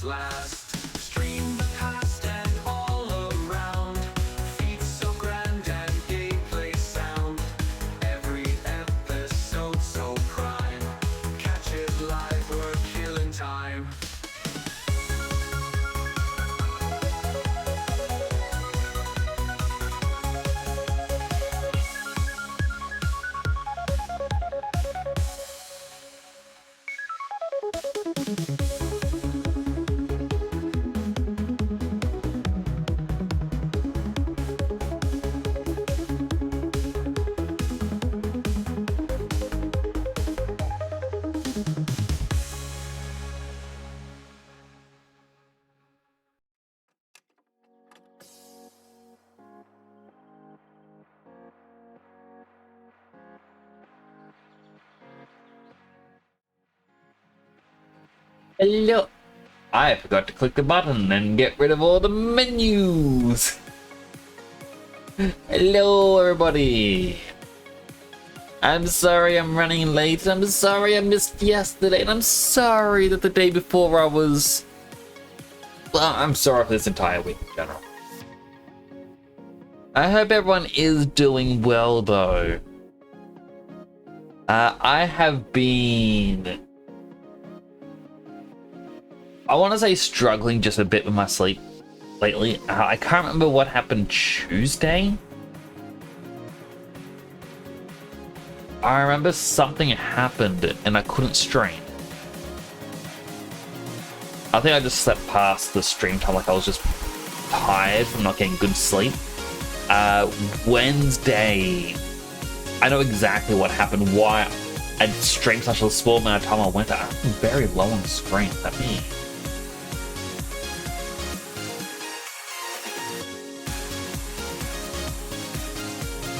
last. Stream the past and all around. Feet so grand and gameplay sound. Every episode so prime. Catch it live, we're killing time. Hello. I forgot to click the button and get rid of all the menus. Hello, everybody. I'm sorry I'm running late. I'm sorry I missed yesterday. And I'm sorry that the day before I was... Well, I'm sorry for this entire week in general. I hope everyone is doing well, though. I have been... I want to say struggling just a bit with my sleep lately. I can't remember what happened Tuesday. I remember something happened and I couldn't stream. I think I just slept past the stream time, like I was just tired from not getting good sleep. Wednesday, I know exactly what happened, why I streamed such a small amount of time on Wednesday. I'm very low on the screen, that means.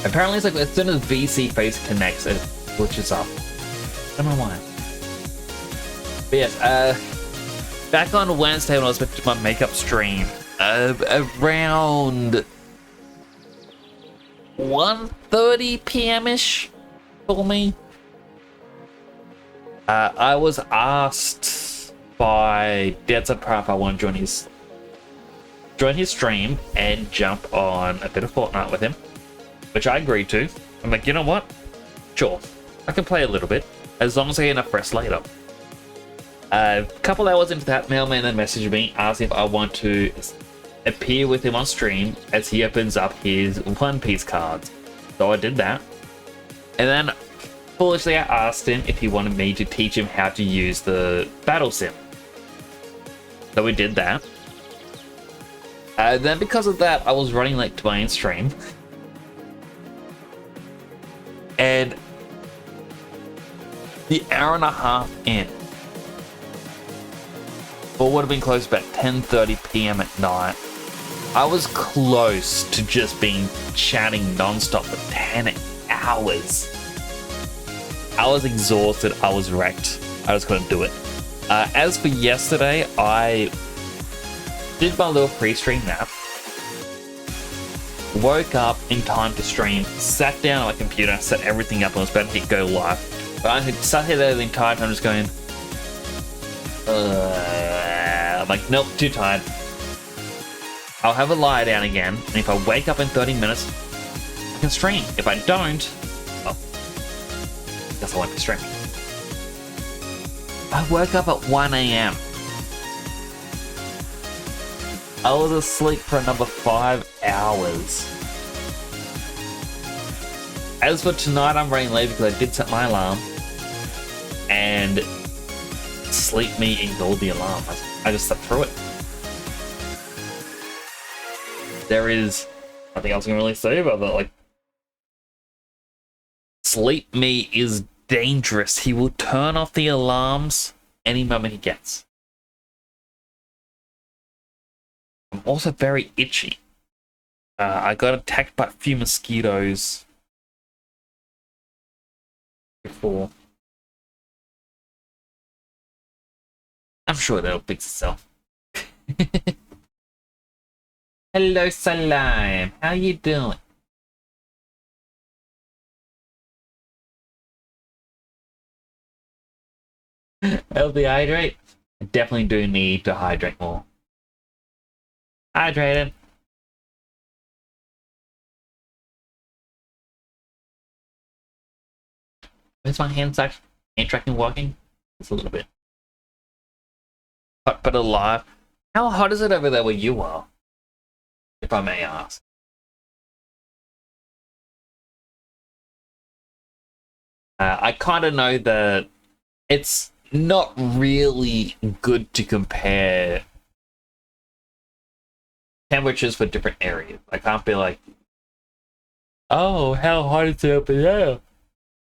Apparently it's like as soon as VC face connects, it glitches up. I don't know why. But yes, back on Wednesday when I was to my makeup stream, around 1:30 p.m.-ish for me, I was asked by Deadside Pro if I want to join his stream and jump on a bit of Fortnite with him. Which I agreed to. I'm like, you know what? Sure, I can play a little bit, as long as I get enough rest later. A couple hours into that, Mailman then messaged me, asking if I want to appear with him on stream as he opens up his One Piece cards. So I did that. And then, foolishly, I asked him if he wanted me to teach him how to use the battle sim. So we did that. Then because of that, I was running late to my own stream. And the hour and a half in, or would have been close about 10:30 p.m. at night, I was close to just being chatting non-stop for 10 hours. I was exhausted, I was wrecked, I just couldn't do it. As for yesterday, I did my little pre-stream nap, woke up in time to stream, sat down on my computer, set everything up, and was about to hit go live. But I had sat here there the entire time just going, I'm like, nope, too tired. I'll have a lie down again, and if I wake up in 30 minutes, I can stream. If I don't, well, I guess I won't be streaming. I woke up at 1 a.m. I was asleep for another 5 hours. As for tonight, I'm running late because I did set my alarm. And sleep me ignored the alarm. I just slept through it. There is nothing else I can really say about that. Like, sleep me is dangerous. He will turn off the alarms any moment he gets. I'm also very itchy. I got attacked by a few mosquitoes before. I'm sure that'll fix itself. Hello, Salam. How you doing? Healthy hydrate. I definitely do need to hydrate more. Hydrated. Is my hand tracking working? It's a little bit. Hot but alive. How hot is it over there where you are? If I may ask. I kind of know that it's not really good to compare temperatures for different areas. I can't be like, oh, how hot is it up there?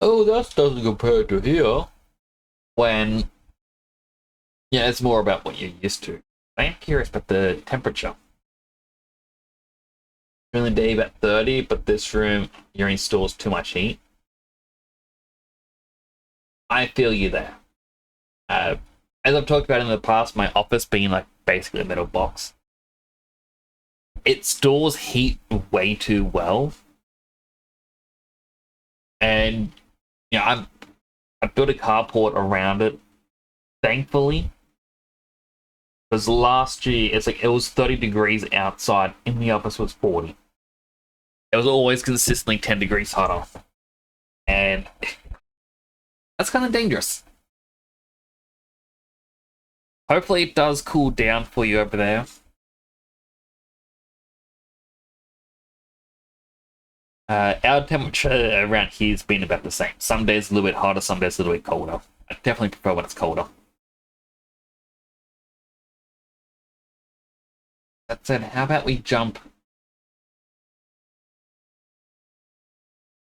Oh, that doesn't compare to here. When, yeah, it's more about what you're used to. I am curious about the temperature. During the day about 30, but this room, you're stores too much heat. I feel you there. As I've talked about in the past, my office being like basically a metal box, it stores heat way too well. And I built a carport around it, thankfully. Because last year it was 30 degrees outside, in the office was 40. It was always consistently 10 degrees hotter. And that's kind of dangerous. Hopefully it does cool down for you over there. Our temperature around here has been about the same. Some days a little bit hotter, some days a little bit colder. I definitely prefer when it's colder. That said, how about we jump?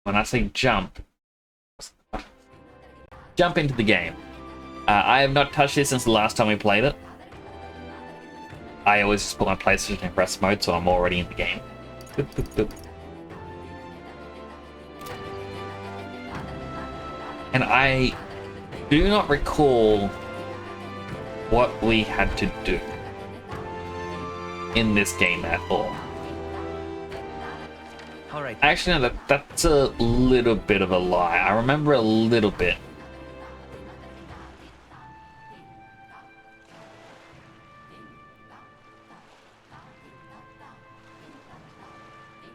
When I say jump into the game. I have not touched this since the last time we played it. I always just put my PlayStation in rest mode, so I'm already in the game. Boop, boop, boop. And I do not recall what we had to do in this game at all. Alright. Actually, no, that's a little bit of a lie. I remember a little bit.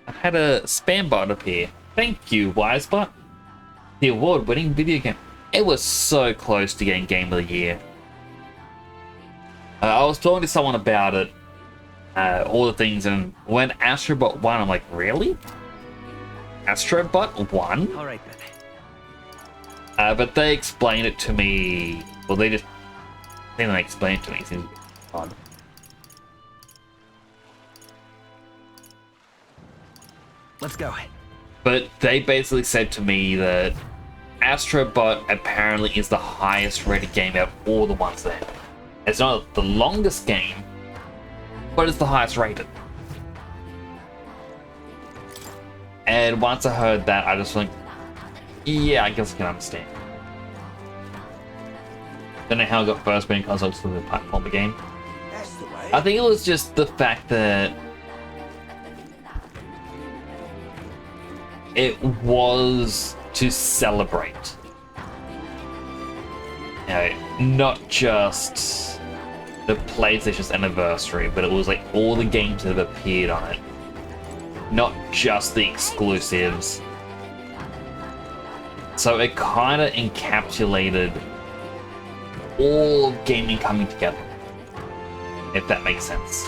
I had a spam bot appear. Thank you, Wisebot. The award-winning video game. It was so close to getting Game of the Year. I was talking to someone about it, all the things, and when Astrobot won, I'm like, really? Astrobot won? Alright then. But they explained it to me. Well, they explained it to me. It seems a bit odd. Let's go. But they basically said to me that Astrobot apparently is the highest rated game out of all the ones there. It's not the longest game, but it's the highest rated. And once I heard that, I just went, yeah, I guess I can understand. Don't know how it got first being because I was the platformer game. I think it was just the fact that it was to celebrate. Not just the PlayStation's anniversary, but it was like all the games that have appeared on it. Not just the exclusives. So it kind of encapsulated all gaming coming together. If that makes sense.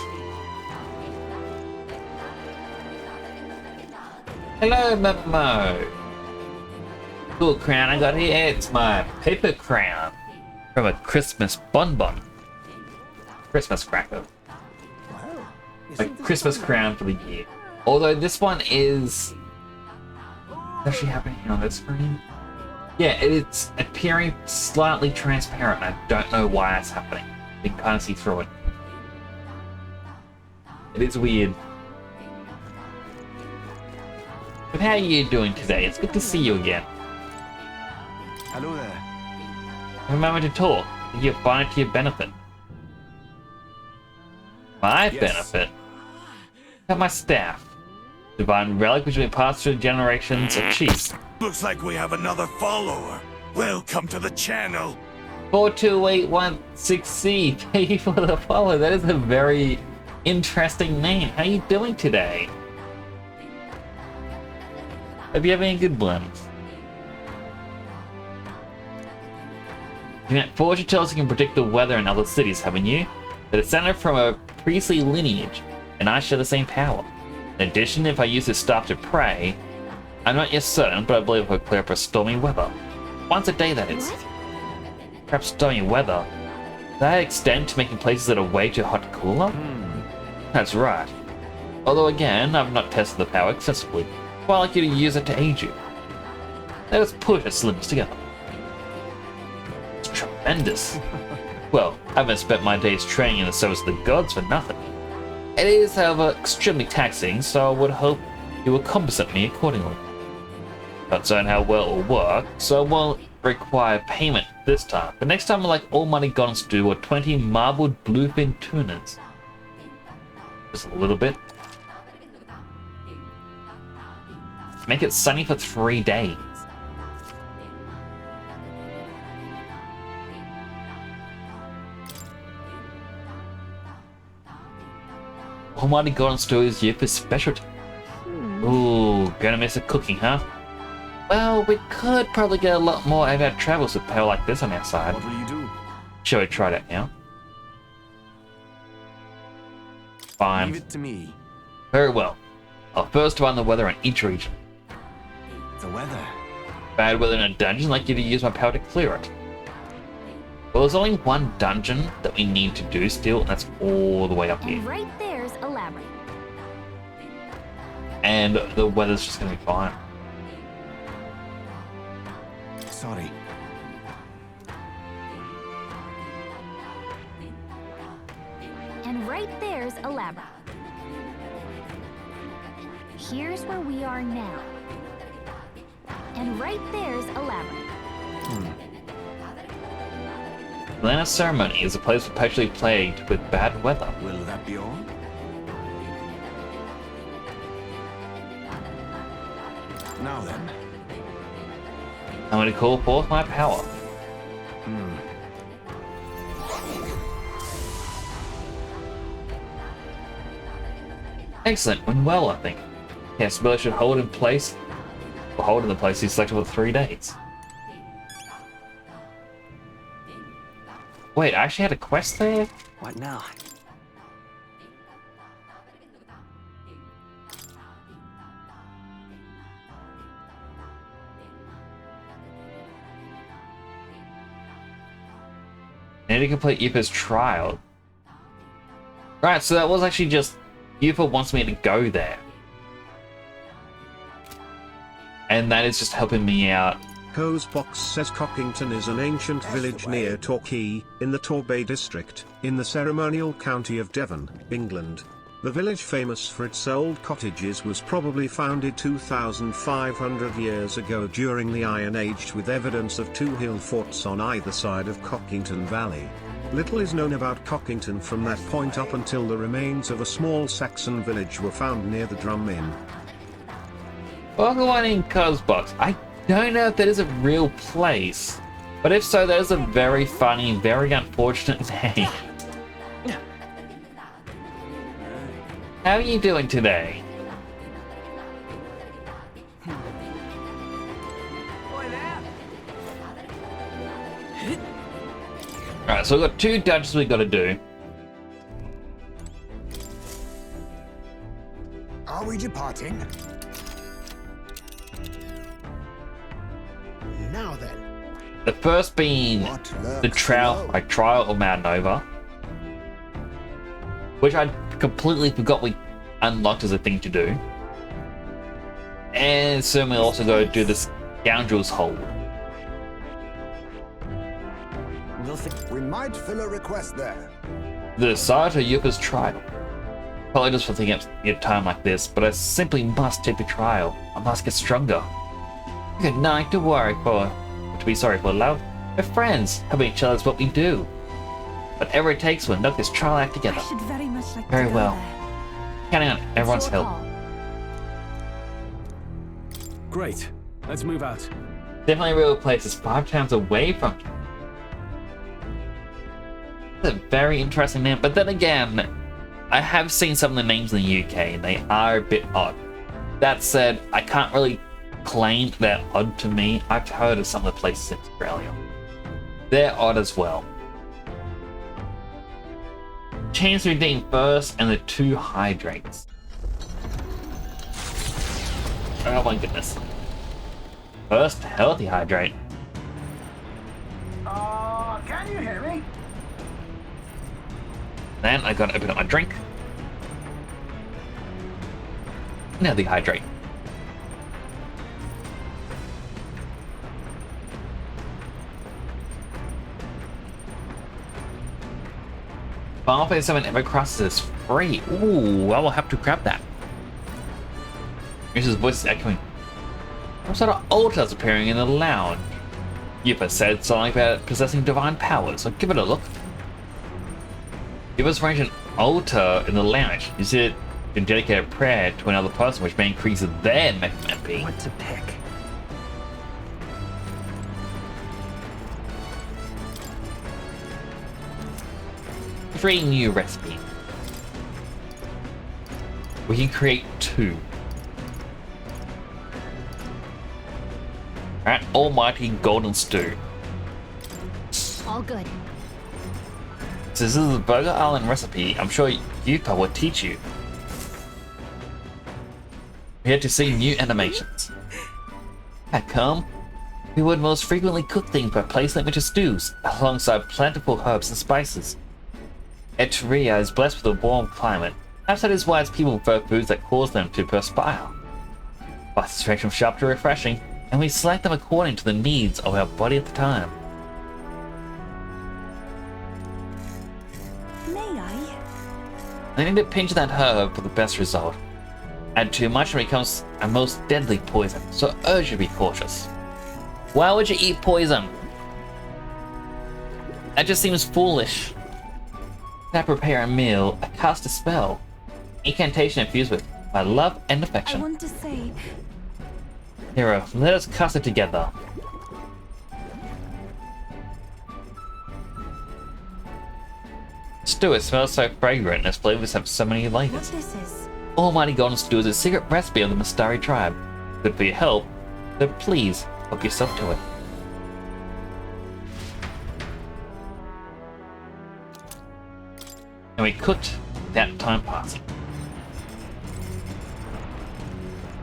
Hello, Momo. Cool crown I got here. It's my paper crown from a Christmas bonbon. Christmas cracker. A Christmas crown for the year. Although this one is actually happening on this screen. Yeah, it's appearing slightly transparent. I don't know why it's happening. You can kind of see through it. It is weird. But how are you doing today? It's good to see you again. Hello there. Have a moment to talk. You find it to your benefit. My benefit? At my staff. Divine relic which has been passed through generations of chiefs. Looks like we have another follower. Welcome to the channel. 42816C, thank you for the follow. That is a very interesting name. How are you doing today? Hope you having a good one. You met fortune tellers who can predict the weather in other cities, haven't you? That it's descended from a priestly lineage, and I share the same power. In addition, if I use this staff to pray, I'm not yet certain, but I believe I'll clear up a stormy weather. Once a day, that is. Perhaps stormy weather. Does that extend to making places that are way too hot to cooler? That's right. Although again, I've not tested the power excessively. But I'd like you to use it to aid you. Let us push our cylinders together. It's tremendous. Well, I haven't spent my days training in the service of the gods for nothing. It is, however, extremely taxing, so I would hope you will compensate me accordingly. Not certain how well it will work, so I won't require payment this time. But next time I'd like all money gone to do 20 marbled bluefin tunas. Just a little bit. Make it sunny for 3 days. Almighty God and Stew is Yipper's specialty. Ooh, gonna miss the cooking, huh? Well, we could probably get a lot more out of our travels with power like this on our side. What will you do? Shall we try that now? Fine. Leave it to me. Very well. I'll first run the weather in each region. The weather. Bad weather in a dungeon, like you to use my power to clear it. Well, there's only one dungeon that we need to do still, and that's all the way up here. And right there's a labyrinth. And the weather's just gonna be fine. Sorry. And right there's a labyrinth. Here's where we are now. And right there's a labyrinth. Atlanta Ceremony is a place perpetually plagued with bad weather. Will that be all? Now then. I'm going to call forth my power. Excellent, went well, I think. Yes, Miller should hold in place. Or hold in the place he's selected for 3 days. Wait, I actually had a quest there? What now? I need to complete Yupa's trial. Right, so that was actually just Yupa wants me to go there. And that is just helping me out. Cosebox says Cockington is an ancient village near Torquay, in the Torbay district, in the ceremonial county of Devon, England. The village, famous for its old cottages, was probably founded 2,500 years ago during the Iron Age, with evidence of 2 hill forts on either side of Cockington Valley. Little is known about Cockington from that point up until the remains of a small Saxon village were found near the Drum Inn. Welcome on in Cosbox. I don't know if that is a real place, but if so, that is a very funny, very unfortunate name. How are you doing today? Alright, so we've got 2 dungeons we've got to do. Are we departing? Now then. The first being What the lurks trial of Mount Nova, which I completely forgot we unlocked as a thing to do. And soon we'll also go do the Scoundrel's Hold. We might fill a request there. The Sartor Yupa's trial. Apologies for taking up your time like this, but I simply must take the trial. I must get stronger. Good night to be sorry for, love. We're friends. Helping each other is what we do. Whatever it takes, we'll knock this trial act together. I should very much like Very to go well. there. Counting on everyone's It's your help. call. Great. Let's move out. Definitely a real place is 5 times away from you. That's a very interesting name, but then again, I have seen some of the names in the UK and they are a bit odd. That said, I can't really claim they're odd to me. I've heard of some of the places in Australia. They're odd as well. Change to redeem first and the 2 hydrates. Oh my goodness. First, healthy hydrate. Can you hear me? Then I gotta open up my drink. Now the hydrate. Final Fantasy 7 Ever Crosses is free. Ooh, I will have to grab that. Mrs. voice is echoing. Some sort of altars appearing in the lounge. Yupa said something about possessing divine powers, so give it a look. Yupa's arranged an altar in the lounge. Use it to dedicate a prayer to another person, which may increase their MP. What to pick? Three new recipes. We can create 2. Alright, almighty golden stew. All good. So this is the Burger Island recipe. I'm sure Yupa will teach you. We had to see new animations. At come, we would most frequently cook things by placing them into stews, alongside plentiful herbs and spices. Eteria is blessed with a warm climate. Perhaps that is why its people prefer foods that cause them to perspire. Spices range from sharp to refreshing, and we select them according to the needs of our body at the time. May I? I need a pinch of that herb for the best result. Add too much and it becomes a most deadly poison, so I urge you to be cautious. Why would you eat poison? That just seems foolish. When I prepare a meal, I cast a spell. Incantation infused with my love and I affection. want to say, Hero, let us cast it together. Stew, it smells so fragrant and its flavors have so many what layers. this is? Almighty Golden Stew is a secret recipe of the Mistari tribe. Good for your health, so please help yourself to it. And we cooked that time passing.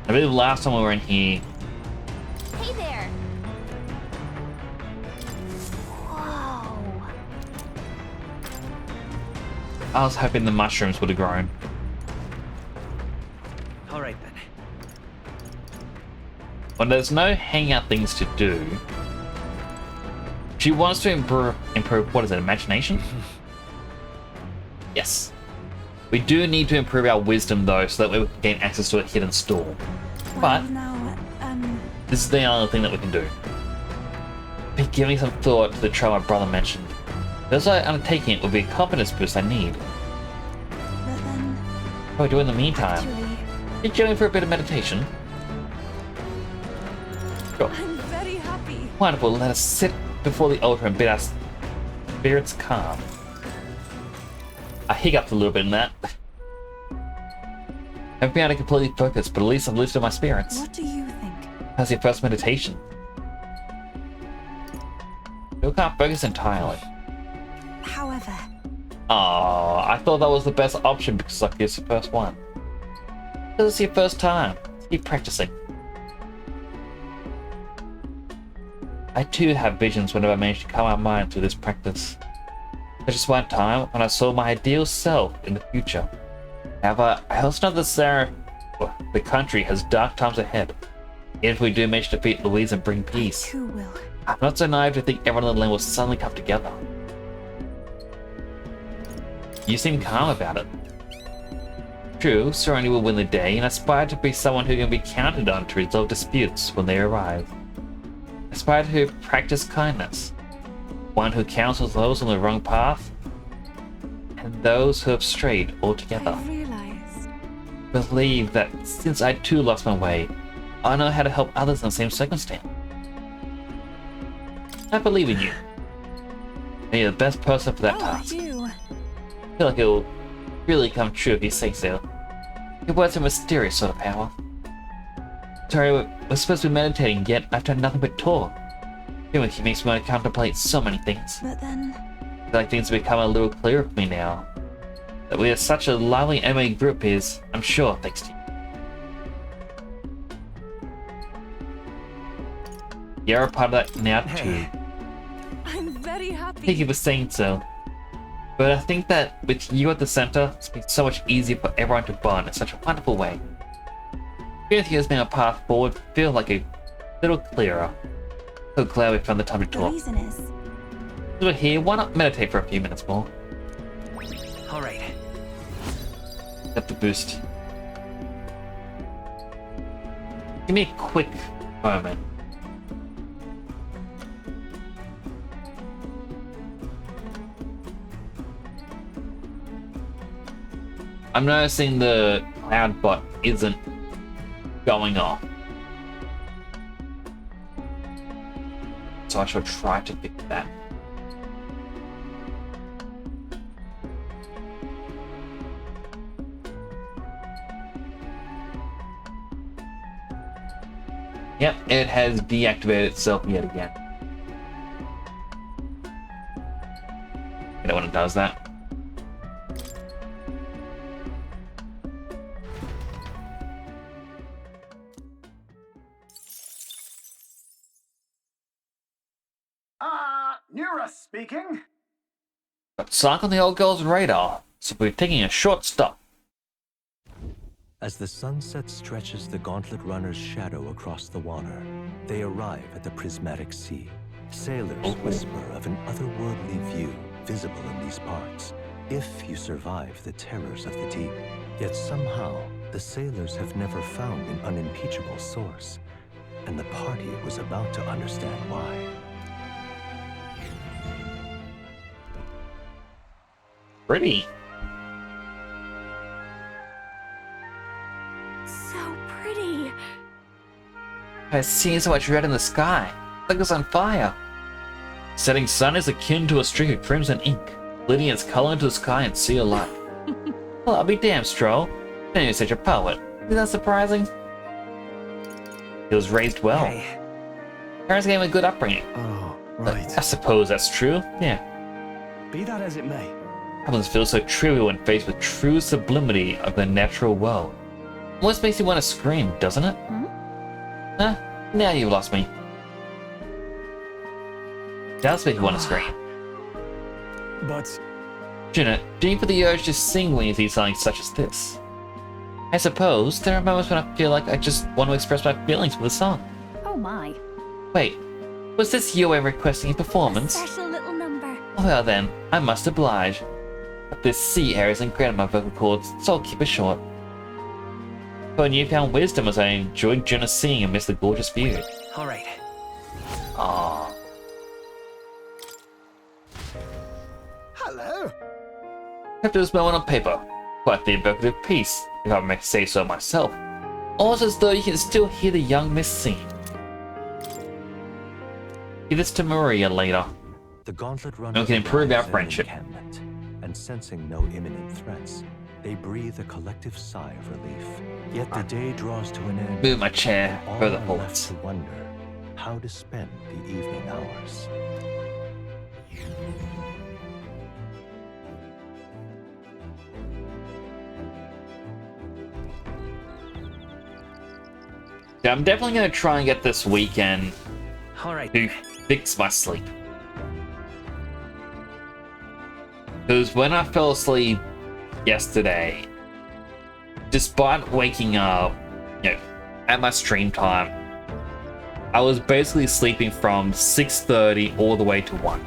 I believe last time we were in here, Hey there. Whoa. I was hoping the mushrooms would have grown. All right then. When there's no hangout things to do, she wants to improve what is it, imagination? Yes. We do need to improve our wisdom though, so that way we can gain access to a hidden store. But Well, now, this is the only thing that we can do. Be giving some thought to the trial my brother mentioned. Those undertaking it will be a confidence boost I need. but then, What do I do in the meantime? actually, You're going for a bit of meditation? Sure. I'm very happy. Wonderful, let us sit before the altar and bid our spirits calm. I hiccuped a little bit in that. I haven't been able to completely focus, but at least I've lifted my spirits. What do you think? How's your first meditation? You can't focus entirely. However, Oh, I thought that was the best option because like it's the first one. Because it's your first time. Keep practicing. I too have visions whenever I manage to calm my mind through this practice. There's just one time when I saw my ideal self in the future. However, I also know that the country has dark times ahead. Even if we do manage to defeat Louise and bring peace, who will? I'm not so naive to think everyone in the land will suddenly come together. You seem calm about it. True, Serenity will win the day, and aspire to be someone who can be counted on to resolve disputes when they arise. Aspire to practice kindness, one who counsels those on the wrong path, and those who have strayed altogether. I realized. Believe that since I too lost my way, I know how to help others in the same circumstance. I believe in you. And you're the best person for that Oh, task. you. feel like it'll really come true if you say so. Your words are mysterious sort of power. Sorry, we're supposed to be meditating, yet I've done nothing but talk. Being with you makes me want to contemplate so many things. But then, I feel like things have become a little clearer for me now. That we are such a lively MA group is, I'm sure, thanks to you. You're a part of that now too. I'm very happy. Thank you for saying so. But I think that with you at the center, it's been so much easier for everyone to bond in such a wonderful way. Being with you has made our path forward feel like a little clearer. So glad we found the time to The talk. reason is, As we're here, why not meditate for a few minutes more? All right. Up the boost. Give me a quick moment. I'm noticing the cloud bot isn't going off. So I shall try to fix that. Yep, it has deactivated itself yet again. I don't when it does that. Nura speaking. Got Sark on the old girl's radar, so we're taking a short stop. As the sunset stretches the gauntlet runner's shadow across the water, they arrive at the prismatic sea. Sailors whisper of an otherworldly view visible in these parts, if you survive the terrors of the deep. Yet somehow, the sailors have never found an unimpeachable source, and the party was about to understand why. Pretty. So pretty. I've seen so much red in the sky. Like it's on fire. Setting sun is akin to a streak of crimson ink, bleeding its color into the sky and sea alike. Well, I'll be damned, Stroll. I knew you're such a poet. Isn't that surprising? He was raised well. Hey. Parents gave him a good upbringing. Oh, But right. I suppose that's true. Yeah. Be that as it may. Happens feel so trivial when faced with true sublimity of the natural world. Almost makes you want to scream, doesn't it? Huh? Now you've lost me. Does make you want to scream. But Juna, do you feel the urge to sing when you see something such as this? I suppose there are moments when I feel like I just want to express my feelings with a song. Oh my. Wait, was this your way of requesting a performance? Special little number. Well then, I must oblige. But this sea air isn't great on my vocal cords, so I'll keep it short. For a newfound wisdom as I enjoyed Juna singing amidst the gorgeous view. all right. Aww. Hello. Kept this moment on paper. Quite the evocative piece, if I may say so myself. Almost as though you can still hear the young miss singing. Give this to Maria later. The gauntlet And runners we can improve our arrive at an friendship. encampment, and sensing no imminent threats, they breathe a collective sigh of relief. Yet the day draws to an end. Move my chair and all further are forwards. left to wonder how to spend the evening hours. Yeah, I'm definitely going to try and get this weekend All right. to fix my sleep. Because when I fell asleep yesterday, despite waking up, at my stream time, I was basically sleeping from 6:30 all the way to 1.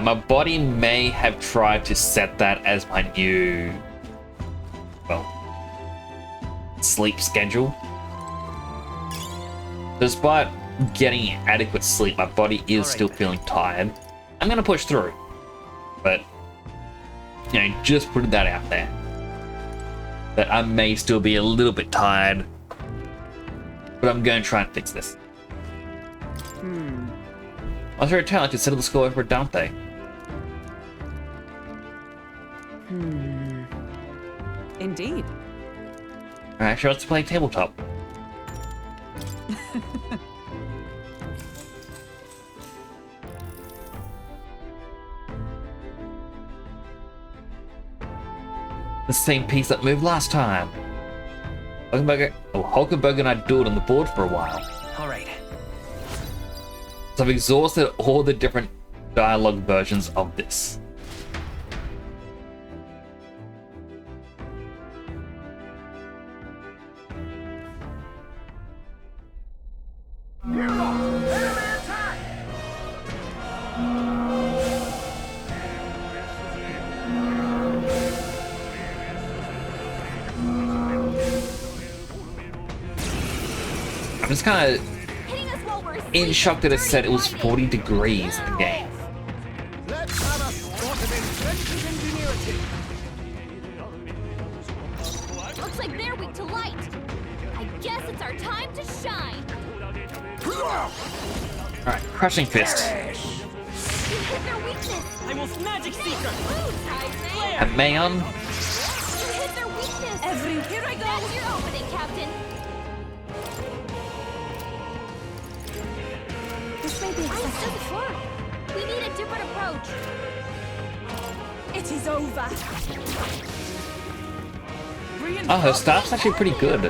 My body may have tried to set that as my new, sleep schedule. Despite getting adequate sleep, my body is still feeling tired. I'm gonna push through, but just putting that out there, that I may still be a little bit tired, but I'm gonna try and fix this. I was very talented to settle the score over Dante. Indeed. Alright, sure, let's play tabletop. The same piece that moved last time. Hulkenberg and I dueled on the board for a while. All right. So I've exhausted all the different dialogue versions of this. I'm just kind of Hitting us while we're in asleep. shock that it said it was Dirty 40 degrees in the game. Let's have a spot of inventive ingenuity. Looks like they're weak to light. I guess it's our time to shine. Alright, Crushing Fist. You hit their weakness. I will magic seeker. Ooh, Taizane. And Mayon. You hit their weakness. Here I go. That's your opening, Captain. This may be excessive. Doesn't work. We need a different approach. It is over. Oh, her staff's actually pretty good.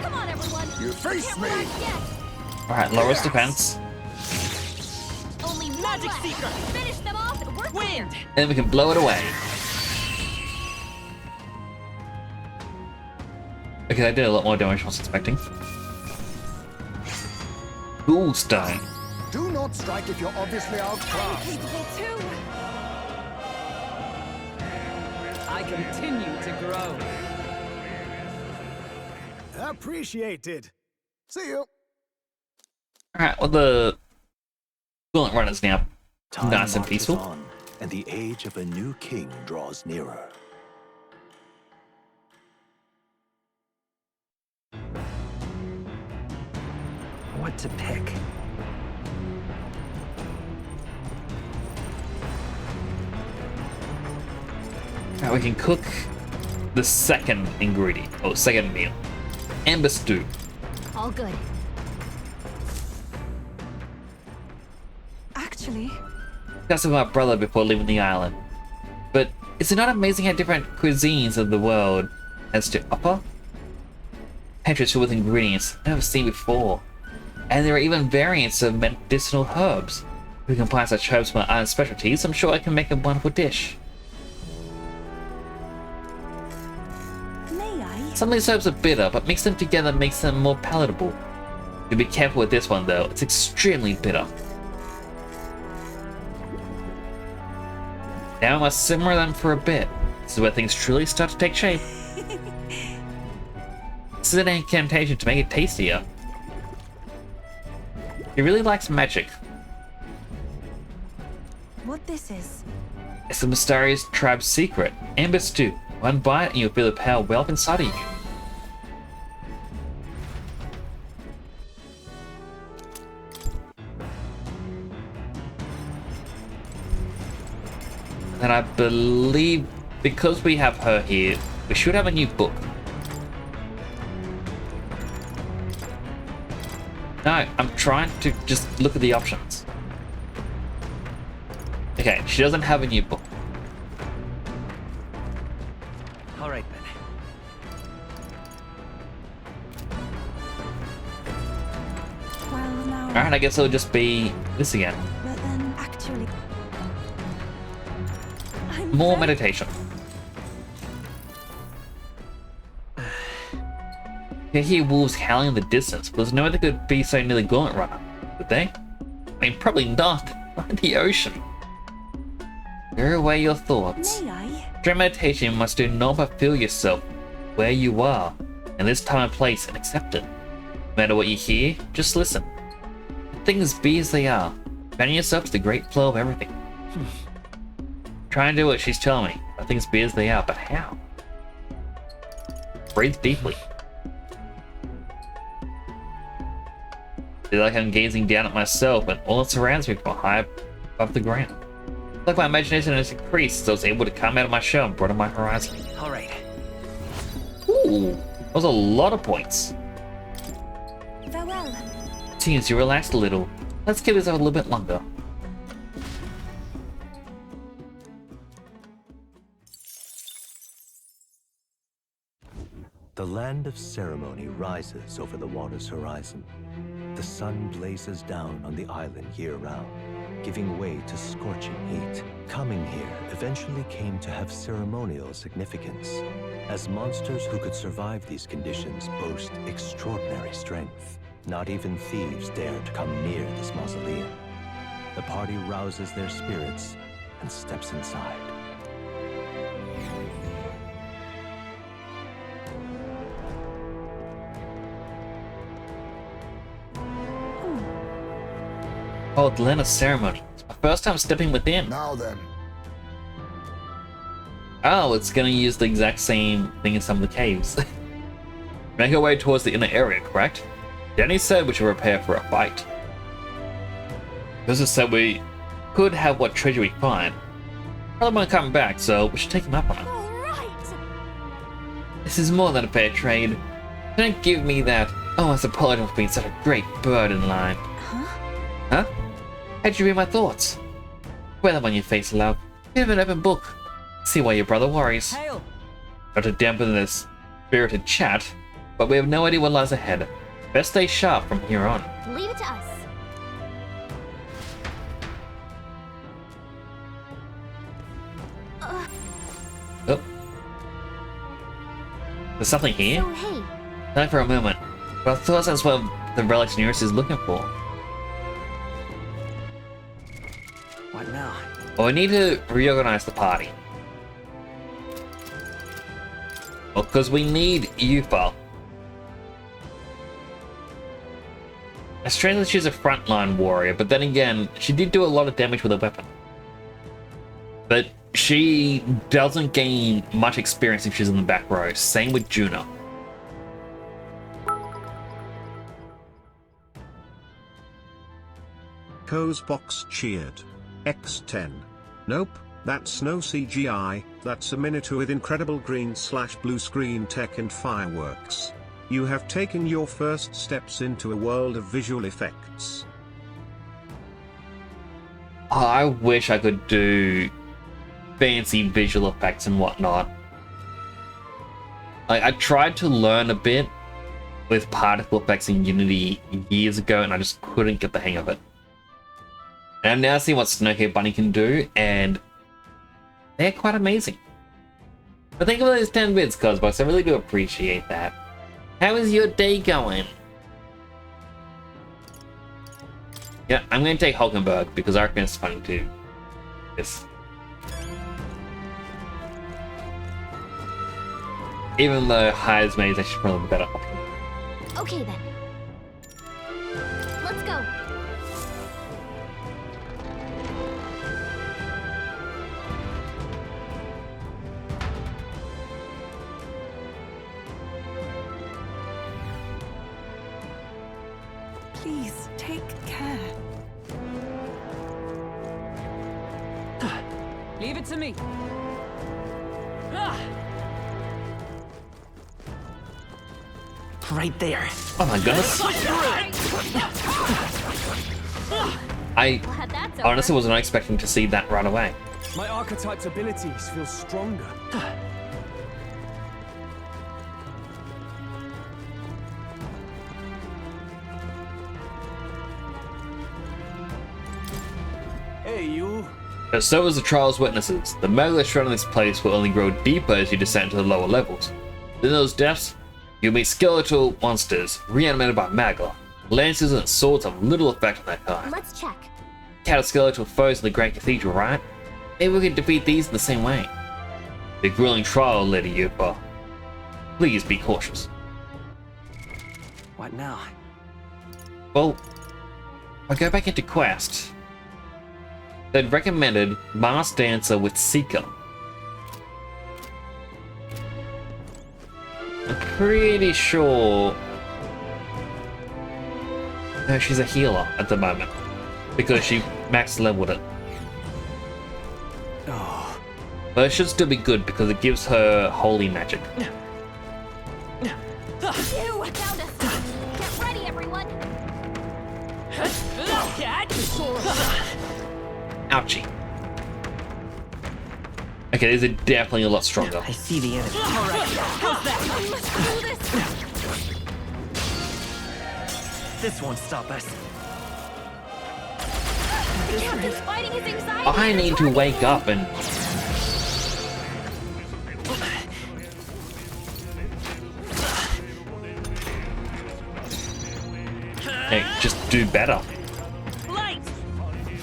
Come on, everyone. You face Can't me. relax yet. Alright, lowers defense. Only one Magic left. Seeker. Finish them off and we're clear. Wind. And we can blow it away. Okay, I did a lot more damage than I was expecting. Ghoulstone. Do not strike if you're obviously outclassed. Capable too. I continue to grow. Appreciated. See you. Alright, well the Gauntlet Runner's now Time nice and marches peaceful. on, and the age of a new king draws nearer. What to pick? Alright, we can cook the second ingredient, or second meal. Amber stew. All good. Actually, Discussed with my brother before leaving the island. But is it not amazing how different cuisines of the world has to offer? Pantries filled with ingredients I've never seen before. And there are even variants of medicinal herbs. If we combine such herbs with my own specialties, I'm sure I can make a wonderful dish. may I? Some of these herbs are bitter, but mix them together makes them more palatable. You be careful with this one though, it's extremely bitter. Now I must simmer them for a bit. This is where things truly start to take shape. This is an incantation to make it tastier. He really likes magic. What this is? It's the mysterious tribe's secret. Amber stew. One bite and you'll feel the power well up inside of you. And I believe because we have her here, we should have a new book. No, I'm trying to just look at the options. Okay, she doesn't have a new book. All right then. Well, now. Alright, I guess it'll just be this again. But then, actually. I'm More very- meditation. You hear wolves howling in the distance, but there's no way they could be so near the Gauntlet Runner, would they? I mean, probably not. Not in the ocean. Clear away your thoughts. May I? During meditation, you must do not but feel yourself where you are, in this time and place, and accept it. No matter what you hear, just listen. Let things be as they are. Finding yourself to the great flow of everything. Try and do what she's telling me. Let things be as they are, but how? Breathe deeply. Feel like I'm gazing down at myself and all that surrounds me from high above the ground. Like my imagination has increased, so I was able to come out of my shell and broaden my horizon. All right. Ooh, that was a lot of points. Farewell. Seems you relaxed a little. Let's keep this out a little bit longer. The land of ceremony rises over the water's horizon. The sun blazes down on the island year-round, giving way to scorching heat. Coming here eventually came to have ceremonial significance, as monsters who could survive these conditions boast extraordinary strength. Not even thieves dare to come near this mausoleum. The party rouses their spirits and steps inside. Oh, the land of ceremony. It's my first time stepping within. Now then, Oh, it's gonna use the exact same thing in some of the caves. Make our way towards the inner area, correct? Danny said we should prepare for a fight. Joseph said we could have what treasure we find. Probably won't come back, so we should take him up on it. All right. This is more than a fair trade. Don't give me that. Oh, I apologize for being such a great bird in line. Huh? How'd you read my thoughts? Wear them on your face, love. You have an open book. See why your brother worries. Hail! Not to dampen this spirited chat, but we have no idea what lies ahead. Best stay sharp from here on. Leave it to us. Oh. There's something here? So, hey, Not for a moment. But I thought that's what the relics nearest is looking for. What now? Well, we need to reorganize the party. Well, because we need Yufa. Australia, she's a frontline warrior, but then again, she did do a lot of damage with a weapon. But she doesn't gain much experience if she's in the back row. Same with Juno. Co's box cheered. X10. Nope, that's no CGI, that's a miniature with incredible green/blue screen tech and fireworks. You have taken your first steps into a world of visual effects. I wish I could do fancy visual effects and whatnot. I tried to learn a bit with particle effects in Unity years ago, and I just couldn't get the hang of it. And I'm now seeing what Snowcake Bunny can do, and they're quite amazing. But thank you for those 10 bits, Cosbox. I really do appreciate that. How is your day going? Yeah, I'm going to take Hulkenberg because I reckon it's funny too. Yes. Even though High's made is actually probably better option. okay then. Let's go. Please take care. Leave it to me. Ah! Right there. Oh my goodness. I Glad that's over. honestly was not expecting to see that right away. My archetype's abilities feel stronger. Hey, you. But so as the trial's witnesses, the magma shroud in this place will only grow deeper as you descend to the lower levels. In those depths, you'll meet skeletal monsters reanimated by magma. Lances and swords have little effect on that kind. Let's check. Cat skeletal foes in the Great Cathedral, right? Maybe we can defeat these in the same way. The grueling trial, Lady Yupa. Please be cautious. What now? Well, I go back into Quest. They'd recommended Masked Dancer with Seeker. I'm pretty sure... No, she's a healer at the moment. Because she max leveled it. But it should still be good because it gives her holy magic. You found us. Get ready, everyone. Ouchie. Okay, these are definitely a lot stronger. I see the enemy. All right, how's that? I must do this. This won't stop us. The captain's fighting his anxiety. I need to wake up and... Hey, just do better. Light! You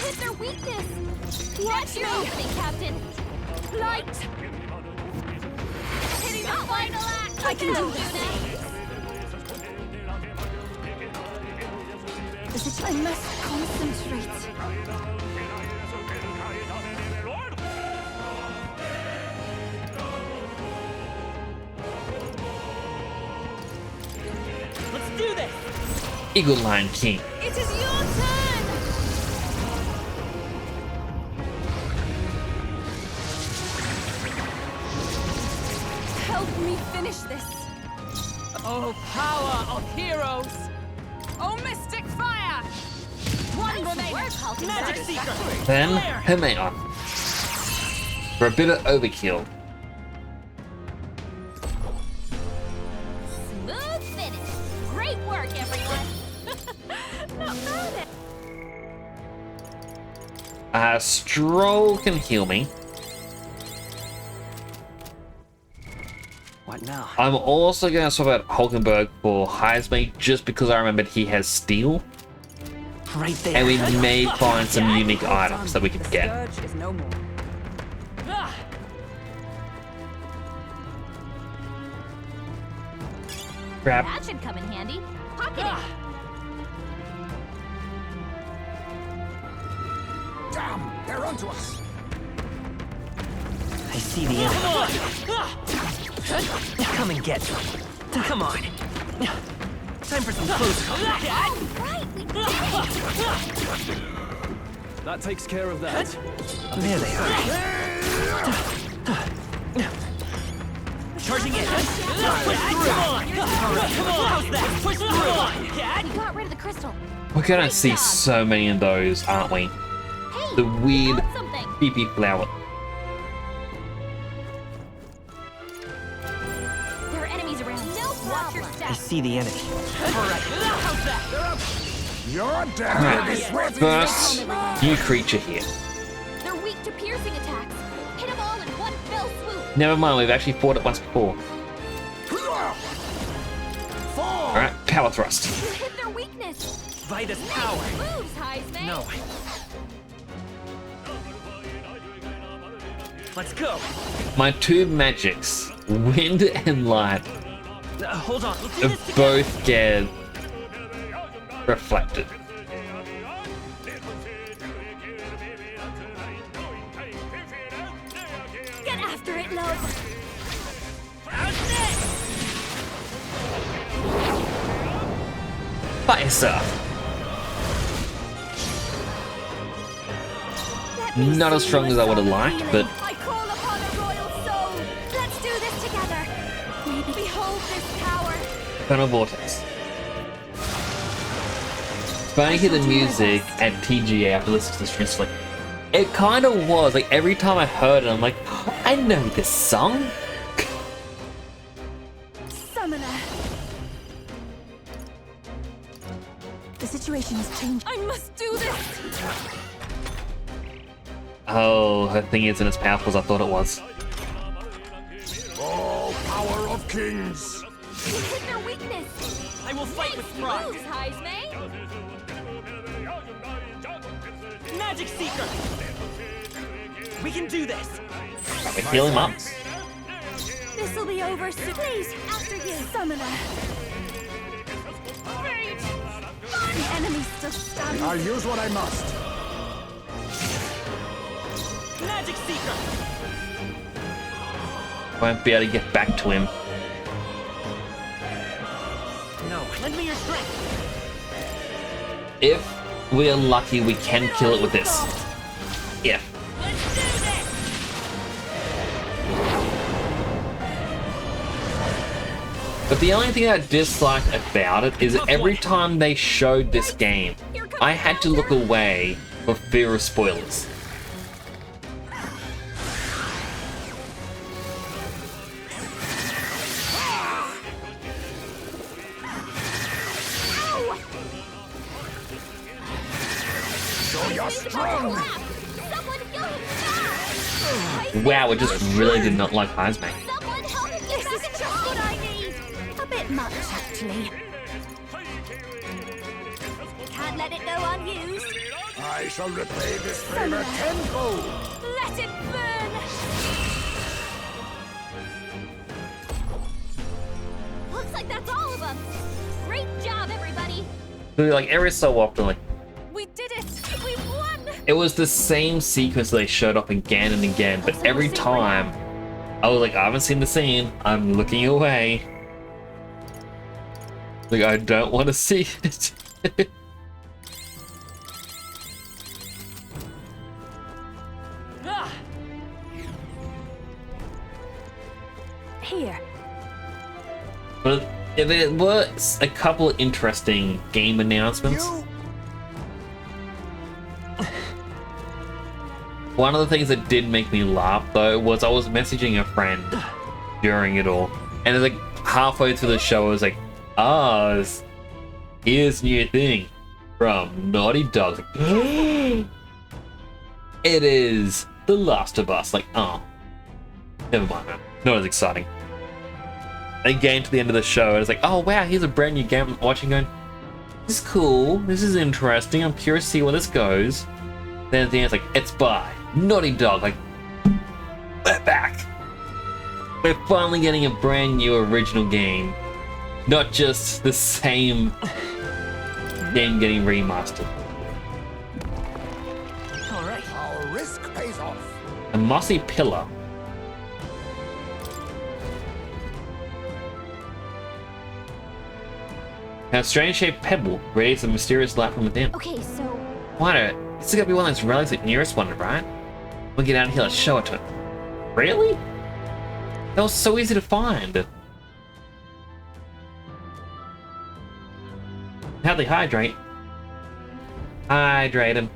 hit their weakness. That's your opening, Captain. Light. Hitting the final act. I can do this. I must concentrate. Let's do this! Eagle Lion King. It is your turn. Help me finish this. Oh, power of heroes! Oh, mystic fire! One remaining. Magic Seeker! Then Flare! Hermione. For a bit of overkill. Smooth finish. Great work, everyone. Not bad. Stroll can heal me. What now? I'm also going to swap out Hulkenberg for Heisman just because I remembered he has steel. Right there. And we may find some unique items that we can get. Scourge is no more. Grab. That should come in handy. Pocket it. Damn, they're onto us. I see the enemy. Come and get me. Come on. Time for some close combat. Right, we did it. That takes care of that. There they are. Charging in. Push through. Come on. How's that? Push through. We got rid of the crystal. We're going to see so many of those, aren't we? Hey, The we weird found something. PP flower. There are enemies around. No problem. Watch your I step. see the enemy. All right. How's that? You're dead. Alright, first new creature here. They're weak to piercing attacks. Hit them all in one fell swoop. Never mind, we've actually fought it once before. Alright, power thrust. You hit their weakness. Vitus power. Moves, Heisman. No. Let's go. My two magics, wind and light, Hold on. Let's do this together. both get reflected. Get after it, love. Fire yourself. Let me Not as see strong your as I would have soul liked, healing. but I call upon a royal soul. Let's do this together. Maybe behold this power. Infernal Vortex. When I hear the music at TGA after listening to this just like it kind of was like every time I heard it, I'm like, I know this song. Summoner. The situation has changed. I must do this. Oh, her thing isn't as powerful as I thought it was. Oh, power of kings. You hit their weakness. I will fight with pride. Moves, Heisman. Magic Seeker. We can do this. We heal him up. This will be over soon. Please, after you, Summoner. The enemy still stands. I'll use what I must. Magic Seeker. Won't be able to get back to him. No. Lend me your strength. If we're lucky, we can kill it with this. If. Let's do this. But the only thing I disliked about it is every time they showed this game, I had to look away for fear of spoilers. So you're strong. Someone kill him fast! Wow, it just really did not like Hazmate. Someone help me! This is just what I need! A bit much, actually. Can't let it go unused. I shall repay this favor tenfold. Let it burn! Looks like that's all of them. Great job, everybody. Like every so often, like We did it! We won! it was the same sequence they showed up again and again, but every time I was like, I haven't seen the scene, I'm looking away. Like, I don't want to see it. Here. But there were a couple of interesting game announcements. One of the things that did make me laugh, though, was I was messaging a friend during it all, and it's like halfway through the show, I was like, here's new thing from Naughty Dog. It is The Last of Us. Like, oh, never mind, man. Not as exciting. Again, to the end of the show, it's like, oh wow, here's a brand new game I'm watching, going, this is cool, this is interesting, I'm curious to see where this goes. Then at the end, it's like, it's by Naughty Dog. Like, we're back. We're finally getting a brand new original game, not just the same game getting remastered. All right. Our risk pays off. A mossy pillar. A strange-shaped pebble radiates a mysterious light from within. Okay, so Why this is gonna be one of those relics that nearest one, right? We'll get out of here, let's show it to him. Really? That was so easy to find. How'd they hydrate? Hydrate him.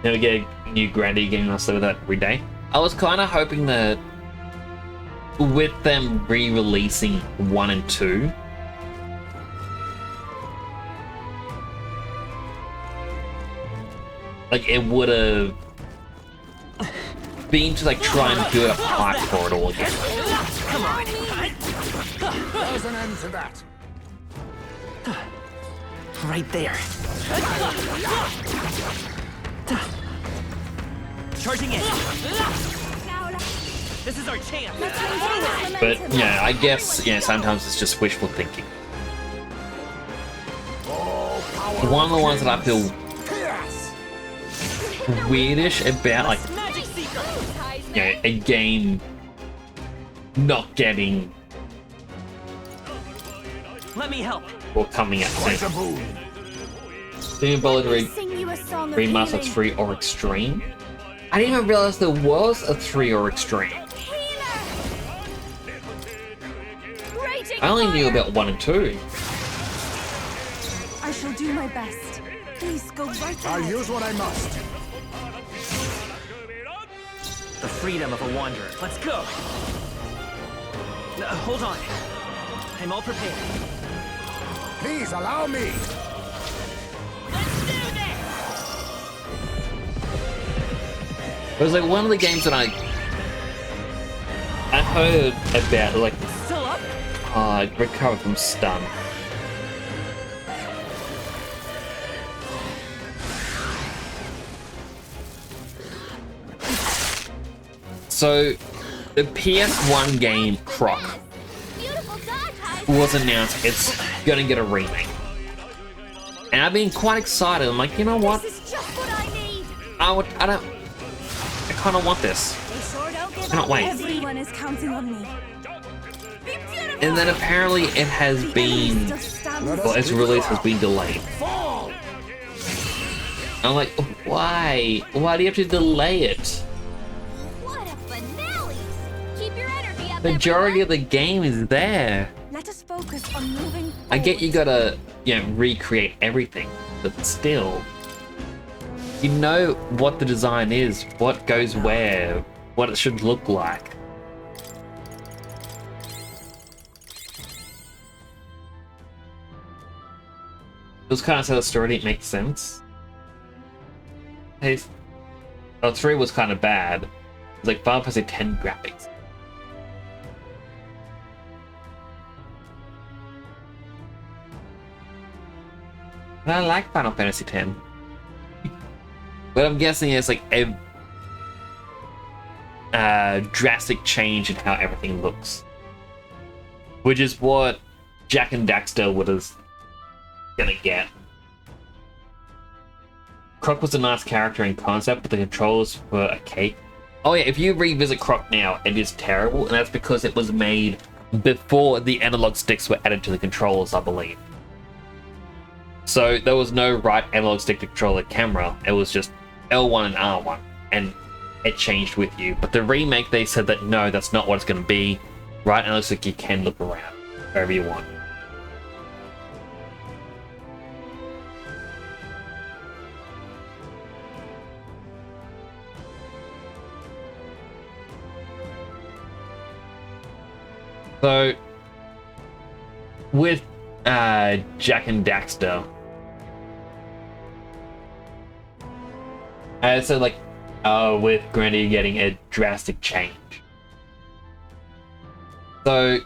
Then we get a new Grandy getting us over that every day. I was kind of hoping that with them re-releasing 1 and 2, like it would have been to like try and build a hype for it all again. Come on. There's an end to that. Right there. Charging in. This is our chance. But yeah, I guess sometimes it's just wishful thinking. One of the ones that I feel weirdish about, like, Magic seeker. a game not getting Let me help. or coming out Quite a soon. boon. Didn't bother to Sing you a song of remaster healing. 3 or Extreme. I didn't even realize there was a 3 or Extreme. Raging I only knew fire. about 1 and 2. I shall do my best. Please go right I'll ahead. use what I must. The freedom of a wanderer. Let's go. Hold on. I'm all prepared. Please allow me. Let's do this. It was like one of the games that I heard about, like, Still up? recover from stun. So, the PS1 game Croc Beautiful dog eyes. was announced it's gonna get a remake. And I've been quite excited. I'm like, you know what? This is just what I need. I kind of want this. They sure don't give Cannot up. wait. Everyone is counting on me. Be beautiful. And then apparently it has been, well, its release has been delayed. Fall. I'm like, why? Why do you have to delay it? majority of the game is there. Let us focus on moving I get you forward. gotta, recreate everything, but still, you know what the design is, what goes where, what it should look like. It was kind of so the story didn't make sense. Hey, 3 was kind of bad. It was like Final Fantasy 10 graphics. And I like Final Fantasy 10. But I'm guessing it's like a drastic change in how everything looks. Which is what Jak and Daxter was gonna get. Croc was a nice character in concept, but the controls were a cake. Oh yeah, if you revisit Croc now, it is terrible, and that's because it was made before the analog sticks were added to the controls, I believe. So there was no right analog stick to control the camera, it was just L1 and R1, and it changed with you. But the remake, they said that no, that's not what it's going to be. Right analog stick, you can look around wherever you want. So, with Jak and Daxter, so like, with Granny getting a drastic change. So,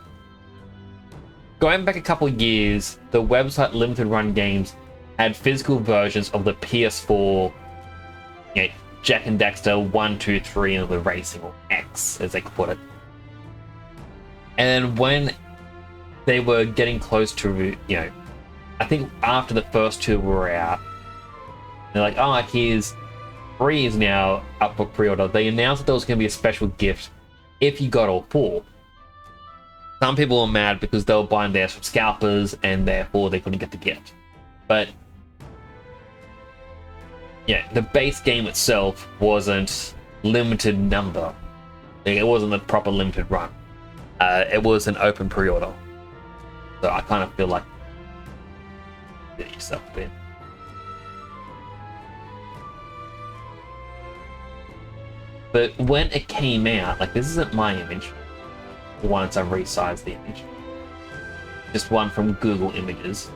going back a couple of years, the website Limited Run Games had physical versions of the PS4, Jak and Daxter 1, 2, 3, and the Racing, or X, as they put it. And when they were getting close to, I think after the first 2 were out, they're like, oh, here's 3 is now up for pre-order. They announced that there was going to be a special gift if you got all 4. Some people were mad because they were buying theirs from scalpers and therefore they couldn't get the gift. But, yeah, the base game itself wasn't limited number. It wasn't the proper limited run. It was an open pre-order, so I kind of feel like you did yourself a bit. But when it came out, like, this isn't my image. Once I resized the image, just one from Google Images.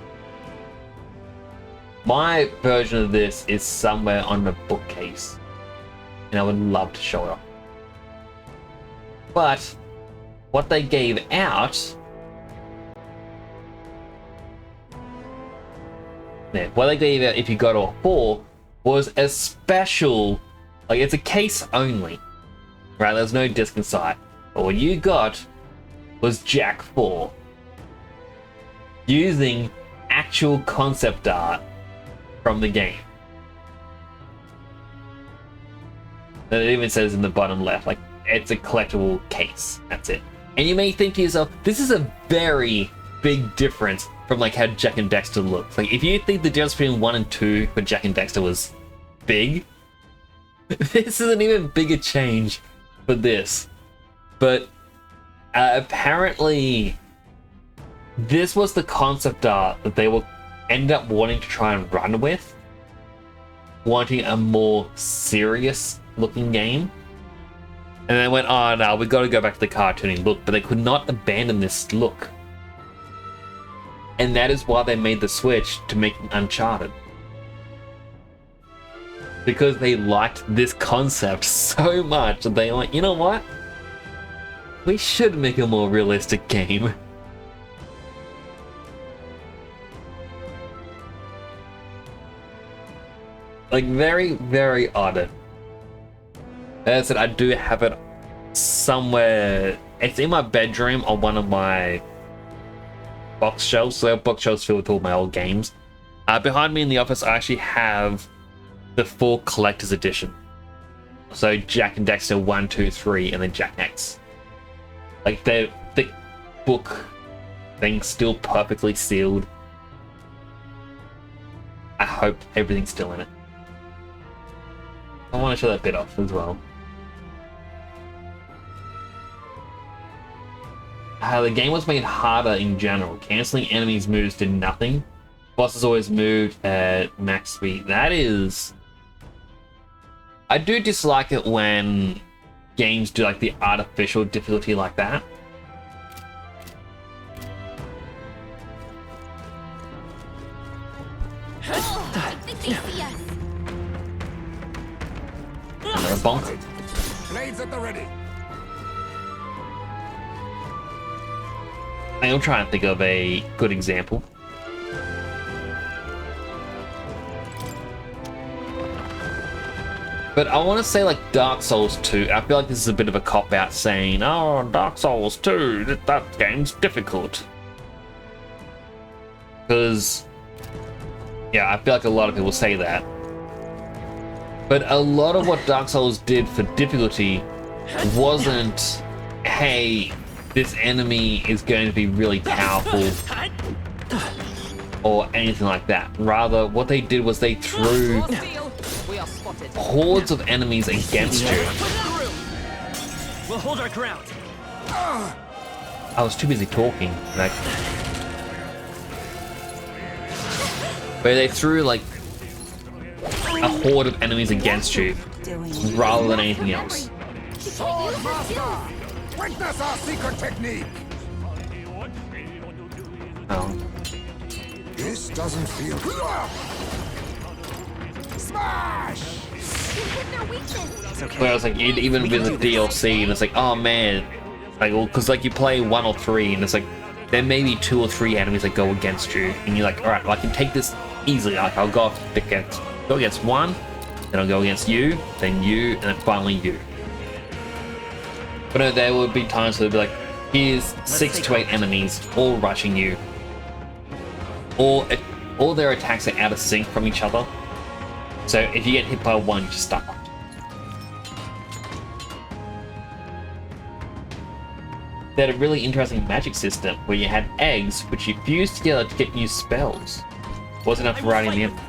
My version of this is somewhere on the bookcase, and I would love to show it off. But what they gave out, if you got all 4, was a special, like, it's a case only, right? There's no disc inside. But what you got was Jak 4, using actual concept art from the game. And it even says in the bottom left, like, it's a collectible case. That's it. And you may think to yourself, this is a very big difference from like how Jak and Daxter looks. Like, if you think the difference between 1 and 2 for Jak and Daxter was big, this is an even bigger change for this. But apparently, this was the concept art that they will end up wanting to try and run with, wanting a more serious looking game. And they went, oh no, we've got to go back to the cartoony look, but they could not abandon this look. And that is why they made the switch to make Uncharted. Because they liked this concept so much that they went, you know what? We should make a more realistic game. Like, very, very odd. As I said, I do have it somewhere. It's in my bedroom on one of my box shelves. So I have box shelves filled with all my old games. Behind me in the office, I actually have the full collector's edition. So Jak and Daxter 1, 2, 3, and then Jak X. Like, the thick book thing still perfectly sealed. I hope everything's still in it. I want to show that bit off as well. how the game was made harder in general. Canceling enemies' moves did nothing. Bosses always moved at max speed. That is... I do dislike it when games do like the artificial difficulty like that. Oh, I think they see us. Another bonk. Blades at the ready. I'm trying to think of a good example. But I want to say like Dark Souls 2. I feel like this is a bit of a cop-out saying, oh, Dark Souls 2, that game's difficult. Because, yeah, I feel like a lot of people say that. But a lot of what Dark Souls did for difficulty wasn't, hey, this enemy is going to be really powerful or anything like that. Rather, what they did was they threw hordes of enemies against you. We'll hold our ground. I was too busy talking. Like, where they threw like a horde of enemies against you rather than anything else. Sword Master! Witness our secret technique! Oh. This doesn't feel... Smash! You hit their weakness. It's okay. Where I was like, even with the DLC, and it's like, oh man, like, well, because like you play 1 or 3, and it's like there may be 2 or 3 enemies that go against you, and you're like, all right, well, I can take this easily. Like, I'll go against one, then I'll go against you, and then finally you. But no, there would be times where they'd be like, here's 6 to 8 enemies all rushing you, or all their attacks are out of sync from each other. So if you get hit by one, you're just stuck. They had a really interesting magic system where you had eggs which you fused together to get new spells. Wasn't enough variety in the end.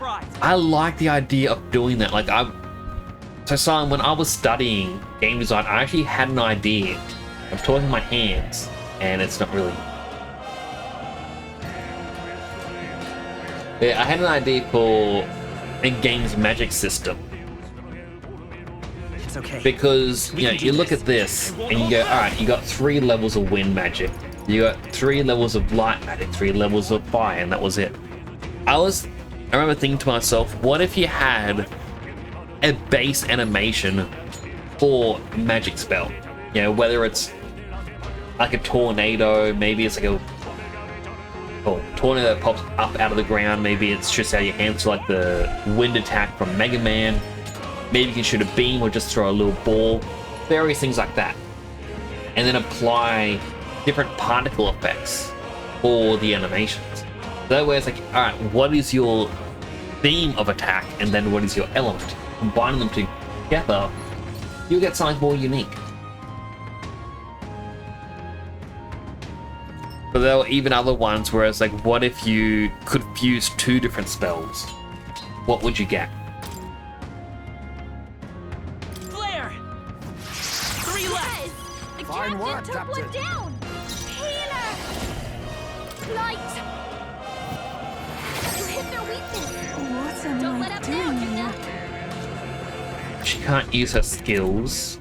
I like the idea of doing that. Like so Simon, when I was studying game design, I actually had an idea. I'm talking with my hands, and it's not really. Yeah, I had an idea for a game's magic system. It's okay. Because, you know, you look at this and you go, alright, you got 3 levels of wind magic. You got 3 levels of light magic, 3 levels of fire, and that was it. I remember thinking to myself, what if you had a base animation for magic spell? You know, whether it's like a tornado, maybe it's like a tornado that pops up out of the ground, maybe it's just out of your hands, so like the wind attack from Mega Man. Maybe you can shoot a beam or just throw a little ball. Various things like that. And then apply different particle effects for the animations. That way it's like, alright, what is your theme of attack, and then what is your element? Combining them together, you'll get something more unique. But there were even other ones where it's like, what if you could fuse 2 different spells? What would you get? Flare! 3 left! The Fine work, captain took one Captain. down. Healer! Light! You hit their weakness. What am Don't I let up now, doing? Yuna. She can't use her skills.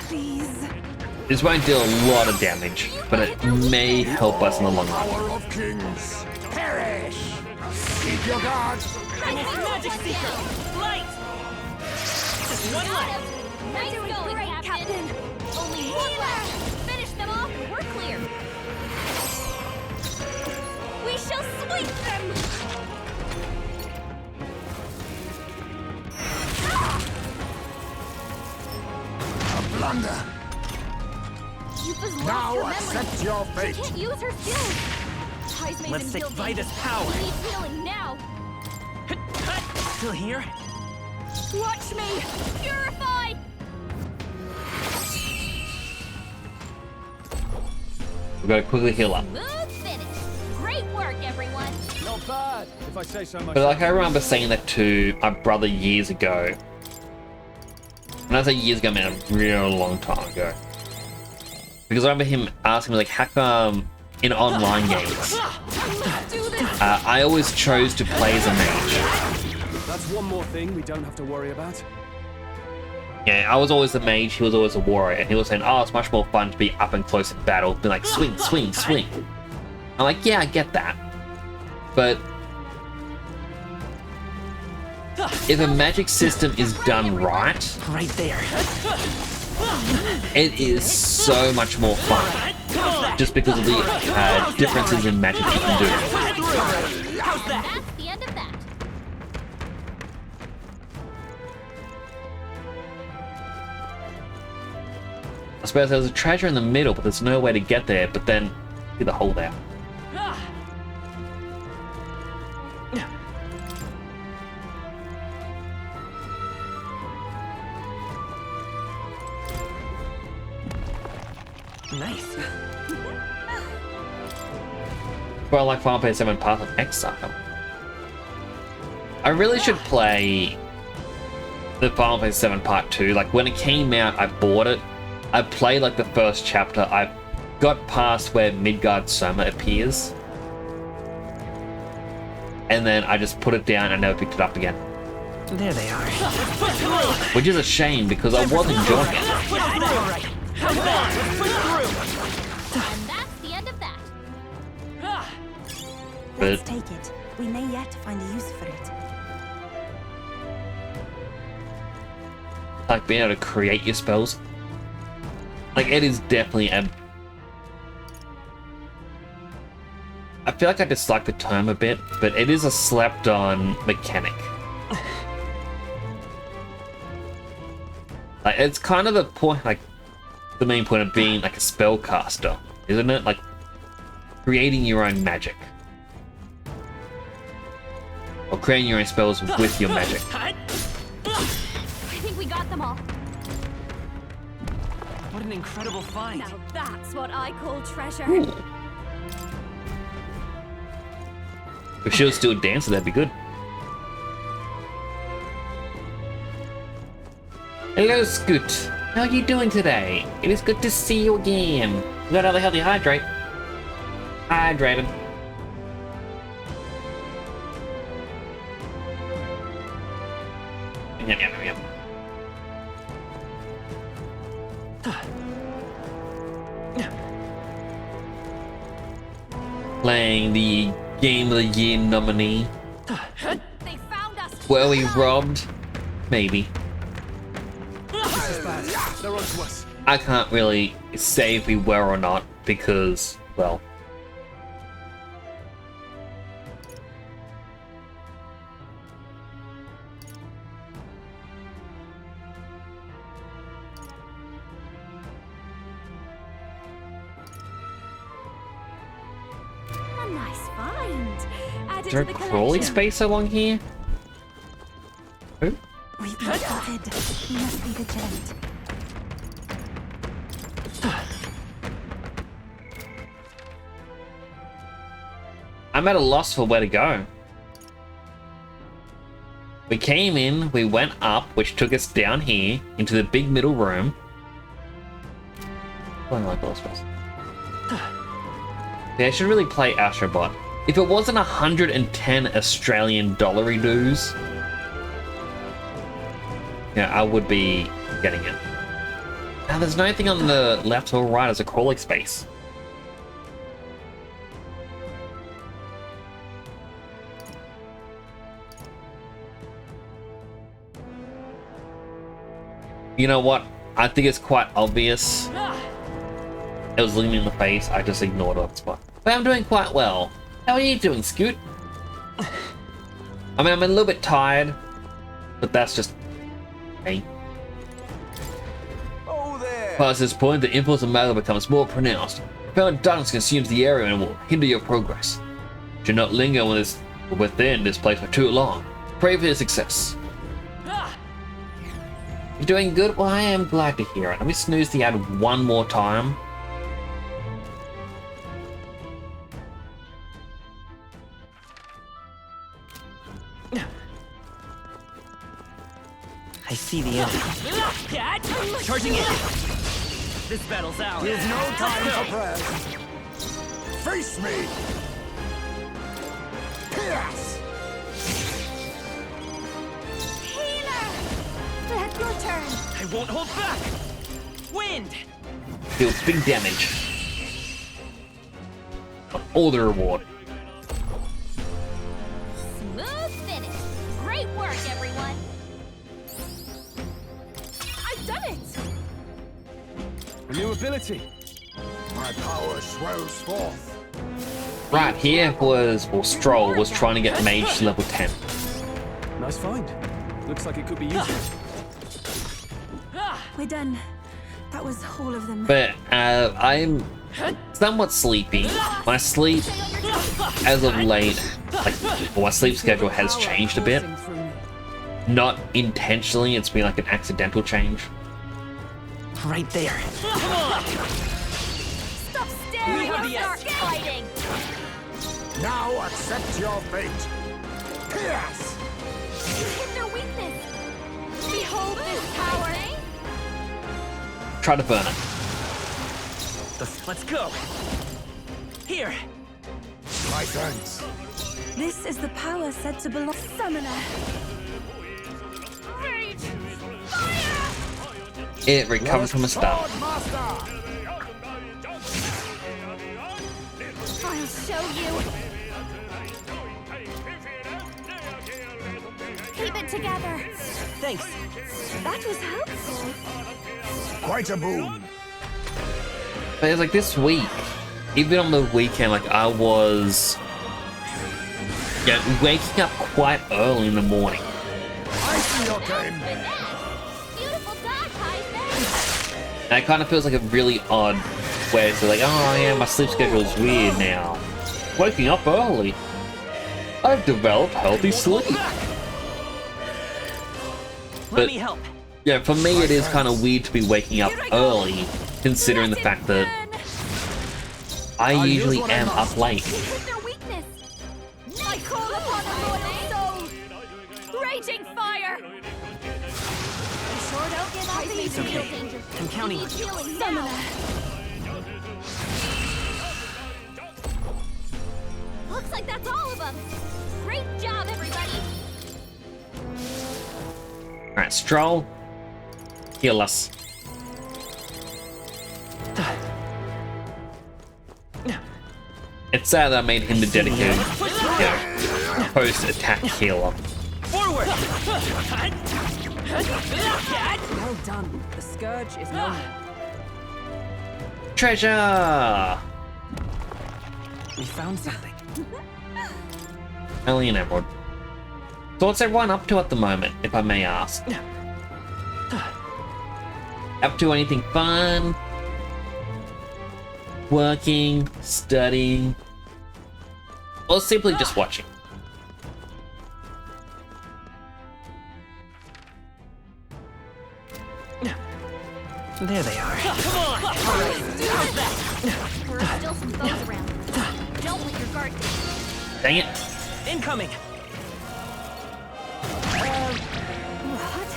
Please. This won't deal a lot of damage, but it may help us in the long run. Power of kings! Perish! Keep your guard! Magic Seeker! Light! Just one left! Nice going, great, Captain. Only one left. Finish them off, and we're clear. We shall sweep them. A blunder! Yupa's lost Now her memory. accept your She fate! can't use her skills. Tai's Let's take Vida's power. He needs healing now. Still here? Watch me. Purify. We've got to quickly heal up. Smooth finish. Great work, everyone. Not bad, if I say so myself. But like I remember saying that to my brother years ago. When I say years ago, I mean a real long time ago. Because I remember him asking me like, how come in online games, I always chose to play as a mage. That's one more thing we don't have to worry about. Yeah, I was always a mage, he was always a warrior, and he was saying, oh, it's much more fun to be up and close in battle, be like, swing, swing, swing. I'm like, yeah, I get that. But if a magic system is done right, Right there. it is so much more fun. Just because of the differences in magic you can do. That's the end of that. I suppose there's a treasure in the middle, but there's no way to get there, but then see the hole there. Nice. Well, like Final Fantasy 7 Path of Exile. I really should play the Final Fantasy 7 Part 2. Like, when it came out, I bought it. I played, like, the first chapter. I got past where Midgard Soma appears. And then I just put it down and never picked it up again. There they are. Which is a shame, because I was enjoying it. And that's the end of that. But Let's take it. We may yet find a use for it. like being able to create your spells, like it is definitely a... I feel like I dislike the term a bit, but it is a slept-on mechanic. Like, it's kind of the point, like, the main point of being like a spellcaster, isn't it? Like, creating your own magic. Or creating your own spells with your magic. I think we got them all. What an incredible find. Now that's what I call treasure. Ooh. If she was still a dancer, that'd be good. Hello, Scoot. How are you doing today? It is good to see you again. You got another healthy hydrate. Hydrated. Yum, yum, yum, yum. Playing the Game of the Year nominee. They found us. Were we robbed? Maybe. This is bad. They're onto us. I can't really say if we were or not because, well... A nice find. Add Is it there to a the crawly collection. space along here? Who? We've been spotted. We must be vigilant. I'm at a loss for where to go. We came in, we went up, which took us down here into the big middle room. I like all space. Yeah, I should really play Astrobot. If it wasn't 110 Australian dollary dues, yeah, I would be getting it. Now, there's nothing on the left or right as a crawling space. You know what? I think it's quite obvious. It was looking me in the face. I just ignored it. But I'm doing quite well. How are you doing, Scoot? I mean, I'm a little bit tired, but that's just me. Oh there! Past this point, the impulse of matter becomes more pronounced. Profound darkness consumes the area and will hinder your progress. Do not linger within this place for too long. Pray for your success. You're doing good? Well, I am glad to hear it. Let me snooze the ad one more time. I see the enemy. Charging in. This battle's ours. There's no time for prayers. Face me! Pierce! Healer! That's your turn. I won't hold back. Wind. Deals big damage. All the reward. Smooth finish. Great work, everyone. I've done it! A new ability. My power swells forth. Right here was, well, Stroll was trying to get Mage to level 10. Nice find. Looks like it could be useful. We're done. That was all of them. But I'm somewhat sleepy. My sleep, as of late, my sleep schedule has changed a bit. Not intentionally, it's been like an accidental change. Right there. Stop staring have and the start edge. fighting! Now accept your fate. Pierce! You hit their weakness! Behold this power! Try to burn it. Let's go. Here. My thanks. This is the power said to belong. Summoner. Rage! Fire! It recovered from a stun. Swordmaster! I'll show you! Keep it together! Thanks. That was helpful! Quite a boon. But it's like this week, even on the weekend, like I was waking up quite early in the morning. I see your game. Beautiful dog, Heisman! And it kind of feels like a really odd way to like, oh yeah, my sleep schedule is weird now. Waking up early. I've developed healthy sleep. Let me help. Yeah, for me it is kind of weird to be waking up early, considering the fact that I usually am up late. Hit their weakness! I call upon a loyal soul! Raging fire! You sure don't give up easy. okay. I'm counting on you. Healing now! Looks like that's all of them! Great job, everybody! Alright, Stroll, heal us. It's sad that I made him the dedicated, post-attack healer. Forward. Well done. The scourge is no more. Treasure! We found something. Alien Emerald. So what's everyone up to at the moment, if I may ask? Up to anything fun? Working? Studying? Or simply just watching? There they are. Come on! There are still some foes around. Don't let your guard down. Dang it. Incoming. What?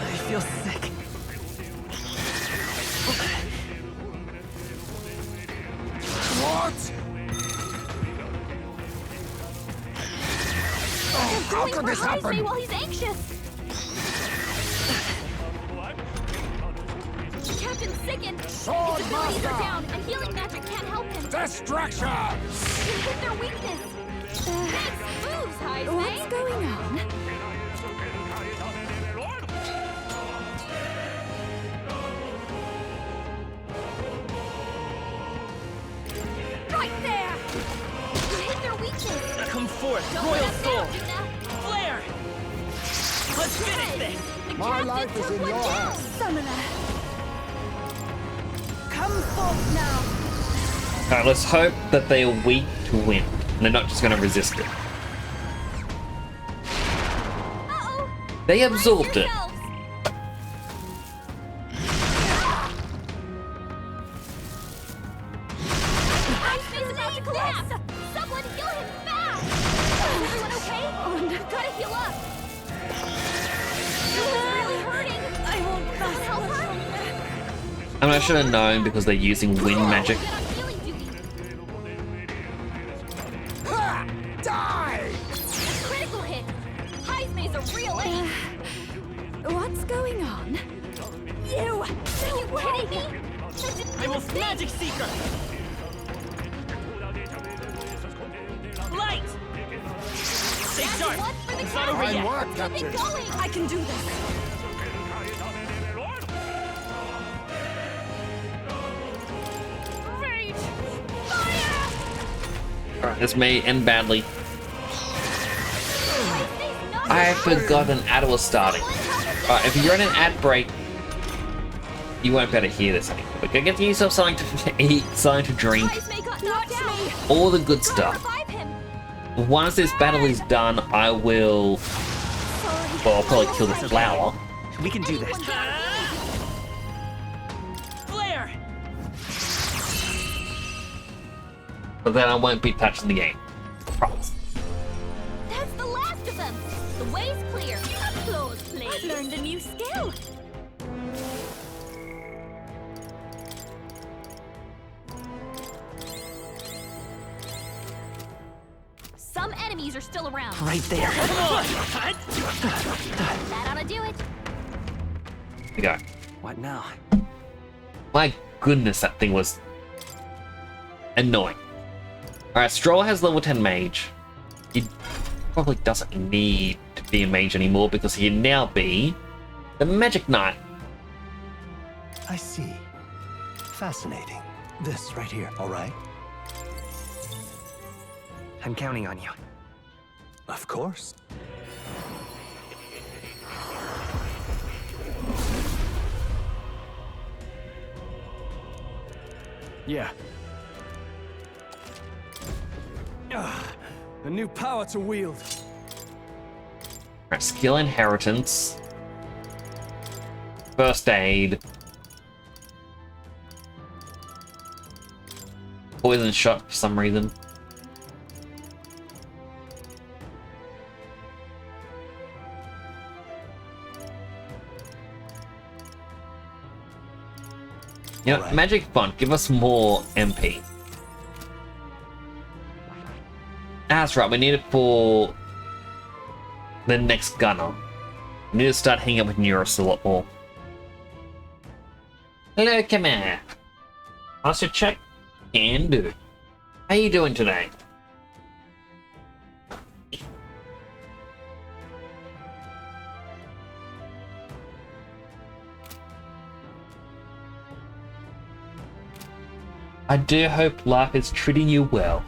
I feel sick. What? Oh, how could this happen? While he's anxious. Captain's sickened. His abilities are down, and healing magic can't help him. Distraction! You hit their weakness. Thanks, moves, Heisman. What's going on? Right there. You hit their weakness. Come forth, Don't Royal let us Soul. down, Gina. Flare. Let's finish this. The My captain life is took in one your down. hands. Summoner. Come forth now. Alright, let's hope that they are weak to win. And they're not just going to resist it. Uh-oh. They absorbed it. Yourselves. Heisman's about to collapse. Someone heal him fast. Everyone okay? Gotta heal up. really hurting. I won't help her. I mean, I should have known because they're using wind magic. Get on healing duty. Die! Critical hit. Heismei's a real ace. What's going on? You! Are you kidding me? I will magic seeker. Light. Stay sharp. One for the It's not over Fine yet. work, Keep Captain. it going. I can do this. Rage! Fire! Alright, this may end badly. Heismei's not I forgot an ad was starting. Alright, if you're in an ad break, you won't be able to hear this anymore. But go get yourself something to eat, something to drink, Heismei got knocked out. all the good Gotta stuff. revive him. Once this battle is done, I will... Well, I'll probably kill this flower. We can do this. Flare. But then I won't be touching the game. Promise. That's the last of them. The way's clear. Applause, I've please. learned a new skill. Some enemies are still around. Right there. Come on. That ought to do it. Here we go. What now? My goodness, that thing was annoying. Alright, Stroll has level 10 mage. He probably doesn't need to be a mage anymore because he can now be the Magic Knight. I see. Fascinating. This right here, all right? I'm counting on you. Of course. Yeah. A new power to wield. Alright, skill inheritance. First aid. Poison shot for some reason. You know, Alright. Magic Font, give us more MP. That's right, we need it for the next gunner. We need to start hanging out with Neuros a lot more. Hello, come here. Ask your check? Can do. How you doing today? I do hope life is treating you well.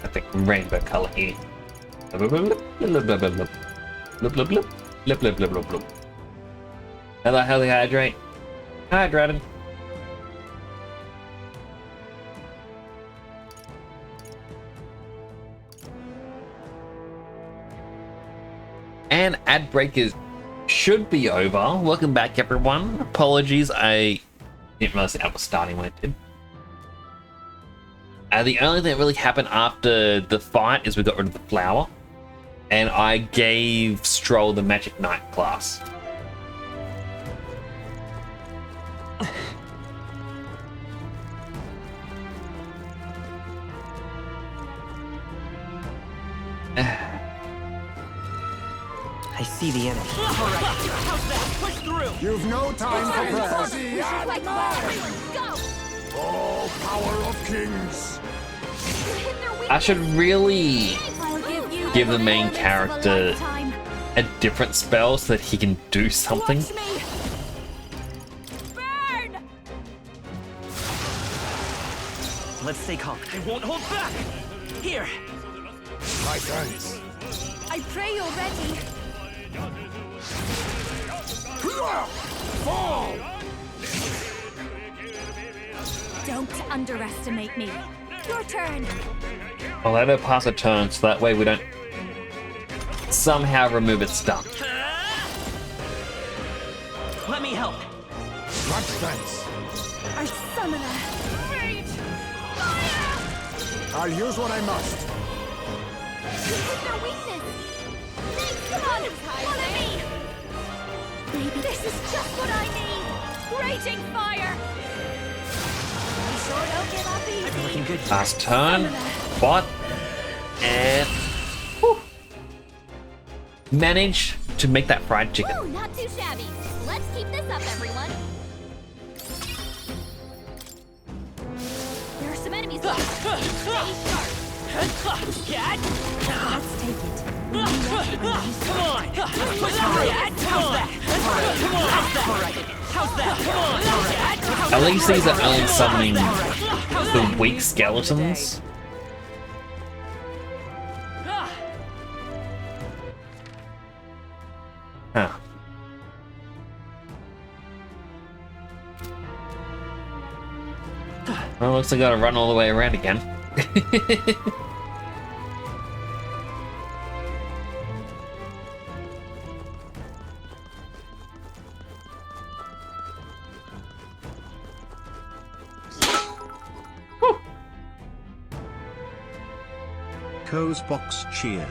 I think rainbow color here. Blub, blub, blub, blub, blub, blub. Blub, blub, blub. Blub, blub, blub, blub, blub. Hello, Heli Hydrate. Hydrated. And ad break should be over. Welcome back, everyone. Apologies, I didn't realize the ad was starting when it did. The only thing that really happened after the fight is we got rid of the flower, and I gave Stroll the Magic Knight class. I see the enemy. All right. How's that? Push through. You've no time for prayers. Like fire. Go! Oh, power of kings! Hit their weak I should really I'll give you give the main moments of a character lifetime. a different spell so that he can do something. Watch me. burn! Let's stay calm. I won't hold back. Here. My thanks. I pray you're ready. Fall! Don't underestimate me. Your turn. I'll let her pass a turn so that way we don't somehow remove its stuff. Let me help. Much thanks. Our summoner. Rage! Fire! I'll use what I must. This is their weakness. Thanks, come on! Follow me! Baby, This is just what I need! Raging fire! We sure don't give up easy. Looking good. Last turn. Spot. And whew, managed to make that fried chicken. Woo, not too shabby. Let's keep this up, everyone. There are some enemies left. Stay sharp. Get! Let's take it. Come on! Push hard! How's that? Come on! How's that? How's that? Come on! At least these are only summoning the weak skeletons. Huh. Well, looks like I gotta run all the way around again. Co's box cheered.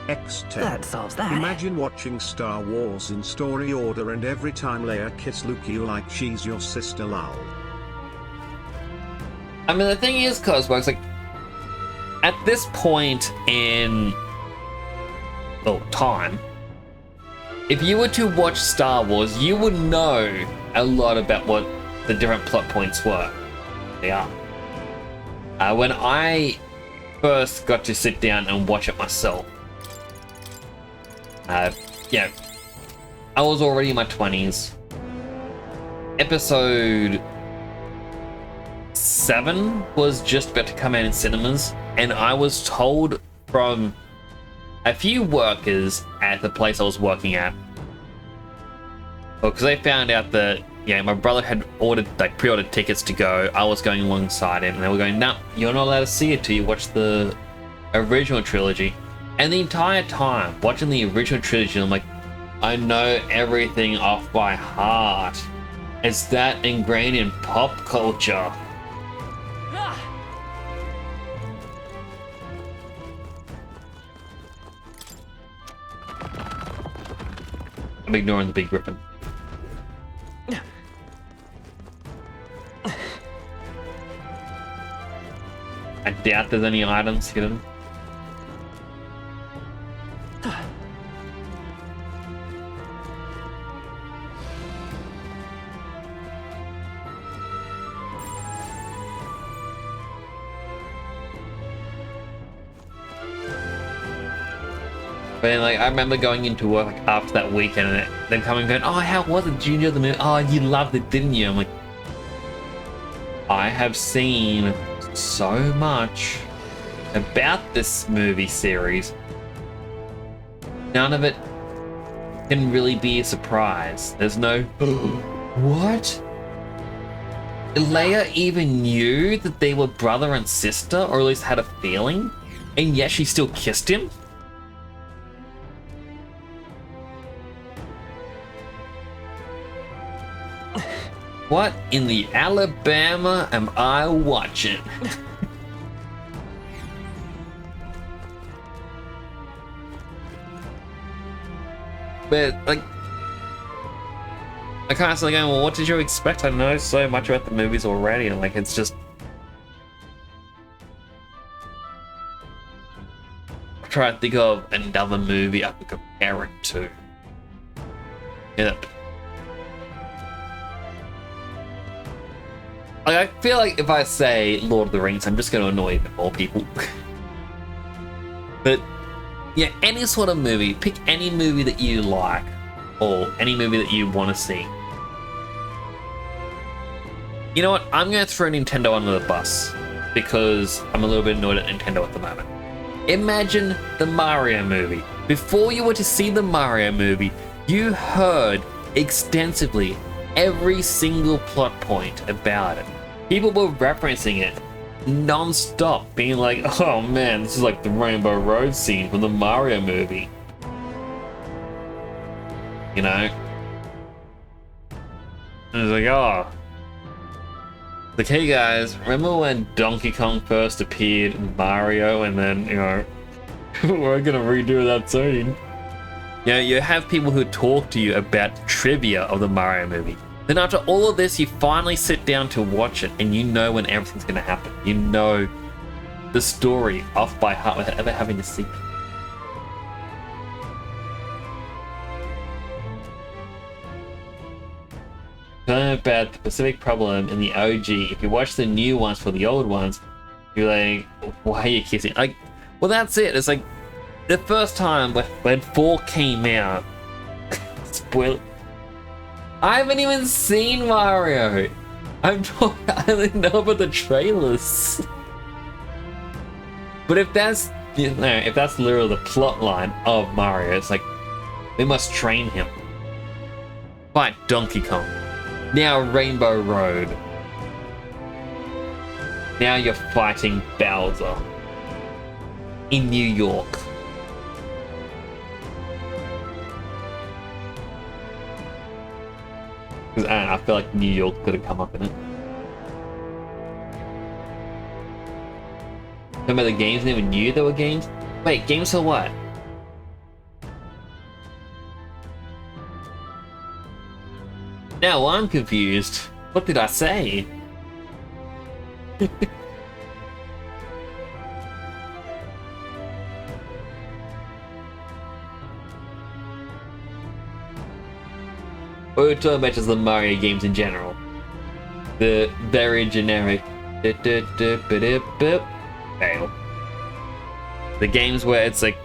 X10. That solves that. Imagine watching Star Wars in story order and every time Leia kiss Luke you like she's your sister lol. I mean, the thing is, Cosbox, like, at this point in time, if you were to watch Star Wars, you would know a lot about what the different plot points were. They are. When I first got to sit down and watch it myself, yeah, I was already in my 20s. Episode 7 was just about to come out in cinemas, and I was told from a few workers at the place I was working at, because they found out that, yeah, my brother had pre-ordered tickets to go. I was going alongside him, and they were going, "No, you're not allowed to see it till you watch the original trilogy." And the entire time watching the original trilogy, I'm like, I know everything off by heart. It's that ingrained in pop culture. I'm ignoring the big griffin. I doubt there's any items hidden. But like, I remember going into work like after that weekend and then coming and going, "Oh, how was it? Did you enjoy the movie? Oh, you loved it, didn't you?" I'm like, I have seen so much about this movie series. None of it can really be a surprise. There's no, what? Leia even knew that they were brother and sister, or at least had a feeling, and yet she still kissed him? What in the Alabama am I watching? But, like, I constantly going, well, what did you expect? I know so much about the movies already, and, like, it's just... I'm trying to think of another movie I could compare it to. Yep. Like, I feel like if I say Lord of the Rings, I'm just going to annoy a bit more people. But, yeah, any sort of movie, pick any movie that you like, or any movie that you want to see. You know what? I'm going to throw Nintendo under the bus, because I'm a little bit annoyed at Nintendo at the moment. Imagine the Mario movie. Before you were to see the Mario movie, you heard extensively every single plot point about it. People were referencing it non-stop, being like, "Oh man, this is like the Rainbow Road scene from the Mario movie." You know? And it's like, oh. Like, hey guys, remember when Donkey Kong first appeared in Mario and then, you know, we're gonna redo that soon. You know, you have people who talk to you about the trivia of the Mario movie. Then after all of this, you finally sit down to watch it and you know when everything's gonna happen. You know the story off by heart without ever having to see it. Talking about the specific problem in the OG, if you watch the new ones for the old ones, you're like, why are you kissing? Like, well, that's it. It's like the first time when 4 came out. Spoiler. I haven't even seen Mario. I only know about the trailers. But if that's, you know, if that's literally the plot line of Mario, it's like we must train him. Fight Donkey Kong. Now Rainbow Road. Now you're fighting Bowser in New York. Because I feel like New York could have come up in it. Remember the games never knew there were games? Wait, games for what? Now I'm confused. What did I say? We're talking about just the Mario games in general. The very generic fail. The games where it's like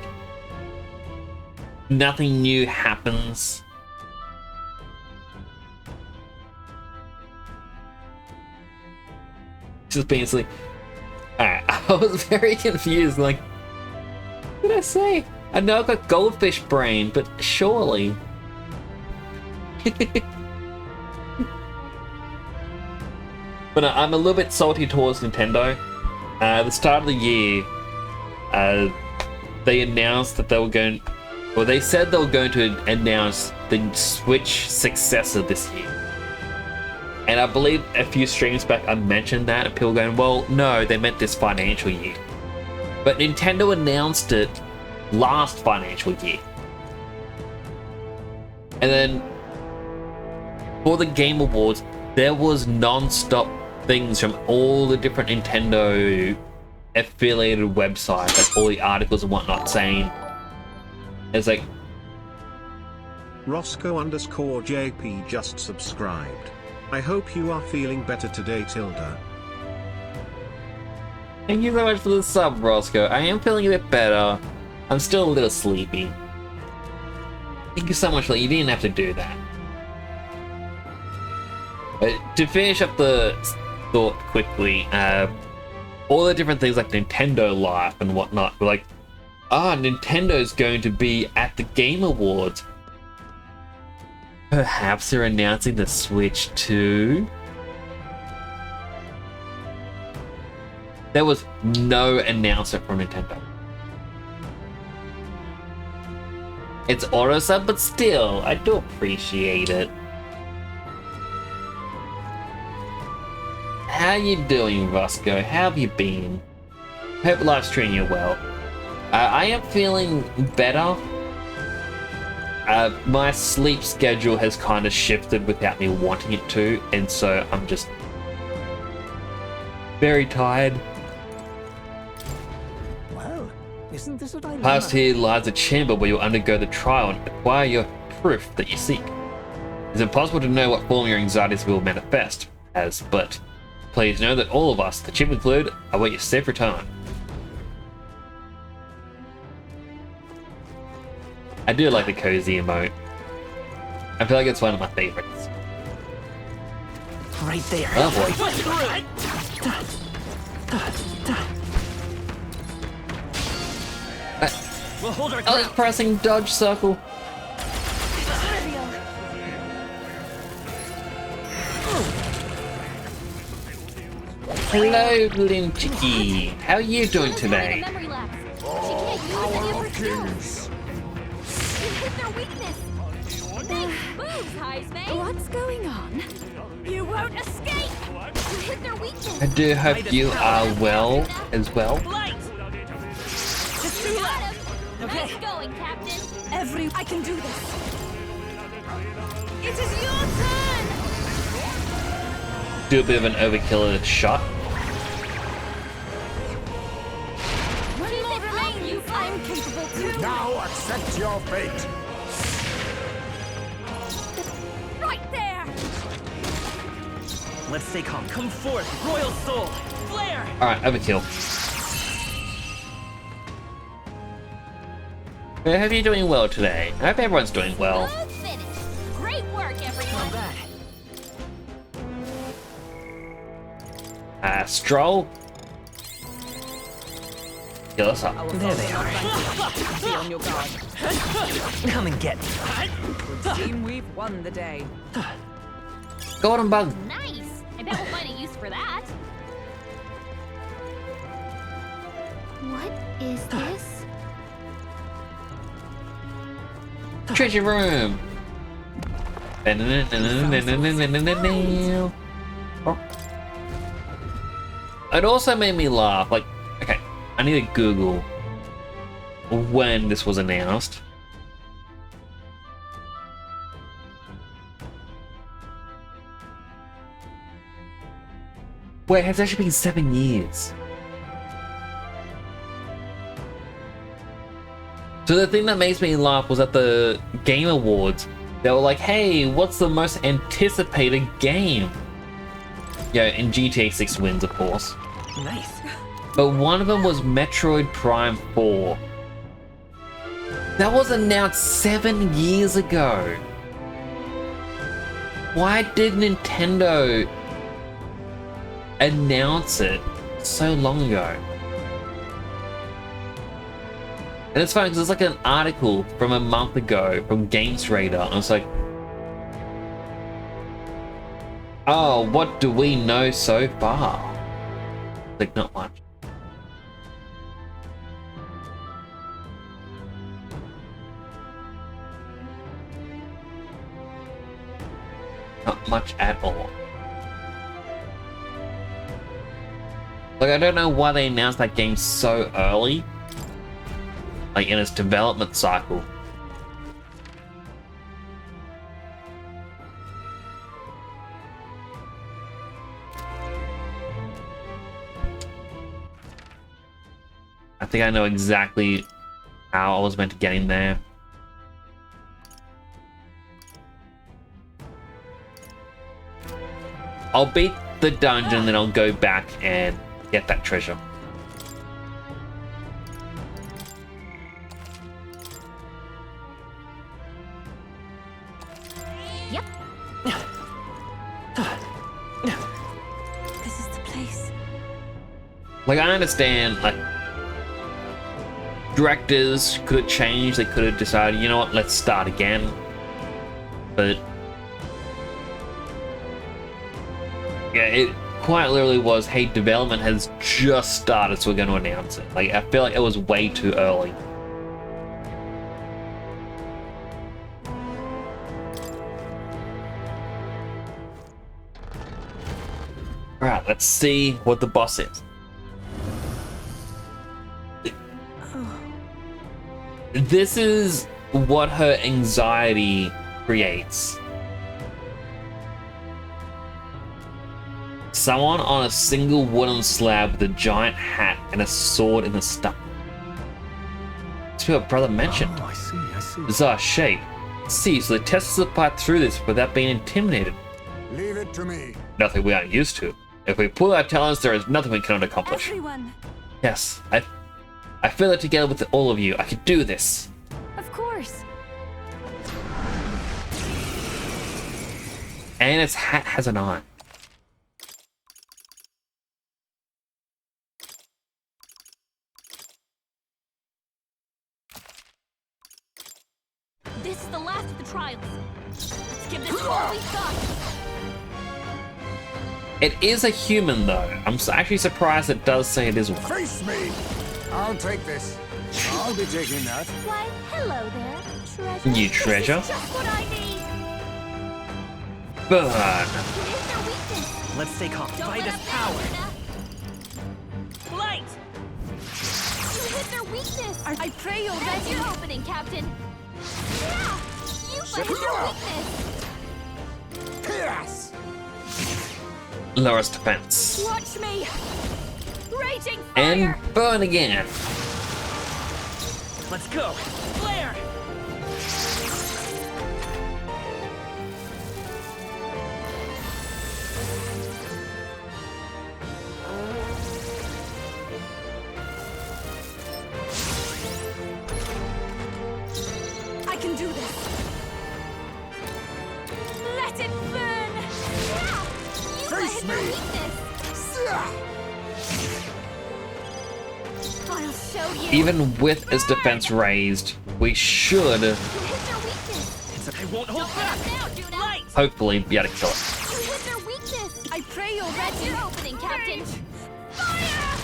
nothing new happens. Just basically, alright, I was very confused. Like, what did I say? I know I've got goldfish brain, but surely. But I'm a little bit salty towards Nintendo. At the start of the year, they announced that they were going, well, they said they were going to announce the Switch successor this year. And I believe a few streams back I mentioned that, and people going, well, no, they meant this financial year. But Nintendo announced it last financial year. And then for the Game Awards, there was non-stop things from all the different Nintendo affiliated websites, like all the articles and whatnot saying, it's like, Roscoe_JP just subscribed. I hope you are feeling better today, Tilda. thank you so much for the sub, Roscoe. I am feeling a bit better. I'm still a little sleepy. Thank you so much for that. You didn't have to do that. But to finish up the thought quickly, all the different things like Nintendo Life and whatnot were like, Nintendo's going to be at the Game Awards. Perhaps they're announcing the Switch too? There was no announcement from Nintendo. It's auto-sub, but still, I do appreciate it. How you doing, Roscoe? How have you been? Hope life's treating you well. I am feeling better. My sleep schedule has kind of shifted without me wanting it to, and so I'm just very tired. Well, isn't this a dilemma? Past here lies a chamber where you'll undergo the trial and acquire your proof that you seek. It's impossible to know what form your anxieties will manifest as, but please know that all of us, the chip included, await your safe return. I do like the cozy emote. I feel like it's one of my favorites. Right there. Oh boy. We'll hold our Oh, it's pressing dodge circle. Hello, Lin Chicky. How are you doing today? Memory lapse. She can't use any of her skills. You hit their weakness. Thanks, boobs, Heisman. What's going on? won't escape! You hit their weakness! I do hope you are well as well. Light! Just too Got loud! him! Okay. Nice going, Captain! I can do this. It is your turn! Do a bit of an overkill shot. One more remains! I'm capable too. Now accept your fate. Right there! Let's stay calm. Come forth, Royal Soul! Flare! Alright, overkill. I hope you're doing well today. I hope everyone's doing well. Good finish! Great work, everyone! Stroll. Kill us up. There they are. Be on your guard. Come and get me. Team, we've won the day. Golden bug. Nice! I bet we'll find a use for that. What is this? Treasure room. Oh. It also made me laugh. Like, okay, I need to Google when this was announced. Wait, it's actually been 7 years. So the thing that makes me laugh was at the Game Awards, they were like, hey, what's the most anticipated game? Yeah, and GTA 6 wins, of course. Nice. But one of them was Metroid Prime 4. That was announced 7 years ago. Why did Nintendo announce it so long ago? And it's funny because it's like an article from a month ago from Games Radar, and it's like, oh, what do we know so far? Like, not much. Not much at all. Like, I don't know why they announced that game so early, like in its development cycle. I think I know exactly how I was meant to get in there. I'll beat the dungeon, then I'll go back and get that treasure. Yep. This is the place. Like, I understand, like, directors could have changed, they could have decided, you know what, let's start again. But yeah, it quite literally was, hey, development has just started, so we're going to announce it. Like, I feel like it was way too early. Alright, let's see what the boss is. This is what her anxiety creates. Someone on a single wooden slab with a giant hat and a sword in the stomach. It's what Brother mentioned. Oh, I see. Bizarre shape. See, so the testers applied through this without being intimidated. Leave it to me. Nothing we aren't used to. If we pull our talents, there is nothing we cannot accomplish. Everyone. Yes, I feel it together with all of you. I could do this. Of course. And its hat has an eye. This is the last of the trials. Let's give this all we've got. It is a human, though. I'm actually surprised it does say it is one. Face me. I'll take this. I'll be taking that. Why, hello there, treasure. New treasure. Just what I need. Burn. You hit their weakness. Let's stay calm. Don't By let this up now, power. Luna. Light! You hit their weakness. I pray you're That's ready. your opening, Captain. Yeah! You hit their weakness. Yes! Lowers defense. Watch me. Raging And fire. burn again. Let's go! Flare! I can do this. Let it burn. Yeah! You Face hit their me. weakness. I'll show you. Even with his defense raised, we should You hit their weakness. I won't hold Don't let back! up now, Juna. Light! hopefully be able to kill it. You hit their weakness. I pray you're That's ready. your opening, Captain. Fire!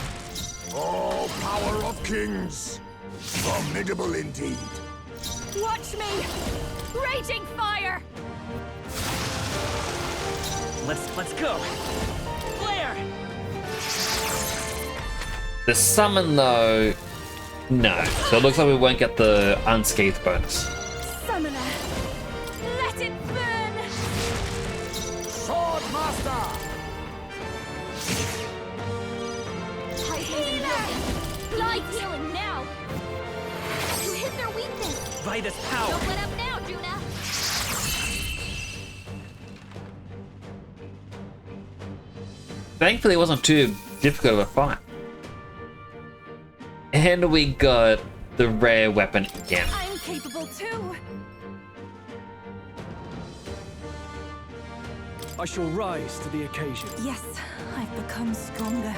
Oh, power of kings! Formidable indeed. Watch me. Raging fire. Let's go! Flare! The summon though, no. So it looks like we won't get the unscathed bonus. Summoner. Let it burn. Sword Master! Healer. Light healing now. You hit their weakness. By this power! Don't let up now, Juna. Thankfully, it wasn't too difficult of a fight. And we got the rare weapon again. I'm capable too. I shall rise to the occasion. Yes, I've become stronger.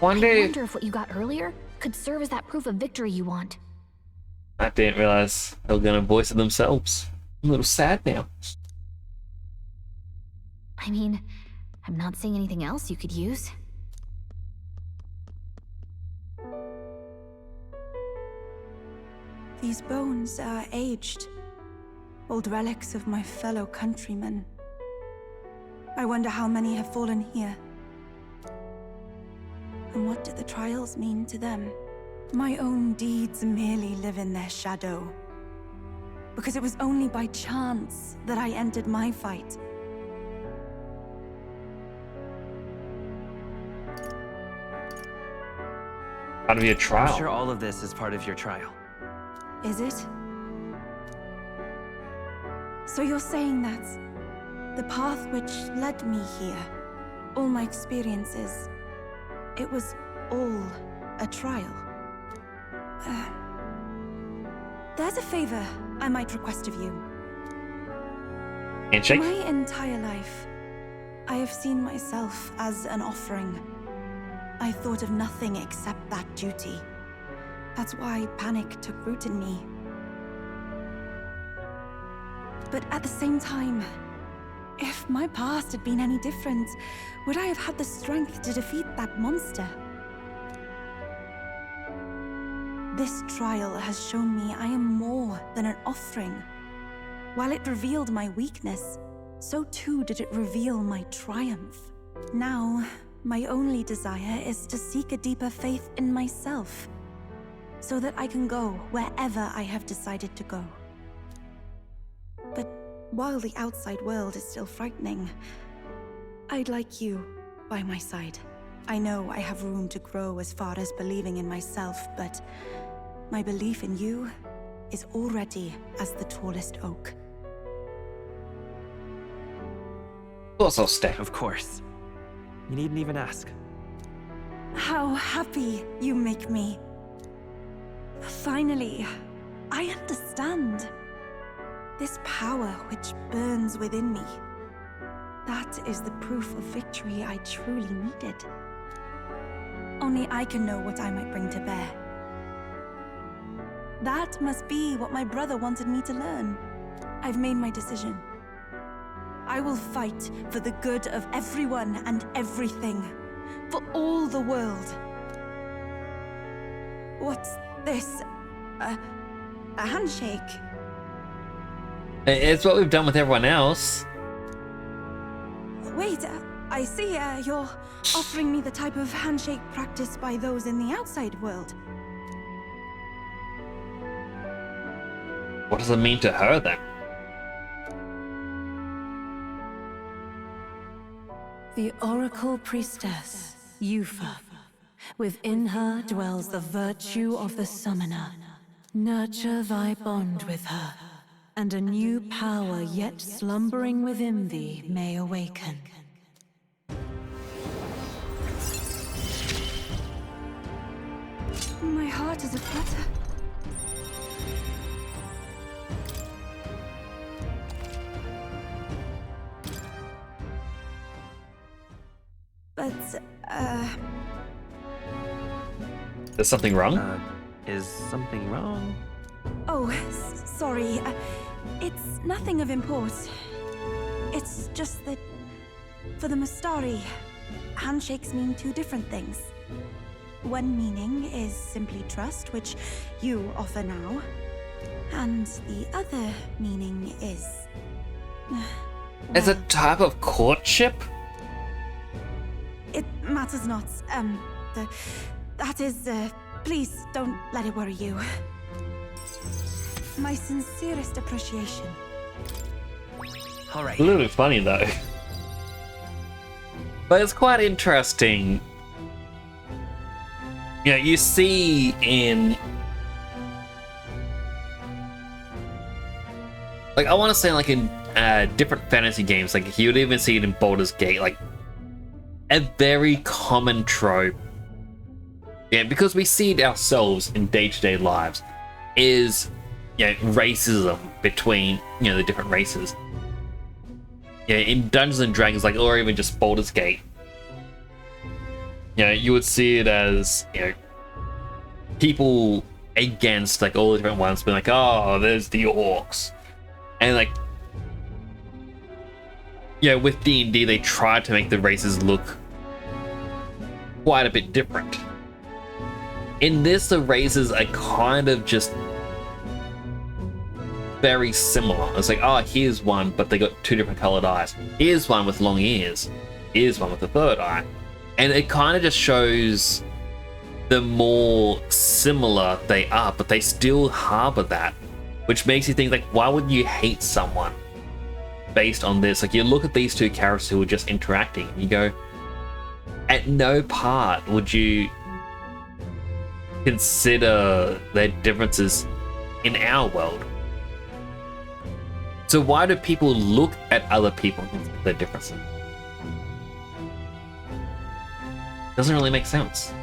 I Wonder. wonder if what you got earlier could serve as that proof of victory you want. I didn't realize they were gonna voice it themselves. I'm a little sad now. I mean, I'm not seeing anything else you could use. These bones are aged. Old relics of my fellow countrymen. I wonder how many have fallen here. And what do the trials mean to them? My own deeds merely live in their shadow. Because it was only by chance that I entered my fight. Part of your trial. I'm sure all of this is part of your trial. Is it? So you're saying that the path which led me here, all my experiences, it was all a trial? There's a favor I might request of you. Handshake. My entire life, I have seen myself as an offering. I thought of nothing except that duty. That's why panic took root in me. But at the same time, if my past had been any different, would I have had the strength to defeat that monster? This trial has shown me I am more than an offering. While it revealed my weakness, so too did it reveal my triumph. Now, my only desire is to seek a deeper faith in myself, so that I can go wherever I have decided to go. But while the outside world is still frightening, I'd like you by my side. I know I have room to grow as far as believing in myself, but my belief in you is already as the tallest oak. Of course I'll stay. Of course. You needn't even ask. How happy you make me. Finally, I understand. This power which burns within me. That is the proof of victory I truly needed. Only I can know what I might bring to bear. That must be what my brother wanted me to learn. I've made my decision. I will fight for the good of everyone and everything. For all the world. What's this? A handshake? It's what we've done with everyone else. Wait, I see you're offering me the type of handshake practiced by those in the outside world. What does it mean to her then? The Oracle Priestess, Yufa. Within her dwells the virtue of the Summoner. Nurture thy bond with her, and a new power yet slumbering within thee may awaken. My heart is a flutter. But, There's something wrong? Is something wrong? Oh, sorry. It's nothing of import. It's just that, for the Mustari, handshakes mean two different things. One meaning is simply trust, which you offer now. And the other meaning is... It's a type of courtship? It matters not. That is, please don't let it worry you. My sincerest appreciation. All right. A little bit funny though. But it's quite interesting. You know, you see in... Like, I want to say like in different fantasy games, like you would even see it in Baldur's Gate, like a very common trope. Yeah, because we see it ourselves in day-to-day lives, is, you know, racism between, you know, the different races. Yeah, in Dungeons and Dragons, like, or even just Baldur's Gate, you know, you would see it as, you know, people against like all the different ones, being like, oh, there's the orcs, and like, you know, with D&D, they try to make the races look quite a bit different. In this, the races are kind of just very similar. It's like, oh, here's one, but they got two different colored eyes. Here's one with long ears. Here's one with a third eye. And it kind of just shows the more similar they are, but they still harbor that, which makes you think, like, why would you hate someone based on this? Like, you look at these two characters who are just interacting, and you go, at no part would you consider their differences in our world. So why do people look at other people and consider their differences? Doesn't really make sense.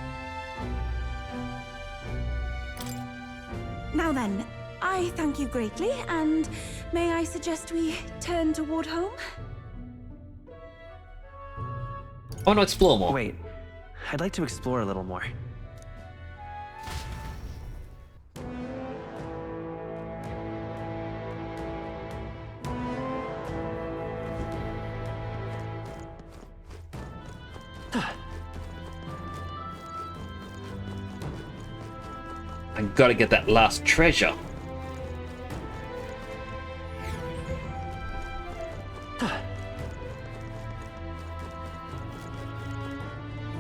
Now then, I thank you greatly, and may I suggest we turn toward home? I want to explore more. Wait, I'd like to explore a little more. I gotta get that last treasure.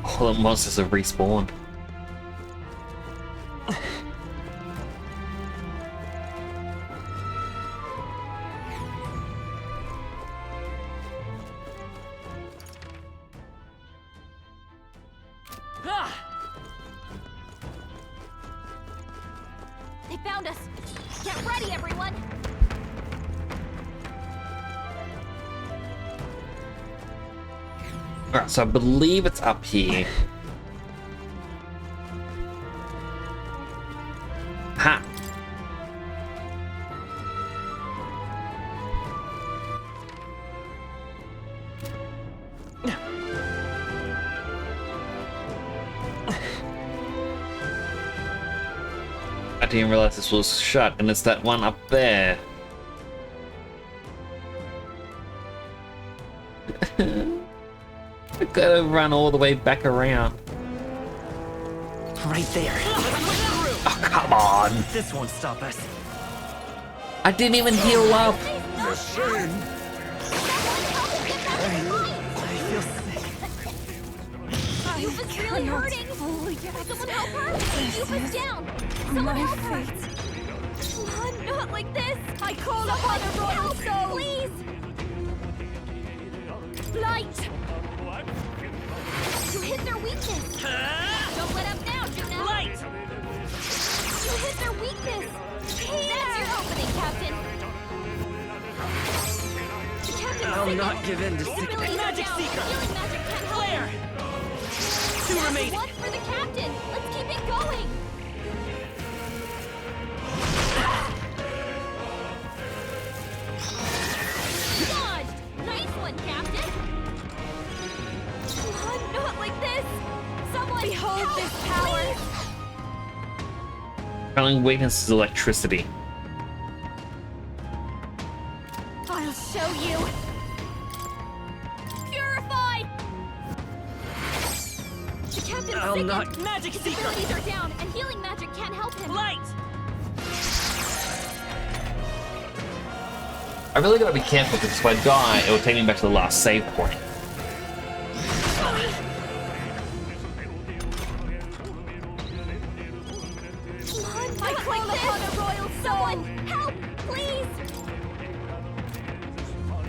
All the monsters have respawned. They found us! Get ready, everyone! Alright, so I believe it's up here. Ha! I didn't realize this was shut, and it's that one up there. I gotta run all the way back around. Right there. Oh, come on! This won't stop us. I didn't even heal up! a shame. I feel sick. Yufa's really hurting! Someone help her! Yufa's down! Someone help her! Come on, not like this! I call upon a royal soul! Please! Light! You hit their weakness! Don't let up now, Juna! Light! You hit their weakness! That's your opening, Captain! The Captain's I'll sick. not give in to His secret. abilities are Magic down. Seeker! Healing magic can't help Flare! him. Two That's remaining. one for the Captain! Let's keep it going! Dodged! Nice one, Captain! Come on, not like this! Someone behold this power! Current weakness is electricity. I'll show you! Purify! The Captain's I'll sickened. not. Magic His Seeker! abilities are down, and healing magic can't help him. Light! I really gotta be careful because if I die, it will take me back to the last save point. Come on, I call upon a royal soul! Someone, help, please!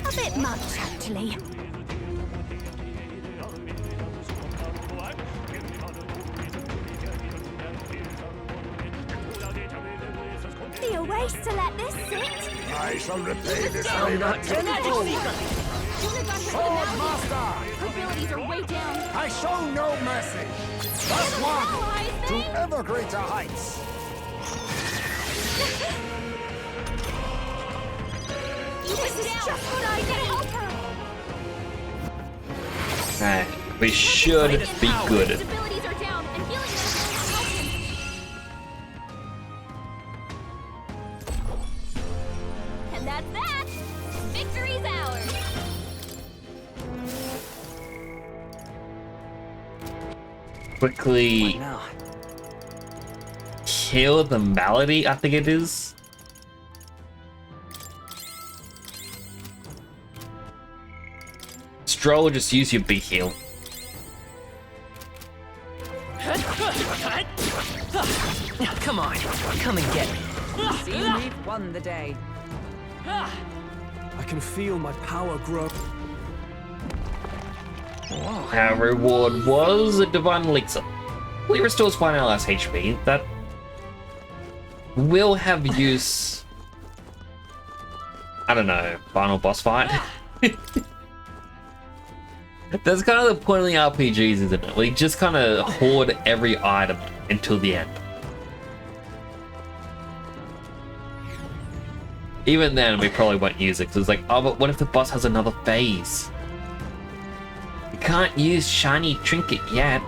A bit much, actually. Be a waste to let this sit. I shall repay this I'll favor not. Magic tenfold. Seeker! Juna got her Sword finale. Master! Her abilities are way down. I show no mercy. Thus Give one, allies, to man. ever greater heights. This is just what I need. Help her. Alright, we should be good. His abilities are down, and healing magic can't help him. And that's that. Victory's ours. Quickly What now? kill the malady, I think it is. Stroll, just use your big heal. Come on, come and get me. Seem we've won the day. I can feel my power grow. Our reward was a Divine Elixir. It restores 1 LS HP. That will have use. I don't know, final boss fight. That's kind of the point of the RPGs, isn't it? We just kind of hoard every item until the end. Even then, we probably won't use it because it's like, oh, but what if the boss has another phase? You can't use shiny trinket yet.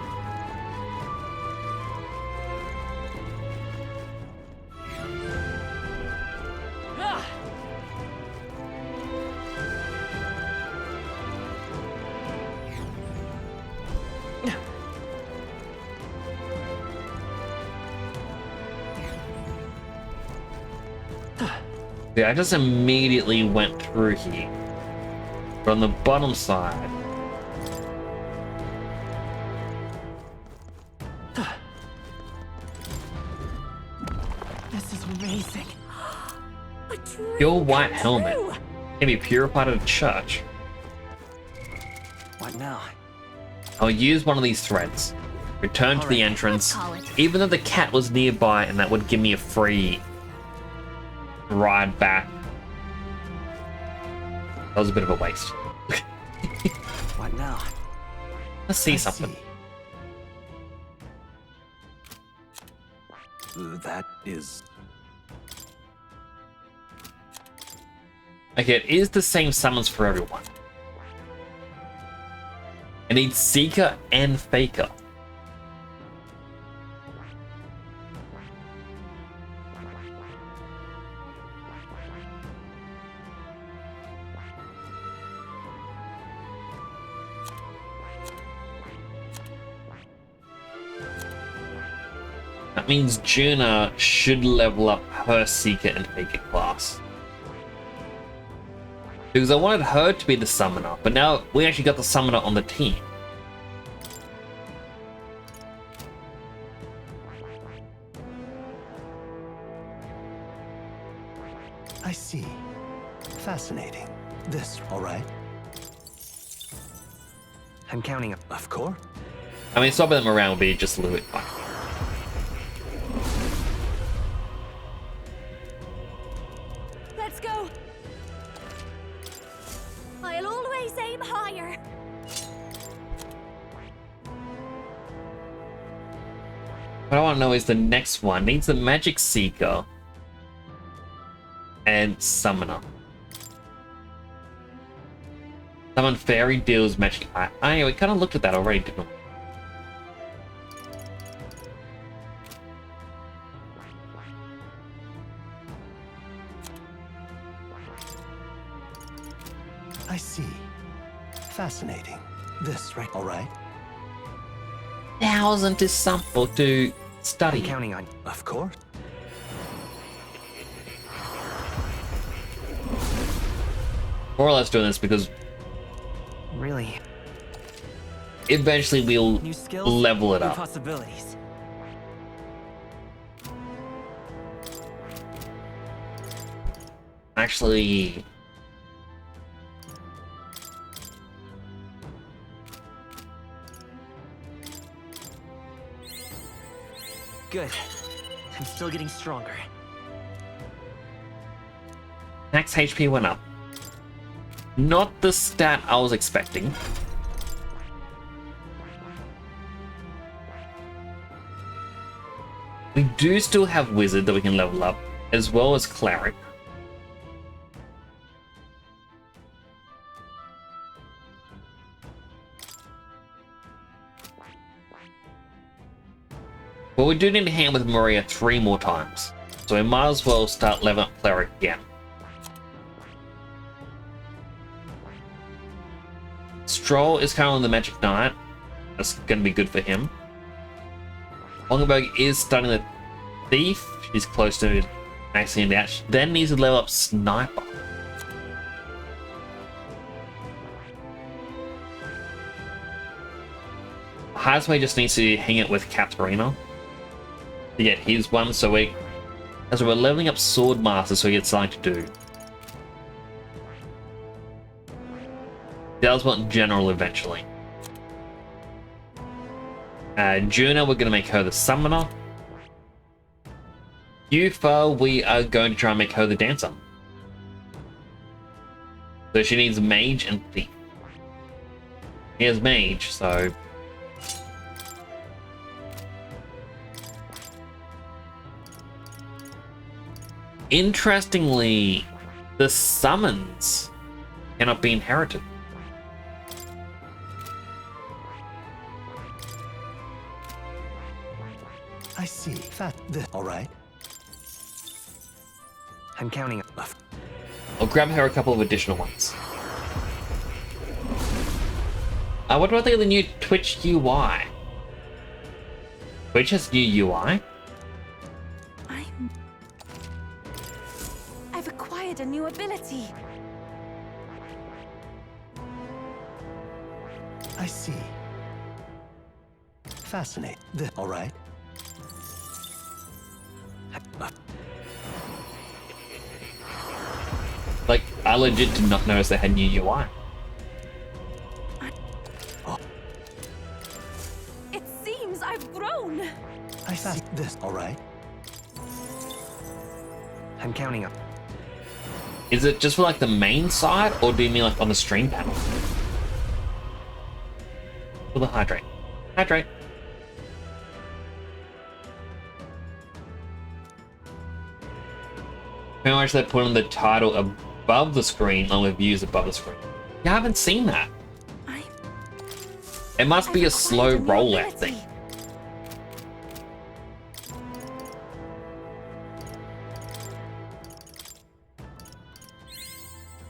Yeah, I just immediately went through here. But on the bottom side. This is amazing. Your white helmet can be purified at a church. What now? I'll use one of these threads. Return to the entrance. call it. Even though the cat was nearby and that would give me a free ride back. That was a bit of a waste. What now? Let's see something. That is... Okay, it is the same summons for everyone. It needs Seeker and Faker. That means Juna should level up her Seeker and Faker class. Because I wanted her to be the summoner, but now we actually got the summoner on the team. I see. Fascinating. This, all right? I'm counting. Of course. I mean, swapping them around would be just a little bit fun. Let's go. I'll always aim higher. What I want to know is the next one needs the Magic Seeker and Summoner. Summon Fairy deals magic. We kind of looked at that already, didn't we? I see. Fascinating. This, right? All right. 1,000 to sample to study. I'm counting on. Of course. More or less doing this because Really? eventually we'll New skills, level it new up. possibilities. Actually, Good. I'm still getting stronger. max HP went up. Not the stat I was expecting. We do still have Wizard that we can level up, as well as Cleric. But we do need to hang with Maria 3 more times, so we might as well start leveling up Cleric again. Stroll is currently the Magic Knight. That's going to be good for him. Longenberg is starting the Thief. She's close to maxing it out. She then needs to level up Sniper. Highsway just needs to hang it with Katarina to get his one, so we're leveling up Swordmaster so he gets something to do. Does want General eventually. Juna, we're going to make her the Summoner. Yufa, we are going to try and make her the Dancer. So she needs Mage and Thief. He has Mage, so... Interestingly, the summons cannot be inherited. I see. This, all right. I'm counting. I'll grab her a couple of additional ones. What do I think of the new Twitch UI? Twitch has new UI? I've acquired a new ability. I see. Fascinating. This, all right. Like, I legit did not notice they had new UI. It seems I've grown. I see. This, all right. I'm counting up. Is it just for like the main side, or do you mean like on the stream panel? For the hydrate. Hydrate. How much they put on the title above the screen, along with views above the screen. You haven't seen that. It must be a slow rollout thing.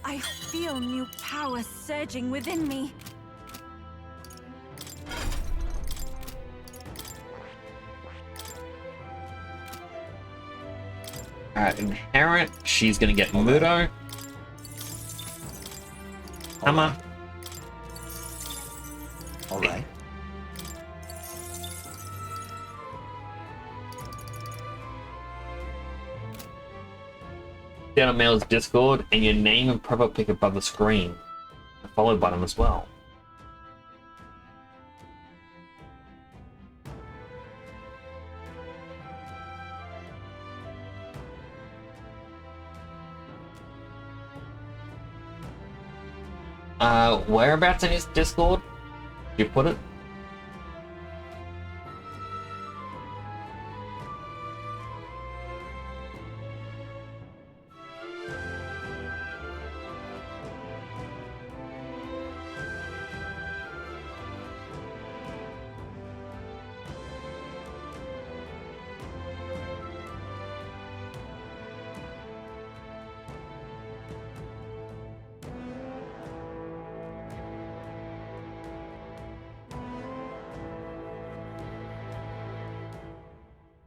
I feel new power surging within me. Alright, Inherent, she's gonna get Mudo. Hammer. All right. Down on Mail's Discord and your name and profile pic above the screen. The follow button as well. Whereabouts in his Discord? Did you put it?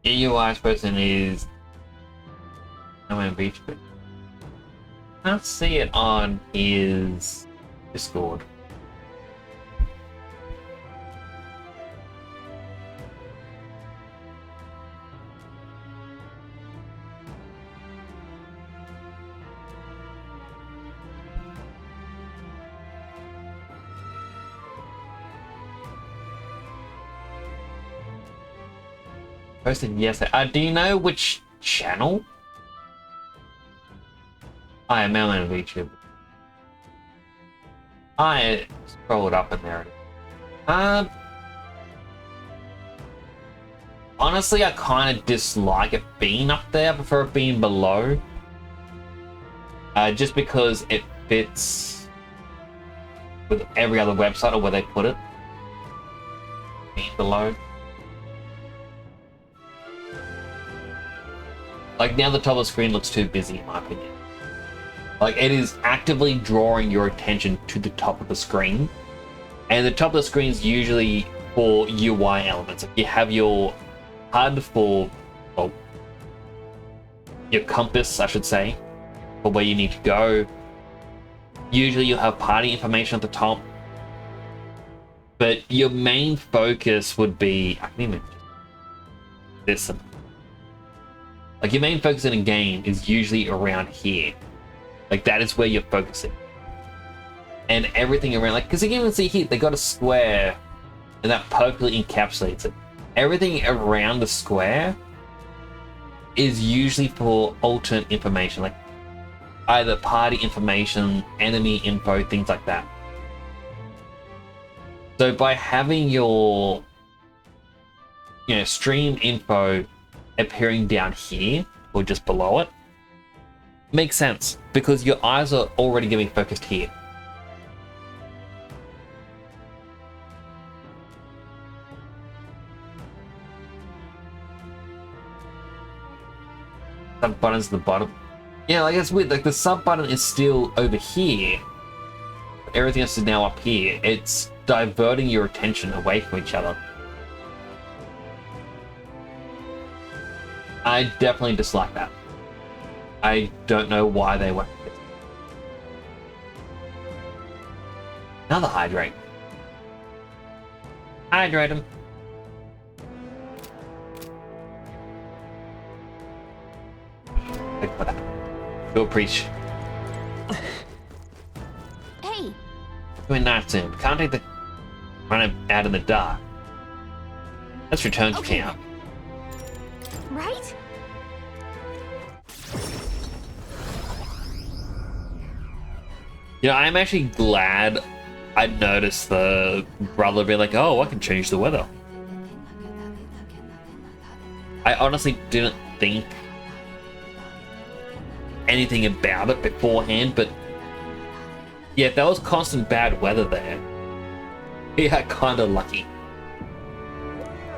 EUI's person is Noman Beach, but I can't see it on his Discord. Posted yesterday. Do you know which channel? I am Melon of YouTube. I scrolled up in there. Honestly, I kind of dislike it being up there. I prefer it being below. Just because it fits with every other website or where they put it. Being below. Like, now the top of the screen looks too busy, in my opinion. Like, it is actively drawing your attention to the top of the screen. And the top of the screen is usually for UI elements. Like, you have your HUD for, well, your compass, I should say, for where you need to go. Usually you'll have party information at the top. But your main focus would be, I can even this. Like, your main focus in a game is usually around here. Like, that is where you're focusing. And everything around, like, because you can even see here, they got a square, and that perfectly encapsulates it. Everything around the square is usually for alternate information, like either party information, enemy info, things like that. So by having your, stream info appearing down here or just below it, makes sense because your eyes are already going to be focused here. Sub button's at the bottom. Yeah, like, it's weird. Like, the sub button is still over here, but everything else is now up here. It's diverting your attention away from each other. I definitely dislike that. I don't know why they went with it. Another hydrate. Hydrate him. Thanks for that. Go preach. Hey! Doing night soon. Can't take the run out in the dark. Let's return to camp. Right? I'm actually glad I noticed the brother being like, oh, I can change the weather. I honestly didn't think anything about it beforehand, but yeah, if there was constant bad weather there, yeah, kind of lucky.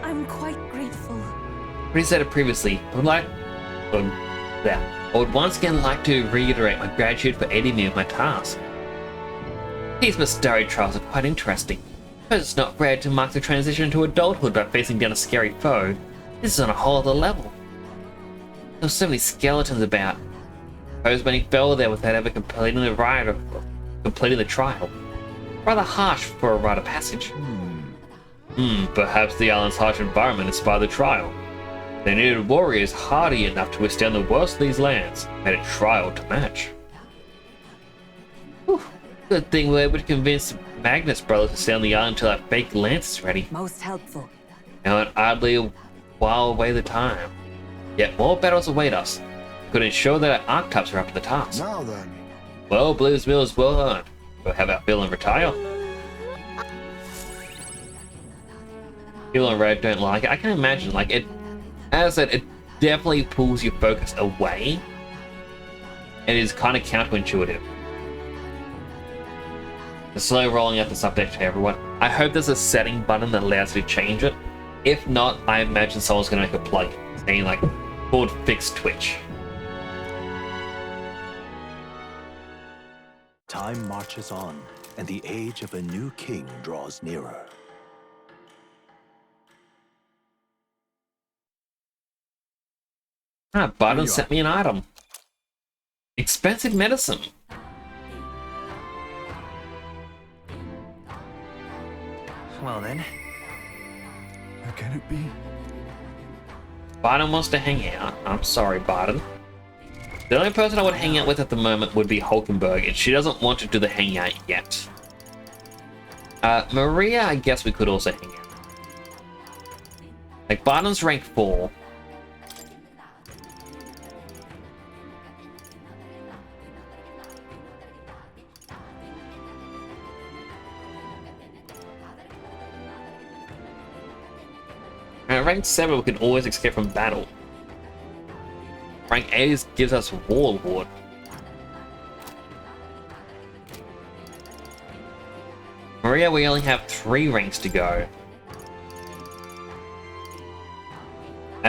I'm quite grateful. But he said it previously, I would once again like to reiterate my gratitude for aiding me with my task. These Mistari trials are quite interesting, but it's not rare to mark the transition to adulthood by facing down a scary foe. This is on a whole other level. There's so many skeletons about. Suppose when he fell there without ever completing the rite of completing the trial. Rather harsh for a rite of passage. Perhaps the island's harsh environment inspired the trial. They needed warriors hardy enough to withstand the worst of these lands, made a trial to match. Whew. Good thing we were able to convince Magnus brothers to stay on the island until that fake lance is ready. Most helpful. Now an oddly while away the time. Yet more battles await us. Could ensure that our archetypes are up to the task. Now then. Well, Blue's meal is well earned. We'll have our fill and retire. Yellow and red don't like it. I can imagine, like, it, as I said, it definitely pulls your focus away. It is kind of counterintuitive. The slow rolling out this update to everyone. I hope there's a setting button that allows you to change it. If not, I imagine someone's going to make a plug saying, like, called Fix Twitch. Time marches on, and the age of a new king draws nearer. Ah, Biden sent me an item. Expensive medicine. Well then. How can it be? Biden wants to hang out. I'm sorry, Biden. The only person I would hang out with at the moment would be Hulkenberg, and she doesn't want to do the hangout yet. Maria, I guess we could also hang out. Like, Biden's rank 4. At rank 7, we can always escape from battle. Rank 8 gives us Warlord. Maria, we only have 3 ranks to go.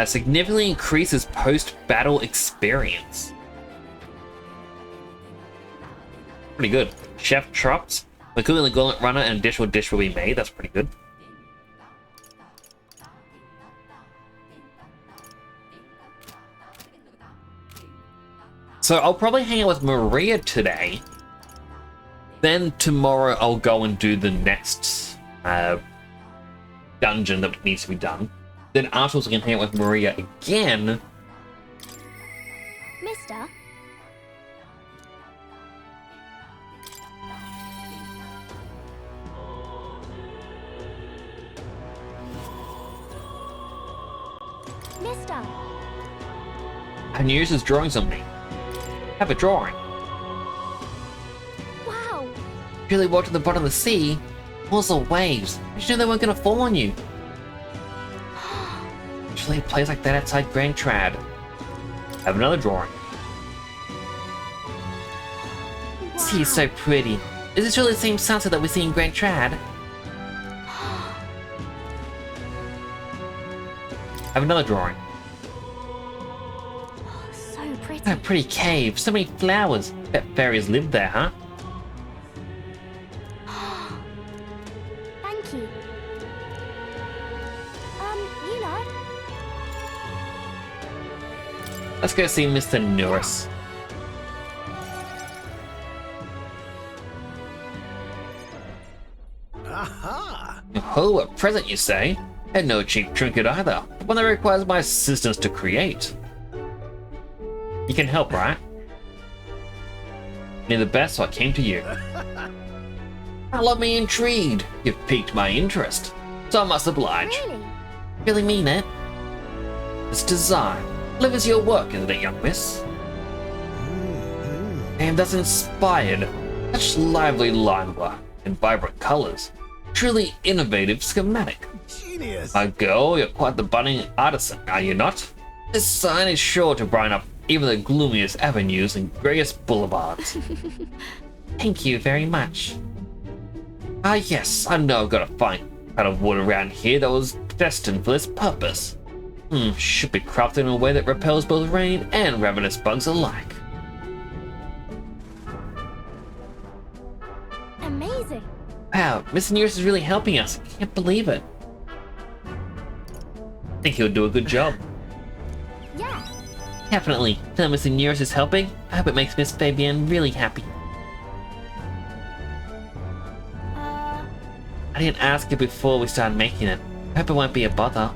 Significantly increases post-battle experience. Pretty good. Chef Trops. We're cooking the Gauntlet Runner and additional dish will be made. That's pretty good. So I'll probably hang out with Maria today. Then tomorrow I'll go and do the next dungeon that needs to be done. Then afterwards I can hang out with Maria again. Mister? Mister? And use his drawings on me. Have a drawing. Wow! Really walked to the bottom of the sea. Walls are waves. Did you know they weren't gonna fall on you? Usually a place like that outside Grand Trad. Have another drawing. Wow. Sea is so pretty. Is this really the same sunset that we see in Grand Trad? Have another drawing. So pretty. What a pretty cave. So many flowers. Bet fairies live there, huh? Thank you. You know. Let's go see Mr. Norris. Aha! Oh, a present you say? And no cheap trinket either. One that requires my assistance to create. You can help, right? Need the best, so I came to you. I love me intrigued. You've piqued my interest, so I must oblige. Really? Really mean it? This design live as your work, isn't it, young miss? And that's inspired. Such lively line work and vibrant colors. Truly innovative schematic. Genius! My girl, you're quite the budding artisan, are you not? This sign is sure to brighten up even the gloomiest avenues and greyest boulevards. Thank you very much. Ah yes, I know I've got a fine kind of wood around here that was destined for this purpose. Should be crafted in a way that repels both rain and ravenous bugs alike. Amazing. Wow, Mr. Nearest is really helping us. I can't believe it. I think he'll do a good job. Yeah. Definitely. Tell Mr. Nearest is helping. I hope it makes Miss Fabienne really happy. I didn't ask you before we started making it. I hope it won't be a bother.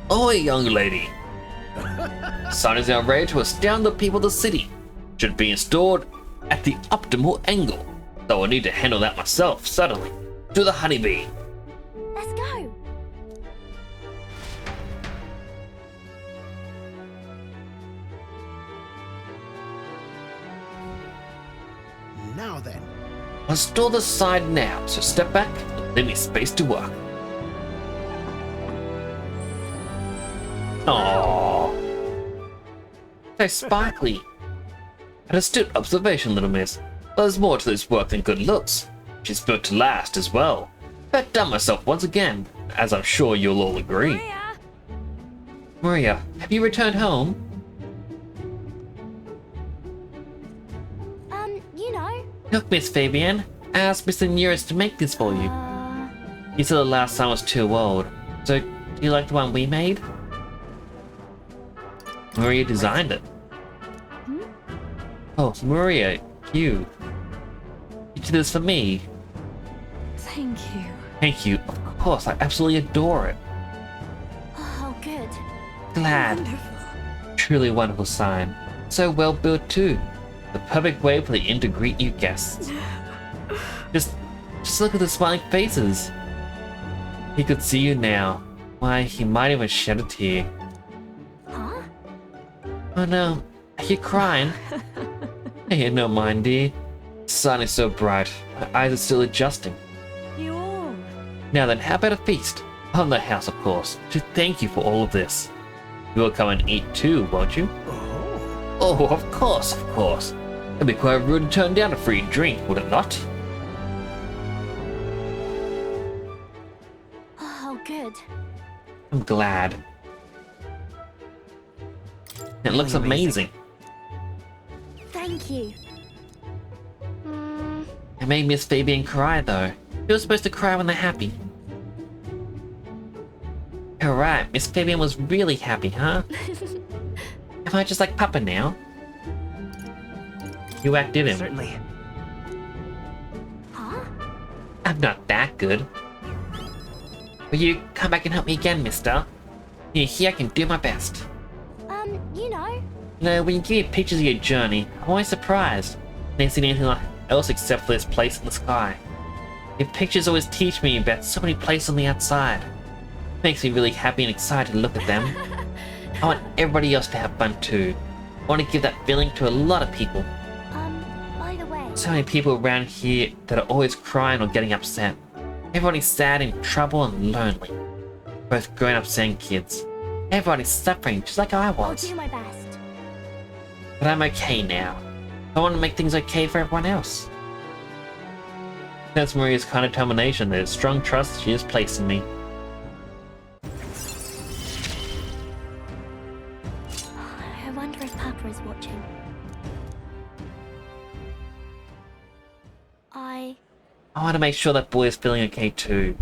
Oi, young lady! Sign is now ready to astound the people of the city. Should be installed at the optimal angle. Though I need to handle that myself, suddenly. To the honeybee. Let's go. Now then. I'll install the sign now, so step back and leave me space to work. Aww. So sparkly. An astute observation, little miss. There's more to this work than good looks. She's built to last as well. I've done myself once again, as I'm sure you'll all agree. Maria. Maria, have you returned home? You know. Look, Miss Fabian, I asked Mr. Nearest to make this for you. He said the last sign was too old. So, do you like the one we made? Maria designed it. Oh, Maria, you did this for me. Thank you. Thank you. Of course, I absolutely adore it. Oh, good. Glad. Truly wonderful sign. So well built too. The perfect way for the inn to greet you guests. Just look at the smiling faces. He could see you now. Why, he might even shed a tear. Huh? Oh no, are you crying? Hey, no mind, dear. The sun is so bright. My eyes are still adjusting. You all. Now then, how about a feast? On the house, of course, to thank you for all of this. You will come and eat too, won't you? Oh, of course, of course. It'd be quite rude to turn down a free drink, would it not? Oh, good. I'm glad. It looks amazing. Thank you. It made Miss Fabian cry, though. She was supposed to cry when they're happy. Alright, Miss Fabian was really happy, huh? Am I just like Papa now? You outdid him. Certainly. Huh? I'm not that good. Will you come back and help me again, mister? You're here, I can do my best. You know. You know, when you give me pictures of your journey, I'm always surprised. I never seen anything else except for this place in the sky. Your pictures always teach me about so many places on the outside. It makes me really happy and excited to look at them. I want everybody else to have fun too. I want to give that feeling to a lot of people. By the way. So many people around here that are always crying or getting upset. Everyone is sad, in trouble, and lonely. Both grown-ups and kids. Everyone is suffering just like I I'll was. do my best. But I'm okay now. I want to make things okay for everyone else. That's Maria's kind of determination, the strong trust she has placed in me. I wonder if Papa is watching. I want to make sure that boy is feeling okay too.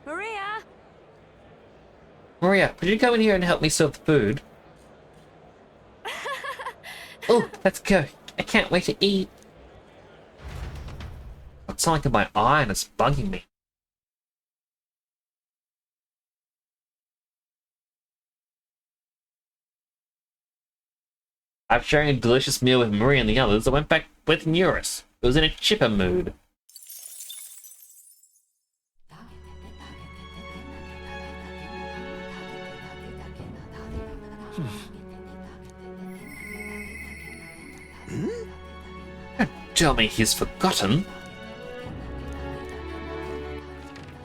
Maria! Maria, would you come in here and help me serve the food? Oh, let's go. I can't wait to eat. Got something in my eye and it's bugging me. After sharing a delicious meal with Maria and the others, I went back with Eurus, who was in a chipper mood. Don't tell me he's forgotten.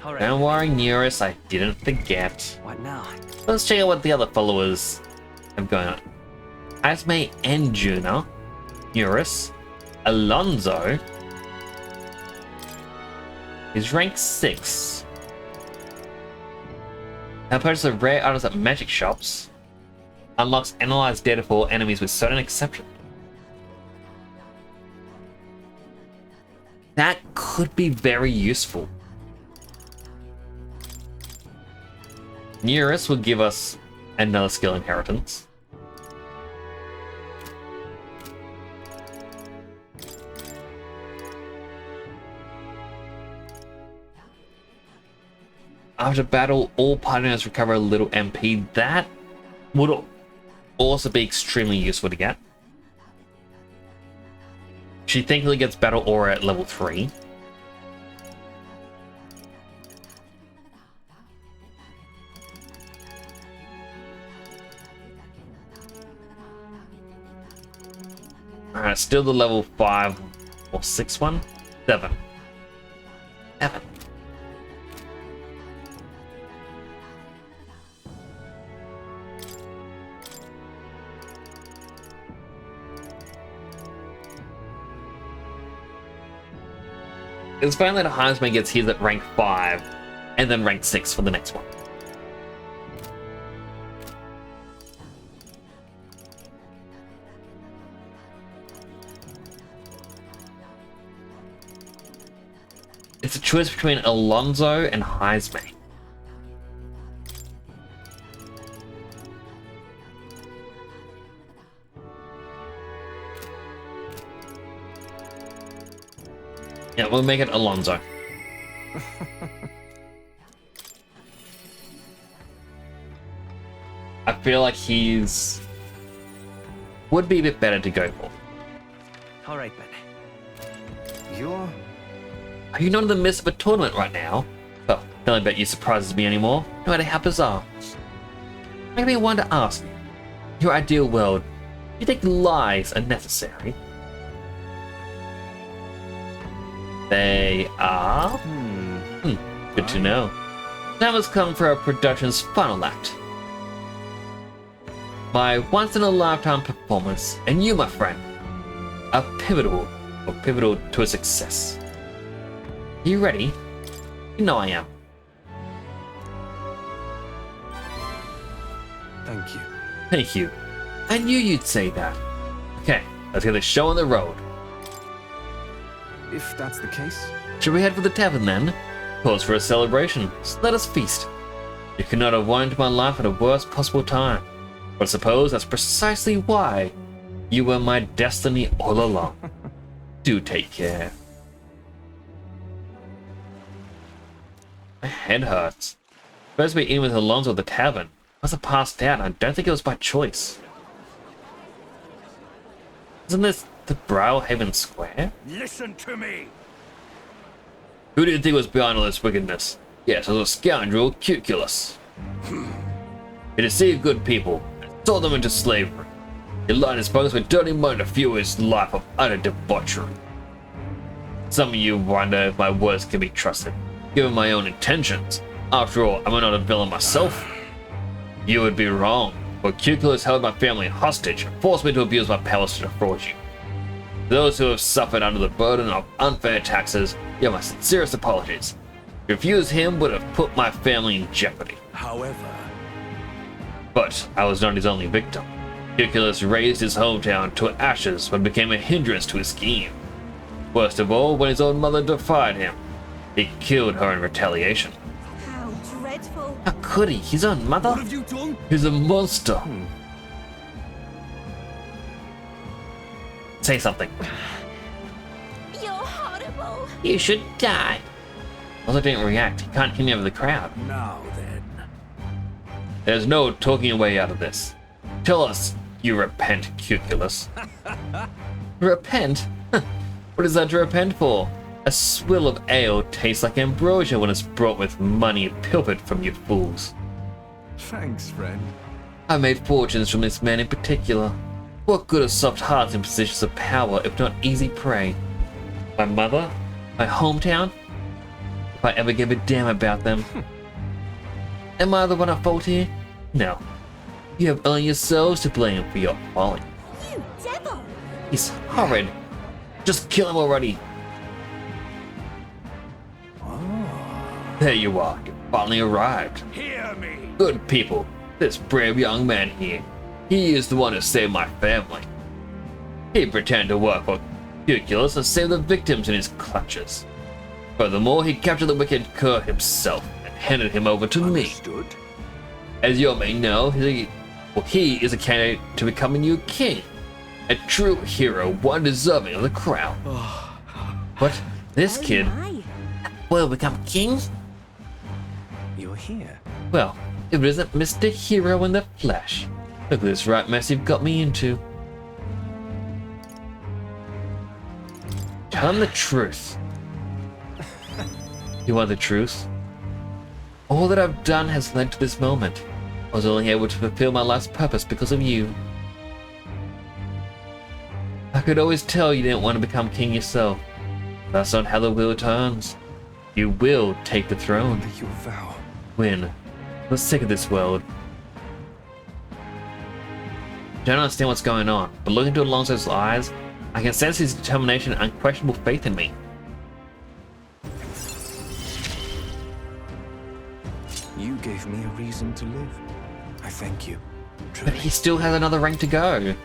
All right. Don't worry, Eurus, I didn't forget. What now? Let's check out what the other followers have going on. Asme and Juna, Eurus, Alonso. He's rank 6. Now purchase of rare items at magic shops. Unlocks analyzed data for enemies with certain exceptions. That could be very useful. Eurus will give us another skill inheritance. After battle, all partners recover a little MP. That would also be extremely useful to get. She thankfully gets battle aura at level 3. Alright, still the level 5 or 6 one? 7. 7. It's finally the highest man gets he's at rank 5 and then rank 6 for the next one. It's a choice between Alonso and Heisme. Yeah, we'll make it Alonso. I feel like would be a bit better to go for. All right, Ben. You're... Are you not in the midst of a tournament right now? Well, don't bet you surprises me anymore. No matter how bizarre. Make me want to ask you, your ideal world, do you think lies are necessary? They are? Good to know. Time has come for our production's final act. My once-in-a-lifetime performance, and you, my friend, are pivotal to a success. Are you ready? You know I am. Thank you. Thank you. I knew you'd say that. Okay, let's get the show on the road. If that's the case... Should we head for the tavern then? Pause for a celebration. So let us feast. You could not have wanted my life at a worst possible time. But I suppose that's precisely why you were my destiny all along. Do take care. My head hurts. Supposed to be eating with Alonso at the tavern. Must have passed out. I don't think it was by choice. Isn't this the Browhaven Square? Listen to me. Who do you think was behind all this wickedness? Yes, it was a scoundrel, Cuculus. He deceived good people and sold them into slavery. He lined his pockets with dirty money to fuel his life of utter debauchery. Some of you wonder if my words can be trusted, given my own intentions. After all, am I not a villain myself? You would be wrong, for Cuculus held my family hostage and forced me to abuse my powers to defraud you. Those who have suffered under the burden of unfair taxes, you have my sincerest apologies. To refuse him would have put my family in jeopardy. However... But I was not his only victim. Cuculus razed his hometown to ashes but became a hindrance to his scheme. Worst of all, when his own mother defied him, he killed her in retaliation. How dreadful. How could he? His own mother? What have you done? He's a monster. Say something. You're horrible. You should die. Also didn't react. He can't hear me over the crowd. Now then. There's no talking your way out of this. Tell us you repent, Cuculus. Repent? What is that to repent for? A swill of ale tastes like ambrosia when it's brought with money pilfered from you fools. Thanks, friend. I made fortunes from this man in particular. What good are soft hearts in positions of power if not easy prey? My mother? My hometown? If I ever gave a damn about them. Am I the one at fault here? No. You have only yourselves to blame for your folly. You devil. He's horrid. Just kill him already. There you are. You finally arrived. Hear me. Good people. This brave young man here. He is the one who saved my family. He pretended to work for Cuculus and save the victims in his clutches. Furthermore, he captured the wicked cur himself and handed him over to me. Understood. As you all may know, he is a candidate to become a new king. A true hero, one deserving of the crown. But this kid will become king? You you're here. Well, if it isn't Mr. Hero in the flesh. Look at this right mess you've got me into. Tell him the truth. You want the truth? All that I've done has led to this moment. I was only able to fulfill my life's purpose because of you. I could always tell you didn't want to become king yourself. That's not how the wheel turns. You will take the throne. You vow. When? I'm sick of this world. I don't understand what's going on, but looking into Alonso's eyes, I can sense his determination and unquestionable faith in me. You gave me a reason to live. I thank you. But he still has another rank to go.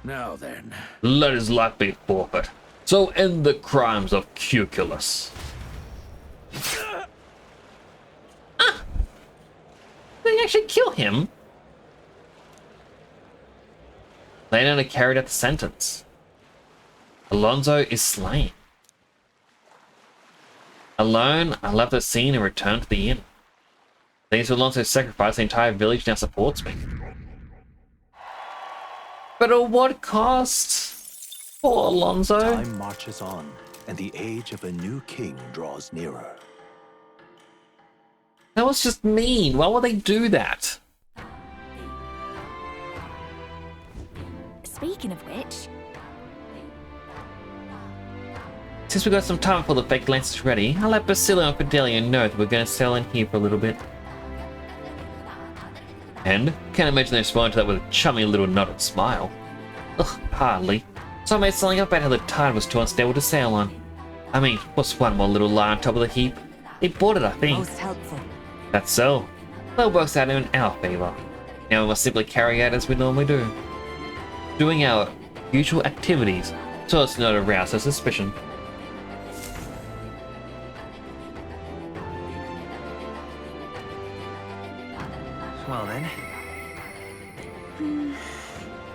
Now then. Let his life be forfeit. So end the crimes of Cuculus. Ah! Did they actually kill him? Leonardo carried out the sentence. Alonso is slain. Alone, I left the scene and returned to the inn. Thanks to Alonso's sacrifice, the entire village now supports me. But at what cost? Poor Alonso. Time marches on, and the age of a new king draws nearer. That was just mean. Why would they do that? Speaking of which, Since we got some time before the fake lance is ready, I'll let Basilio and Fidelio know that we're going to settle in here for a little bit. And can't imagine they responded to that with a chummy little nod and smile. Ugh, hardly. So I made something up about how the tide was too unstable to sail on. I mean, what's one more little lie on top of the heap? They bought it, I think. Most helpful. That's so. That works out in our favor. Now we must simply carry out as we normally do. Doing our usual activities, so as not to arouse her suspicion. Well then.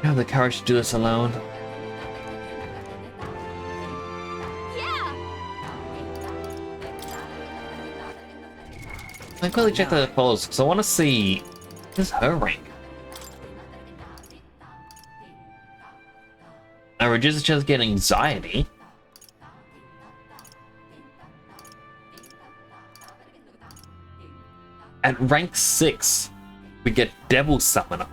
I have the courage to do this alone. yeah! I quickly check the followers because I want to see what is her rank. I reduce the chance of getting anxiety. At rank 6, we get Devil Summoner.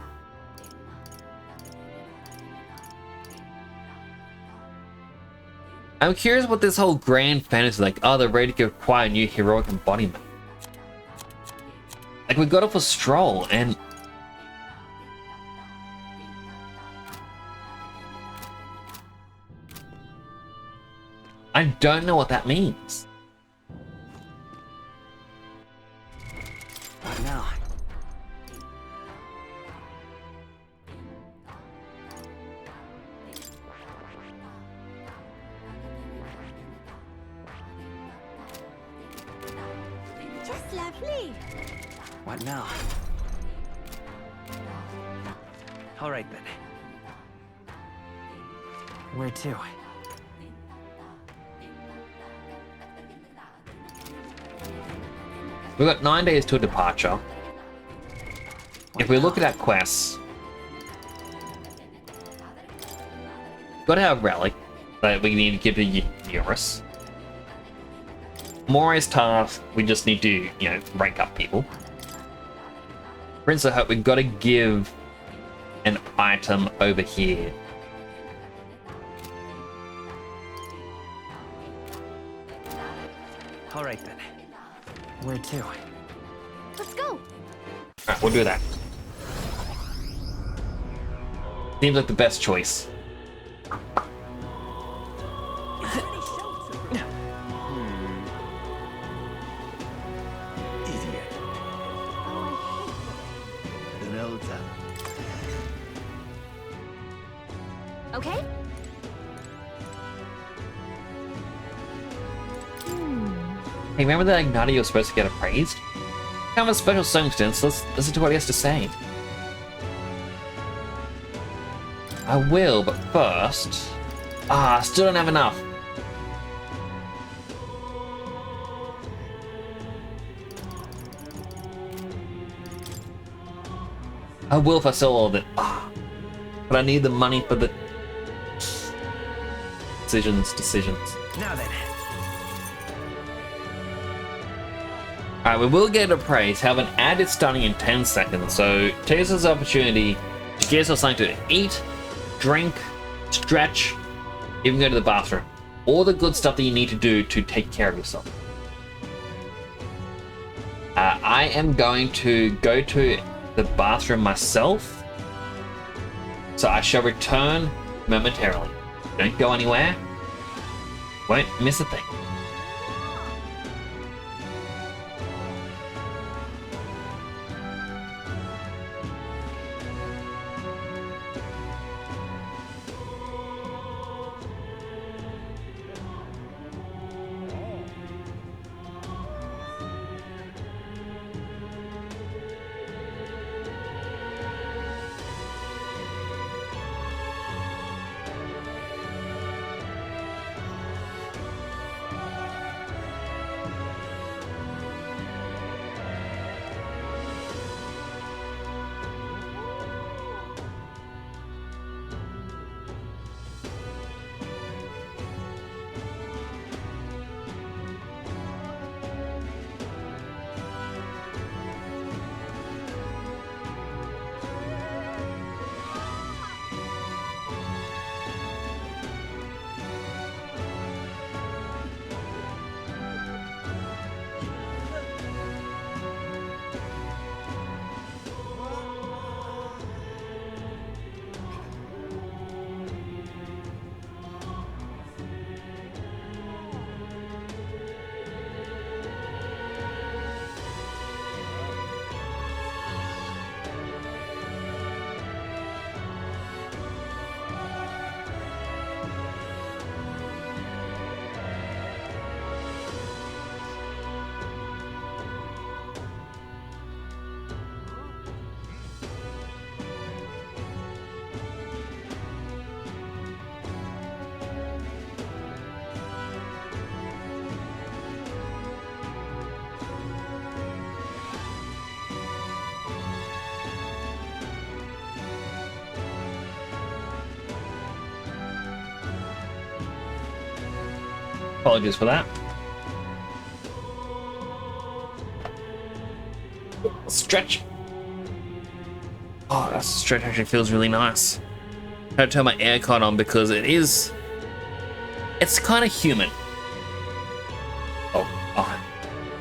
I'm curious what this whole grand fantasy like. Oh, they're ready to acquire a new heroic embodiment. Like, we got off a stroll and I don't know what that means. What now? Just lovely. What now? All right then. Where to? We've got 9 days to a departure. If we look at our quests, got our relic that we need to give to Eurus. Mori's task, we just need to, rank up people. Prince of Hope, we've got to give an item over here. All right then. Where to? Let's go. Alright, we'll do that. Seems like the best choice. Idiot. Renelta. Okay? Hey, remember that Ignati was supposed to get appraised? Kind of a special circumstance. Let's listen to what he has to say. I will, but first... still don't have enough. I will if I sell all of it. Ah, but I need the money for the decisions. Now then. Alright, we will get a praise. Have an ad is starting in 10 seconds, so take this opportunity to get yourself something to eat, drink, stretch, even go to the bathroom. All the good stuff that you need to do to take care of yourself. I am going to go to the bathroom myself, so I shall return momentarily. Don't go anywhere. Won't miss a thing. Apologies for that. Stretch. Oh, that stretch actually feels really nice. I had to turn my aircon on because it's kind of humid. Oh,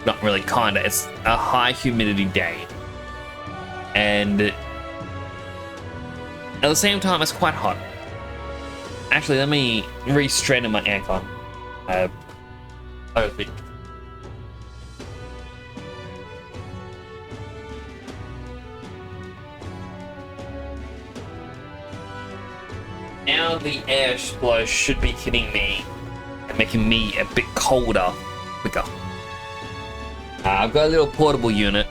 not really kinda. It's a high humidity day. And at the same time, it's quite hot. Actually, let me re-straighten my aircon. Now the air flow should be hitting me and making me a bit colder quicker. I've got a little portable unit,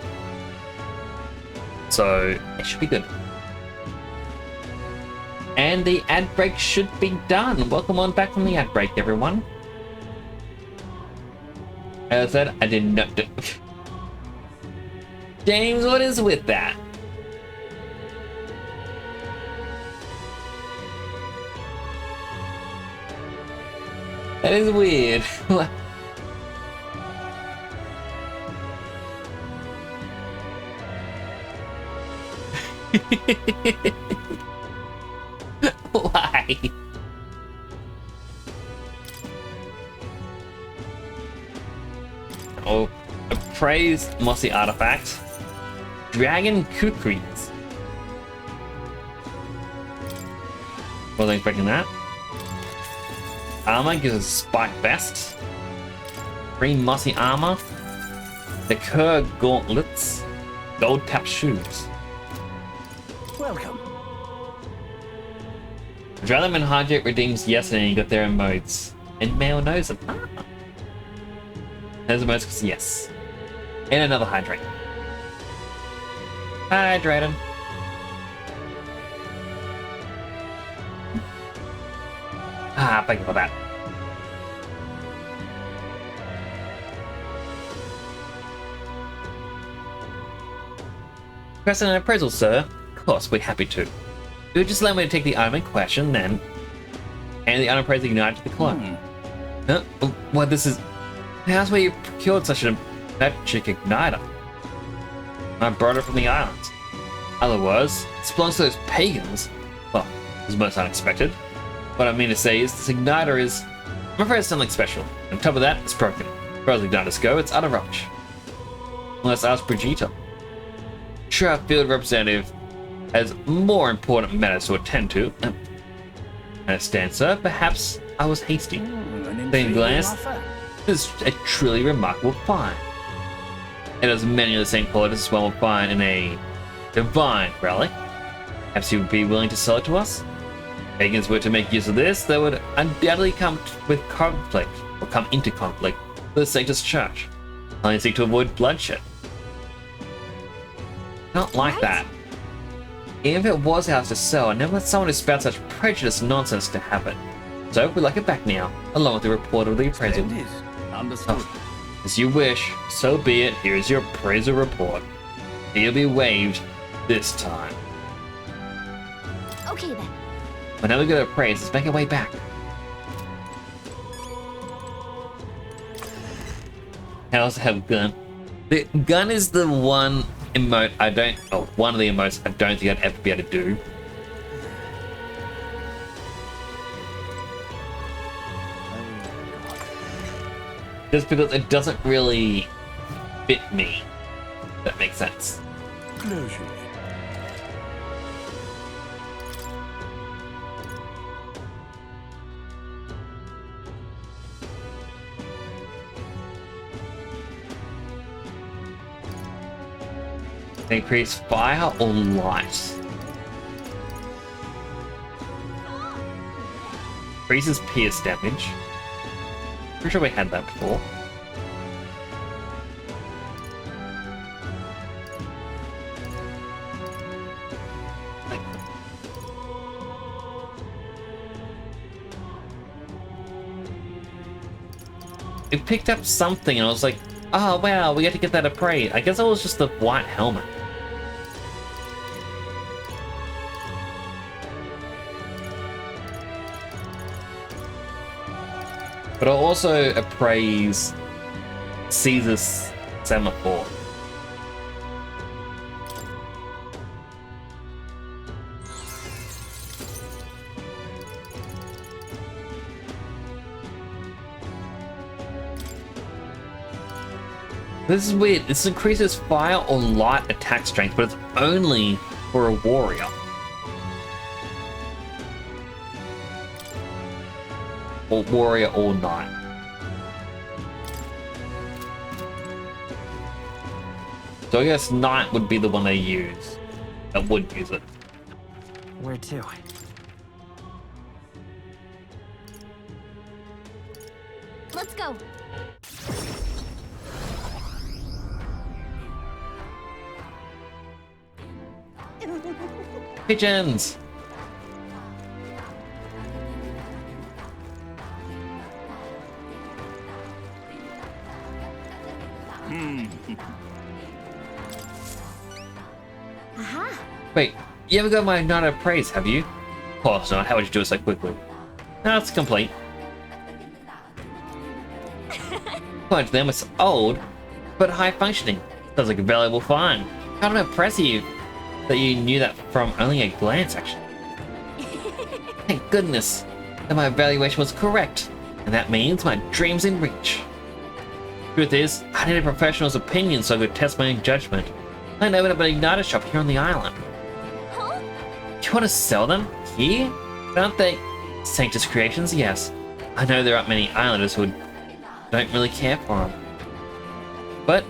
so it should be good. And the ad break should be done. Welcome on back from the ad break, everyone. As I said, I did not do. James, what is with that? That is weird. Why? Oh, praise mossy artifact. Dragon kukris. Wasn't expecting that. Armor gives us a spike vest. 3 mossy armor. The Kerr gauntlets. Gold tap shoes. Welcome. Adrenaline and Hydrate redeems yes, and you got their emotes. And male knows them. Ah. There's emotes because yes. And another Hydrate. Hydrated. Ah, thank you for that. Pressing an appraisal, sir. course, we're happy to. You would just allow me to take the item in question, then hand the unappraised igniter to the clone. Huh? What this is... How's where you procured such a magic igniter? I brought it from the islands. Other words, this belongs to those pagans. Well, it was most unexpected. What I mean to say is, this igniter is... I'm afraid it's something special. On top of that, it's broken. As far as igniters go, it's utter rubbish. Unless ask Brigitte. Sure, our field representative has more important matters to attend to. I understand, sir. Perhaps I was hasty. Then glance, this is a truly remarkable find. It has many of the same qualities as one would find in a divine relic. Perhaps you would be willing to sell it to us? Pagans were to make use of this, they would undoubtedly come with conflict, or come into conflict, with the Sanctus Church. Only seek to avoid bloodshed. Not like that. Even if it was ours to sell, I never let someone who spouts such prejudiced nonsense to have it. So we'd like it back now, along with the report of the appraisal. Understood. Oh, as you wish, so be it. Here is your appraisal report. It'll be waived this time. Okay then. Whenever we go to appraise, let's make our way back. How's the have gun? The gun is the one emote I don't... Oh, one of the emotes I don't think I'd ever be able to do. Just because it doesn't really fit me. If that makes sense. Closure. Increase fire or light. Increases pierce damage. Pretty sure we had that before. It picked up something and I was like, oh wow, we had to get that appraised. I guess it was just the white helmet. But I'll also appraise Caesar's semaphore. This is weird. This increases fire or light attack strength, but it's only for a warrior. Or warrior or knight. So I guess knight would be the one they use. That would use it. Where to? Let's go. Pigeons! Aha. Wait, you ever got my Knight of Praise, have you? Of course not, how would you do it so quickly? No, it's complete. According to them, it's old, but high functioning. Sounds like a valuable find. Kind of impressive that you knew that from only a glance, actually. Thank goodness that my evaluation was correct, and that means my dream's in reach. Truth is, I need a professional's opinion so I could test my own judgment. I opened up an igniter shop here on the island. Huh? Do you want to sell them? Here? Aren't they Sanctus creations? Yes. I know there aren't many islanders who don't really care for them. But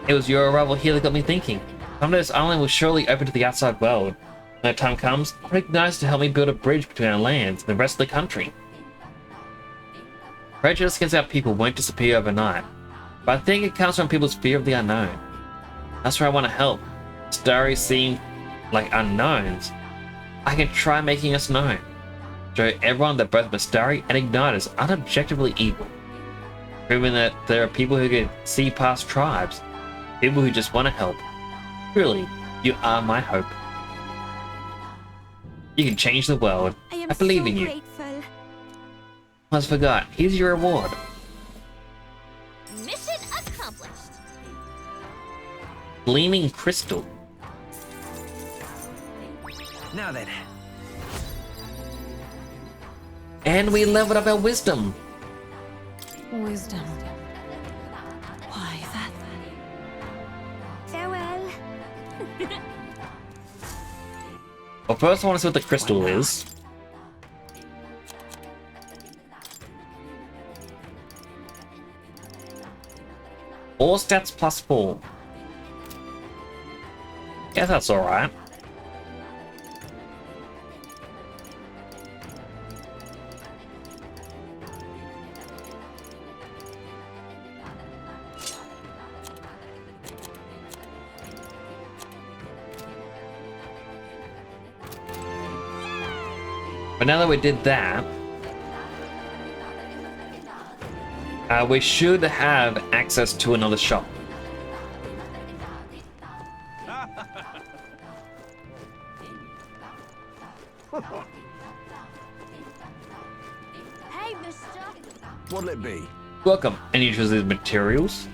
it was your arrival here that got me thinking. Someday this island will surely open to the outside world. When that time comes, I'll be nice to help me build a bridge between our lands and the rest of the country. Prejudice against our people won't disappear overnight, but I think it comes from people's fear of the unknown. That's where I want to help. Stories seem like unknowns. I can try making us known. Show everyone that both Mystari and Igniters aren't objectively evil. Proving that there are people who can see past tribes. People who just want to help. Truly, you are my hope. You can change the world. I believe in you. Grateful. Almost forgot. Here's your reward. Mission accomplished. Gleaming crystal. Now then. And we leveled up our wisdom. Wisdom. Why, that... Farewell. Well, first I want to see what the crystal is. All stats +4. Yeah, that's alright. But now that we did that, we should have access to another shop. Hey, mister. What'll it be? Welcome. And you choose these materials.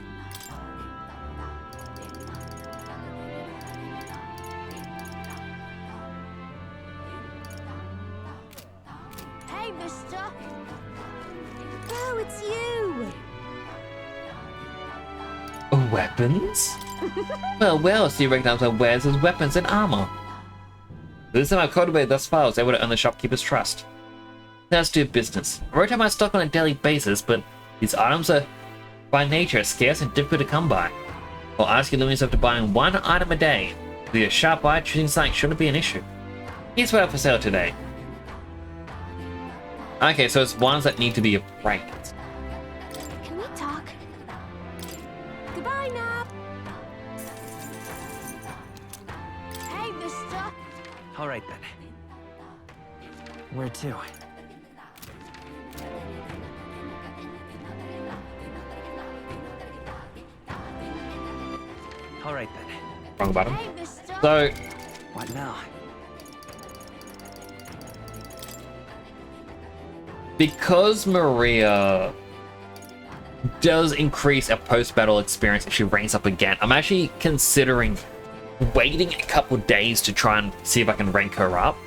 Hey, mister. Oh, it's you. Weapons? well, so you recognize my wares as weapons and armor. This time I've cultivated thus far, I was able to earn the shopkeeper's trust. Now let's do business. I rotate my stock on a daily basis, but these items are by nature scarce and difficult to come by. I'll ask you to limit yourself to buying one item a day. With your sharp eye, choosing something shouldn't be an issue. Here's what I have for sale today. Okay, so it's ones that need to be ranked. Can we talk? Goodbye now. Hey, mister. All right then. Where to? All right then. Wrong button. Hey, mister. So, What now? because Maria does increase our post-battle experience if she ranks up again, I'm actually considering waiting a couple days to try and see if I can rank her up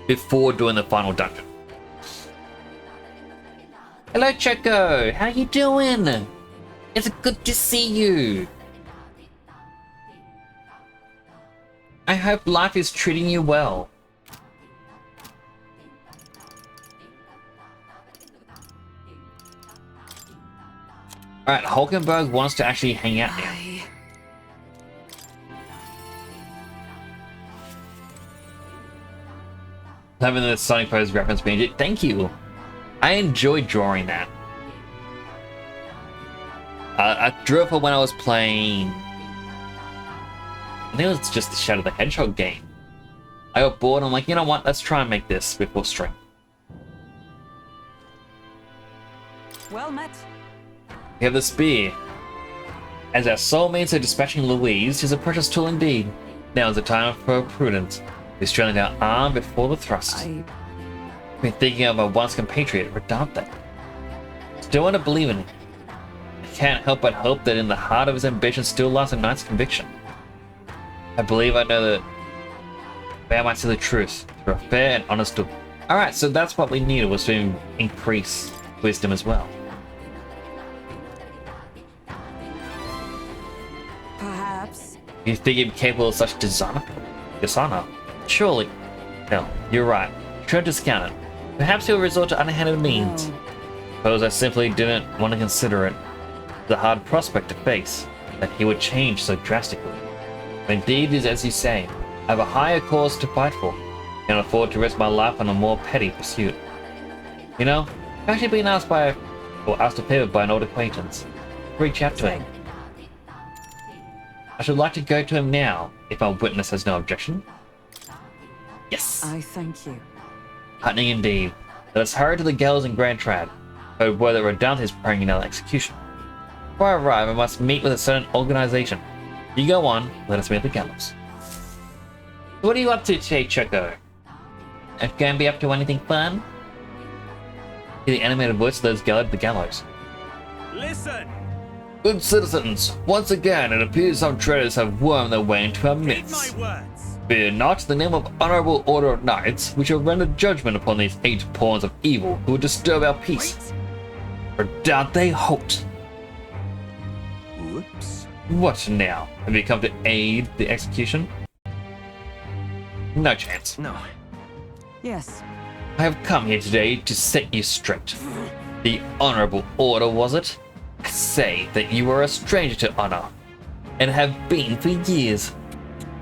before doing the final dungeon. Hello, Choco. How you doing? It's good to see you. I hope life is treating you well. Alright, Hulkenberg wants to actually hang out now. Having the Sonic Pose reference page. Thank you. I enjoyed drawing that. I drew it for when I was playing. I think it was just the Shadow the Hedgehog game. I got bored. I'm like, you know what? Let's try and make this before stream. Well met. We have the spear. As our soulmates are dispatching Louise, she's a precious tool indeed. Now is the time for prudence. We're straining our arm before the thrust. I've been thinking of my once compatriot, Redante. Still want to believe in it. I can't help but hope that in the heart of his ambition still lies a knight's conviction. I believe I know that where I might see the truth through a fair and honest duel. Alright, so that's what we needed, was to increase wisdom as well. Perhaps. You think him capable of such dishonor? Surely. No, you're right. Try to discount it. Perhaps he'll resort to underhanded means. Suppose I simply didn't want to consider it. It's a hard prospect to face, that he would change so drastically. Indeed, it is as you say. I have a higher cause to fight for. I can't afford to risk my life on a more petty pursuit. You know, I've actually been asked a favor by an old acquaintance. Reach out to him. I should like to go to him now, if our witness has no objection. Yes! I thank you. Heartening indeed. Let us hurry to the gallows in Grand Trad. I would whether Redante is preparing another execution. Before I arrive, I must meet with a certain organization. You go on, let us meet at the gallows. What are you up to today, Choco? Gonna be up to anything fun? Hear the animated voice of those gathered at the gallows. Listen! Good citizens, once again it appears some traitors have wormed their way into our midst. My words! Fear not, the name of Honorable Order of Knights, we shall render judgment upon these 8 pawns of evil who would disturb our peace. Redante halt! Whoops. What now? Have you come to aid the execution? No chance. No. Yes. I have come here today to set you straight. The Honorable Order, was it? Say that you are a stranger to honor, and have been for years.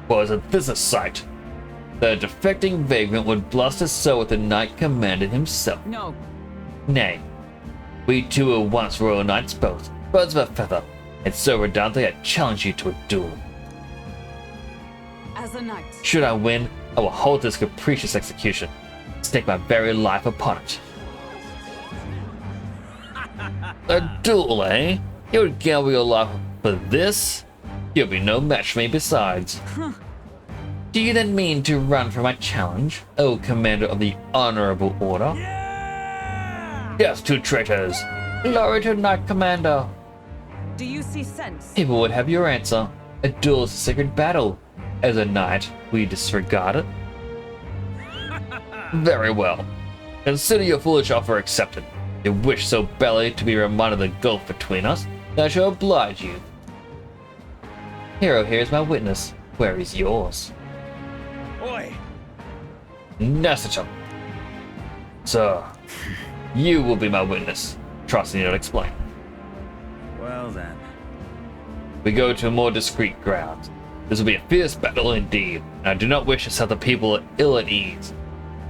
Was it this a sight? The defecting vagrant would blast his soul with the Knight Commander himself. No. Nay, we two were once royal knights both, birds of a feather, and so Redante I challenge you to a duel. As a knight. Should I win, I will hold this capricious execution, stake my very life upon it. A duel, eh? You would gamble your life for this? You'll be no match for me besides. Do you then mean to run from my challenge, O Commander of the Honorable Order? Death to traitors! Glory to Knight Commander! Do you see sense? People would have your answer. A duel is a sacred battle. As a knight, we disregard it. Very well. Consider your foolish offer accepted. You wish so badly to be reminded of the gulf between us, that I shall oblige you. Hero, here's my witness. Where is yours? Oi! Nessatum. Sir, you will be my witness. Trust me, not explain. Well then. We go to a more discreet ground. This will be a fierce battle indeed, and I do not wish to set the people ill at ease.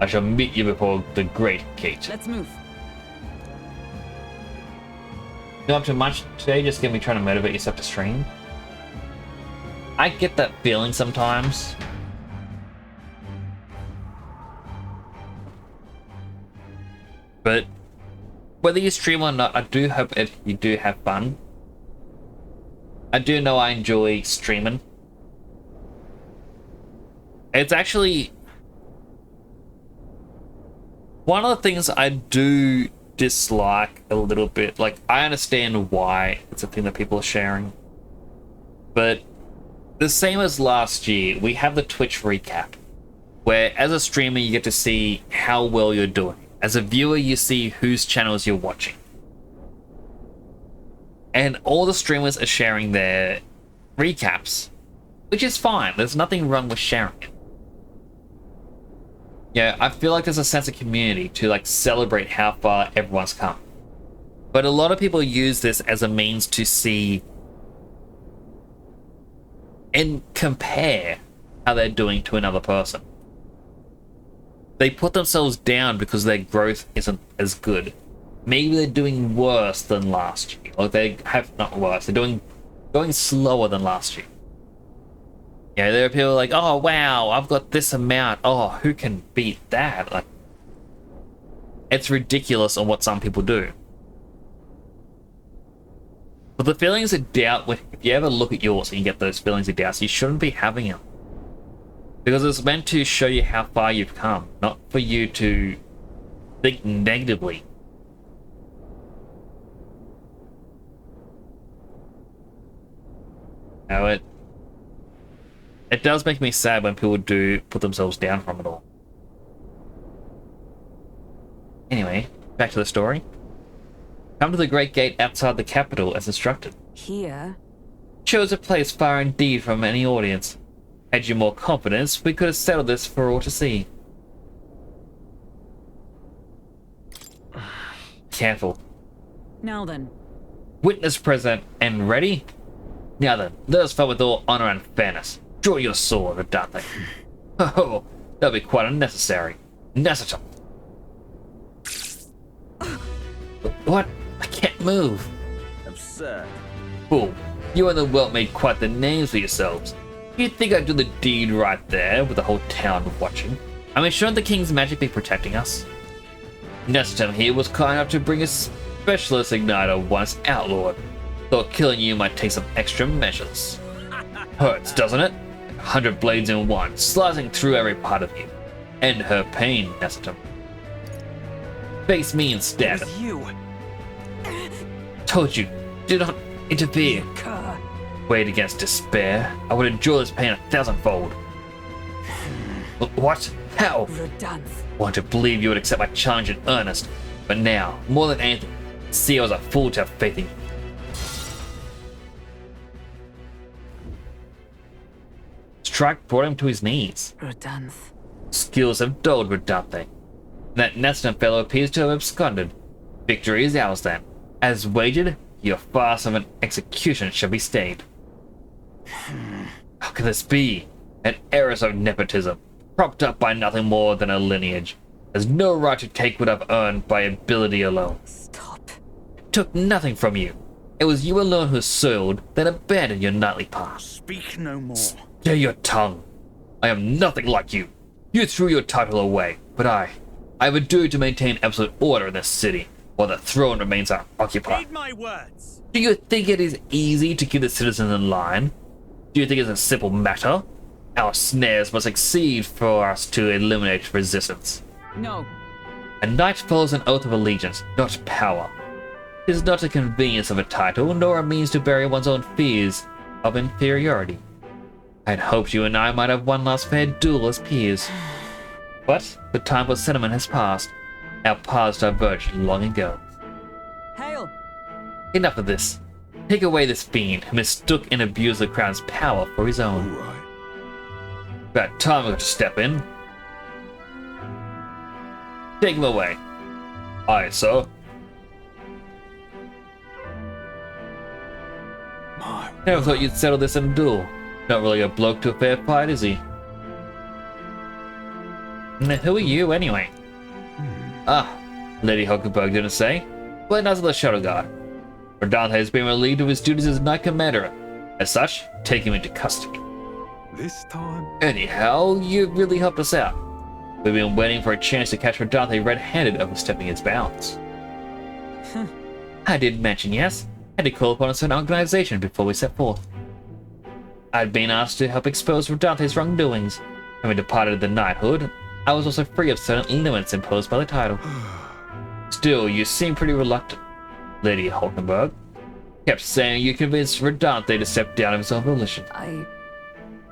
I shall meet you before the great gate. Let's move. Not too much today, just gonna be trying to motivate yourself to stream. I get that feeling sometimes. But whether you stream or not, I do hope that you do have fun. I do know I enjoy streaming. It's actually one of the things I do dislike a little bit. Like, I understand why it's a thing that people are sharing, but the same as last year, we have the Twitch recap, where as a streamer you get to see how well you're doing. As a viewer, you see whose channels you're watching, and all the streamers are sharing their recaps, which is fine. There's nothing wrong with sharing it. Yeah, I feel like there's a sense of community to like celebrate how far everyone's come. But a lot of people use this as a means to see and compare how they're doing to another person. They put themselves down because their growth isn't as good. Maybe they're doing worse than last year. Or they have, not worse, they're going slower than last year. Yeah, there are people like, oh wow, I've got this amount. Oh, who can beat that? Like, it's ridiculous on what some people do. But the feelings of doubt, if you ever look at yours and you get those feelings of doubt, you shouldn't be having them. Because it's meant to show you how far you've come, not for you to think negatively. Now it does make me sad when people do put themselves down from it all. Anyway, back to the story. Come to the great gate outside the capital as instructed. Here? Chose a place far indeed from any audience. Had you more confidence, we could have settled this for all to see. Careful. Now then. Witness present and ready? Now then, let us fight with all honor and fairness. Draw your sword, Redante. Oh, that'll be quite unnecessary. Necessary. What? I can't move. Absurd. Fool, you and the whelp made quite the names for yourselves. You'd think I'd do the deed right there with the whole town watching. I mean, shouldn't the king's magic be protecting us? Nestum here was kind enough to bring a specialist igniter once outlawed. Thought killing you might take some extra measures. Hurts, doesn't it? 100 blades in one, slicing through every part of you. End her pain, Nessitum. Face me instead. It was you. Told you, do not interfere. Cur. Wait against despair. I would endure this pain 1,000-fold. What? How? Verdansk. Want to believe you would accept my challenge in earnest, but now, more than anything, see I was a fool to have faith in you. Strike brought him to his knees. Verdansk. Skills have dulled Verdante. That Neston fellow appears to have absconded. Victory is ours then. As wagered, your farce of an execution shall be stayed. How can this be? An heiress of nepotism, propped up by nothing more than a lineage, has no right to take what I've earned by ability alone. Stop. Took nothing from you. It was you alone who soiled, then abandoned your knightly path. Speak no more. Stay your tongue. I am nothing like you. You threw your title away, but I have a duty to maintain absolute order in this city, while the throne remains unoccupied. Heed my words. Do you think it is easy to keep the citizens in line? Do you think it's a simple matter? Our snares must succeed for us to eliminate resistance. No. A knight follows an oath of allegiance, not power. It is not a convenience of a title, nor a means to bury one's own fears of inferiority. I had hoped you and I might have one last fair duel as peers. But the time for sentiment has passed. Our paths diverged long ago. Hail! Enough of this. Take away this fiend who mistook and abused the crown's power for his own. All right. About time I got to step in. Take him away. Aye, sir. Never thought you'd settle this in a duel. Not really a bloke to a fair fight, is he? Now, who are you, anyway? Ah, Lady Hulkenberg didn't say. Well, that's the shuttle guard. Verdante has been relieved of his duties as Knight Commander. As such, take him into custody. This time? Anyhow, you really helped us out. We've been waiting for a chance to catch Verdante red-handed overstepping his bounds. I did mention, yes. I had to call upon a certain organization before we set forth. I'd been asked to help expose Verdante's wrongdoings. Having departed the knighthood, I was also free of certain limits imposed by the title. Still, you seem pretty reluctant, Lady Hulkenberg. Kept saying you convinced Verdante to step down of his own volition.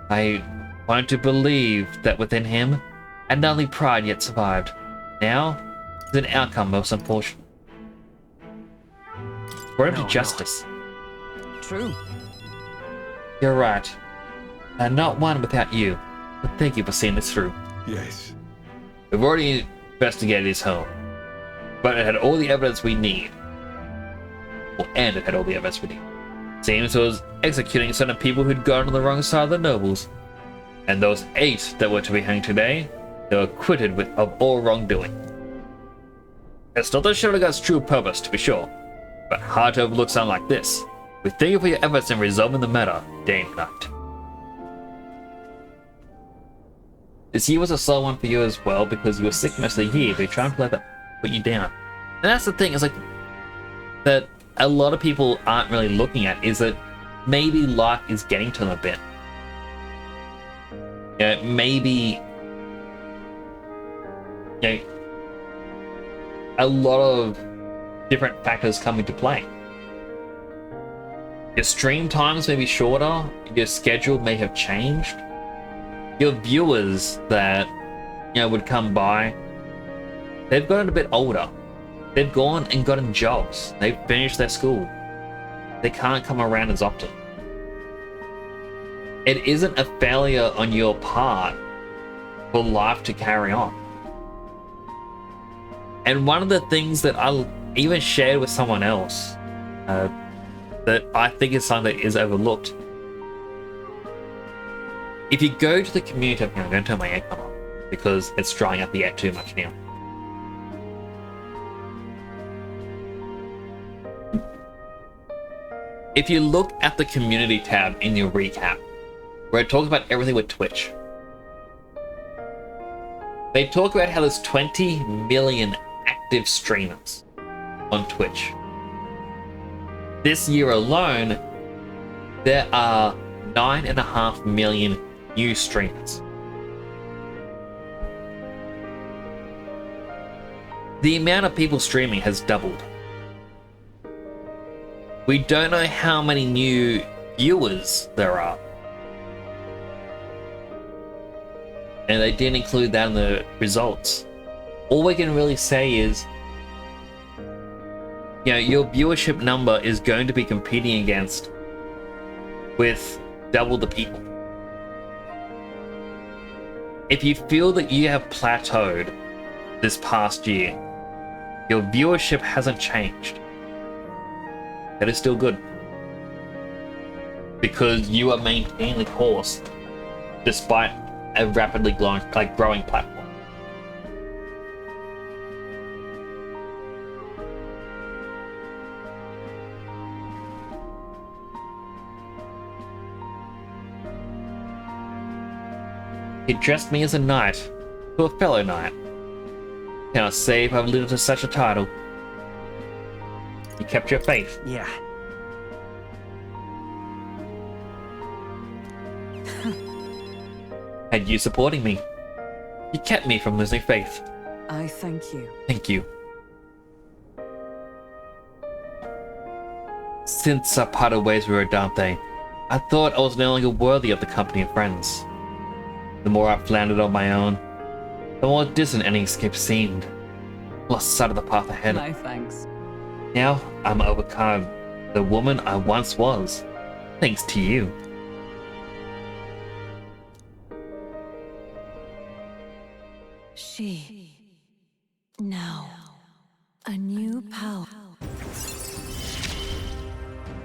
I wanted to believe that within him, and not only pride yet survived. Now, it's an outcome most unfortunate. Brought him to justice. True. You're right. And not one without you. But thank you for seeing this through. Yes. We've already investigated his home. But it had all the evidence we need. And it had all the evidence we need. Seems it was executing certain people who'd gone on the wrong side of the nobles. And those 8 that were to be hanged today, they were acquitted of all wrongdoing. It's not the Shadow God's true purpose, to be sure, but hard to overlook something like this. We thank you for your efforts in resolving the matter, Dame Knight. This year was a slow one for you as well, because you were sick most of the year, but you're trying to let that put you down. And that's the thing, is like, that a lot of people aren't really looking at, is that maybe life is getting to them a bit. You know, maybe, you know, a lot of different factors come into play. Your stream times may be shorter, your schedule may have changed. Your viewers that, you know, would come by, they've gotten a bit older. They've gone and gotten jobs. They've finished their school. They can't come around as often. It isn't a failure on your part for life to carry on. And one of the things that I even shared with someone else that I think is something that is overlooked. If you go to the community, I'm going to turn my aircon on because it's drying up the air too much now. If you look at the community tab in your recap, where it talks about everything with Twitch, they talk about how there's 20 million active streamers on Twitch. This year alone, there are 9.5 million new streamers. The amount of people streaming has doubled. We don't know how many new viewers there are. And they didn't include that in the results. All we can really say is, you know, your viewership number is going to be competing against with double the people. If you feel that you have plateaued this past year, your viewership hasn't changed, that is still good. Because you are maintaining the course despite a rapidly growing platform. He dressed me as a knight to a fellow knight. Cannot say if I've lived to such a title. You kept your faith. Yeah. Had you supporting me. You kept me from losing faith. I thank you. Thank you. Since I parted ways with Rodante, I thought I was no longer worthy of the company of friends. The more I floundered on my own, the more distant any escape seemed. Lost sight of the path ahead. No thanks. Now I'm overcome, the woman I once was, thanks to you. She. Now. A new power.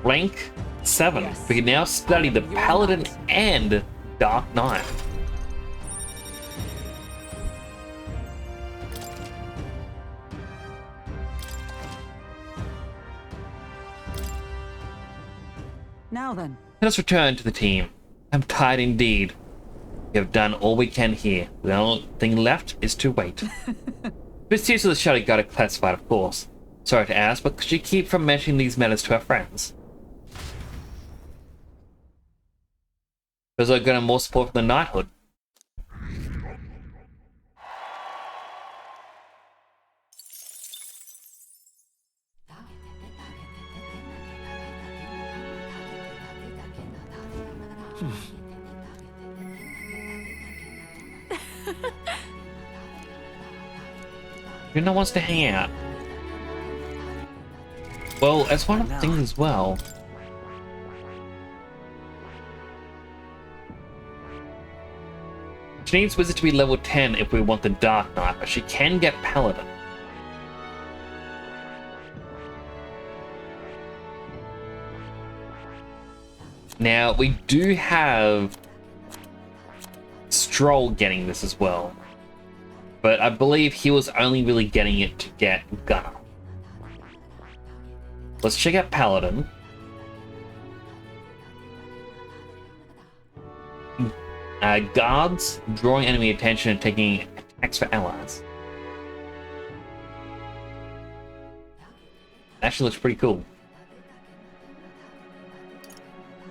Rank 7. We can now study the Paladin and Dark Knight. Now then. Let us return to the team. I'm tired indeed. We have done all we can here. The only thing left is to wait. Pursuits of the Shadow Guard are classified, of course. Sorry to ask, but could you keep from mentioning these matters to our friends? Because they're going to more support from the knighthood. Who no wants to hang out? Well, that's one of the things as well. She needs Wizard to be level 10 if we want the Dark Knight, but she can get Paladin. Now, we do have Stroll getting this as well. But I believe he was only really getting it to get Gunner. Let's check out Paladin. Guards, drawing enemy attention and taking attacks for allies. Actually looks pretty cool.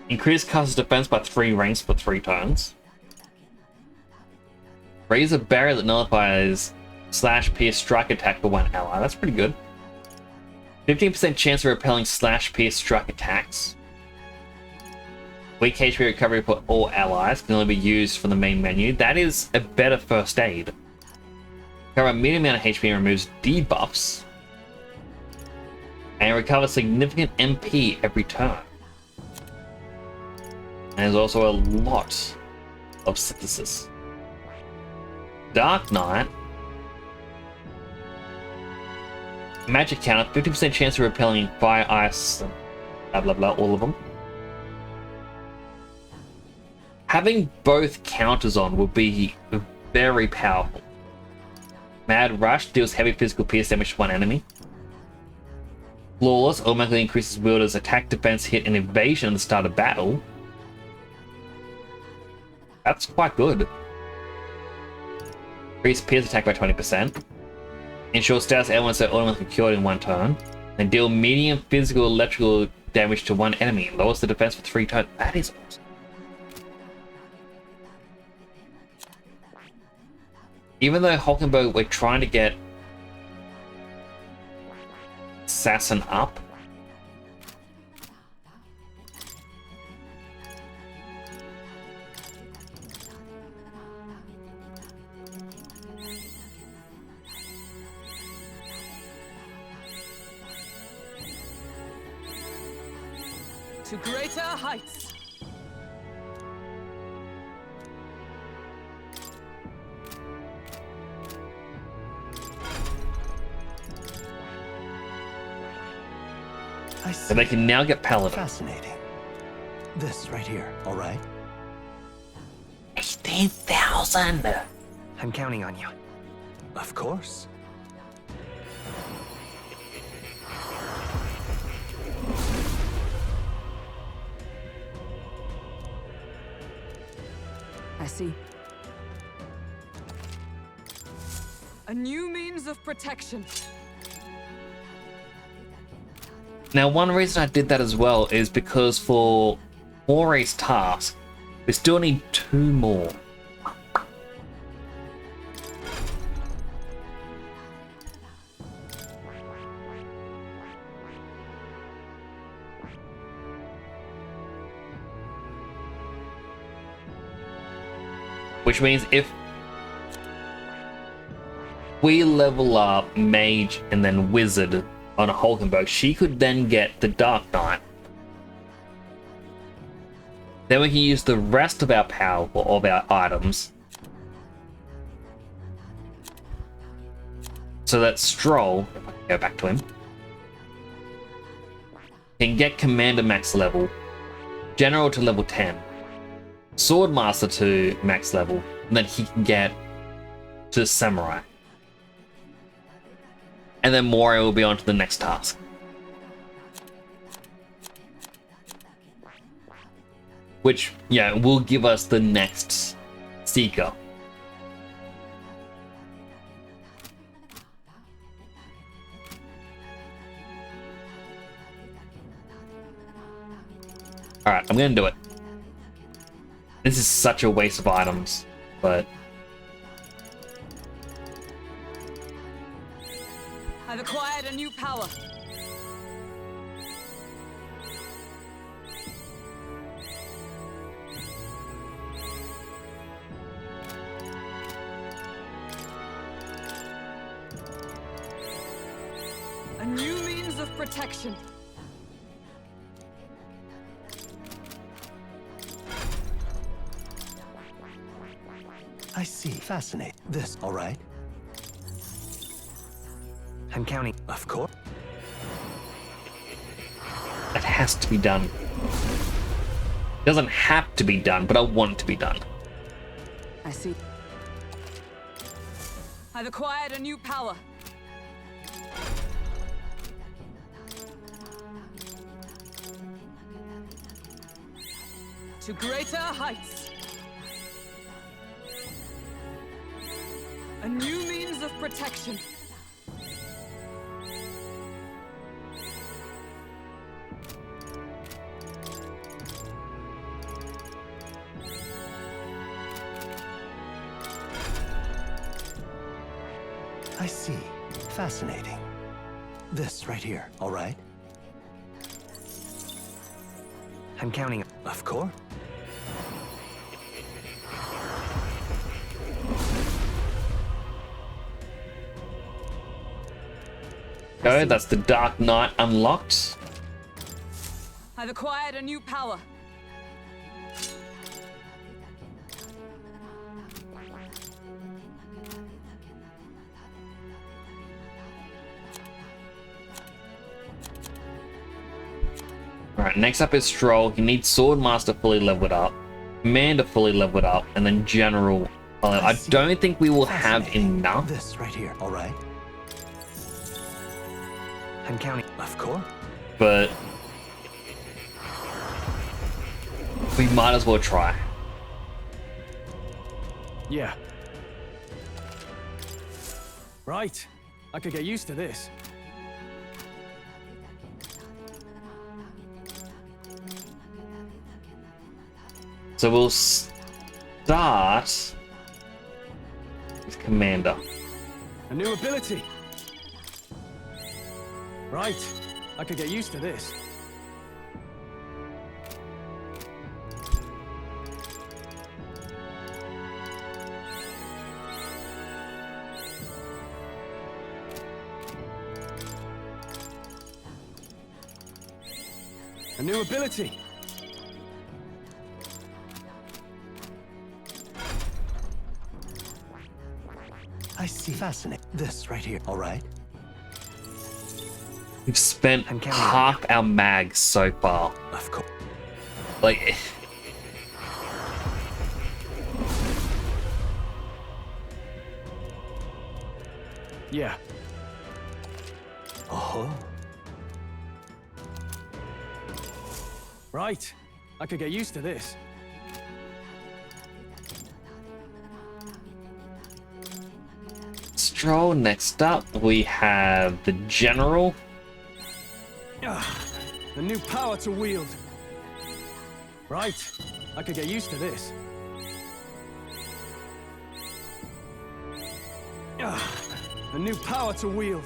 Increase caster's defense by 3 ranks for 3 turns. Raise a barrier that nullifies / pierce strike attack for 1 ally. That's pretty good. 15% chance of repelling / pierce strike attacks. Weak HP recovery for all allies can only be used from the main menu. That is a better first aid. Recover a medium amount of HP and removes debuffs. And recover significant MP every turn. And there's also a lot of synthesis. Dark Knight. Magic counter, 50% chance of repelling fire, ice, blah blah blah, all of them. Having both counters on will be very powerful. Mad Rush deals heavy physical pierce damage to 1 enemy. Flawless automatically increases wielder's attack, defense, hit, and evasion at the start of battle. That's quite good. Increase pierce attack by 20%. Ensure status elements are automatically cured in 1 turn. And deal medium physical electrical damage to 1 enemy. Lowers the defense for 3 turns. That is awesome. Even though Hulkenberg, we're trying to get assassin up. To greater heights. I So see. they can now get Paladin. Fascinating. This right here, all right? 18,000! I'm counting on you. Of course. I see. A new means of protection. Now, one reason I did that as well is because for Moray's task, we still need 2 more. Which means if we level up Mage and then Wizard on a Hulking bow, she could then get the Dark Knight. Then we can use the rest of our power of our items so that Stroll, if I can go back to him, can get Commander max level, General to level 10, Swordmaster to max level, and then he can get to Samurai. And then Moria will be on to the next task. Which, yeah, will give us the next Seeker. Alright, I'm gonna do it. This is such a waste of items, but... I've acquired a new power. A new means of protection. I see. Fascinating. This, all right? I'm counting. Of course. That has to be done. It doesn't have to be done, but I want it to be done. I see. I've acquired a new power. To greater heights. A new means of protection. I see. Fascinating. This right here, all right? I'm counting. Of course. Go, that's the Dark Knight unlocked. I've acquired a new power. Alright, next up is Stroll. He needs Swordmaster fully leveled up, Commander fully leveled up, and then General. I don't think we will have enough. This right here, all right? I'm counting. Of course. But we might as well try. Yeah. Right. I could get used to this. So we'll start with Commander. A new ability. Right. I could get used to this. A new ability. I see. Fascinating. This right here. All right. We've spent half our mag so far. Of course. Like, Yeah. Oh. Right. I could get used to this. Stroll. Next up, we have the General. A new power to wield. Right. I could get used to this. A new power to wield.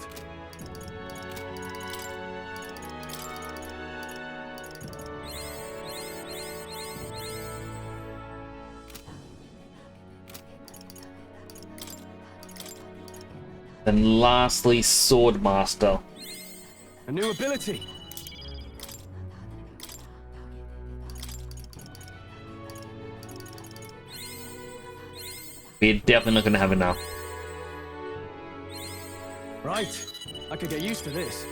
And lastly, Swordmaster. A new ability. We're definitely not going to have enough. Right. I could get used to this.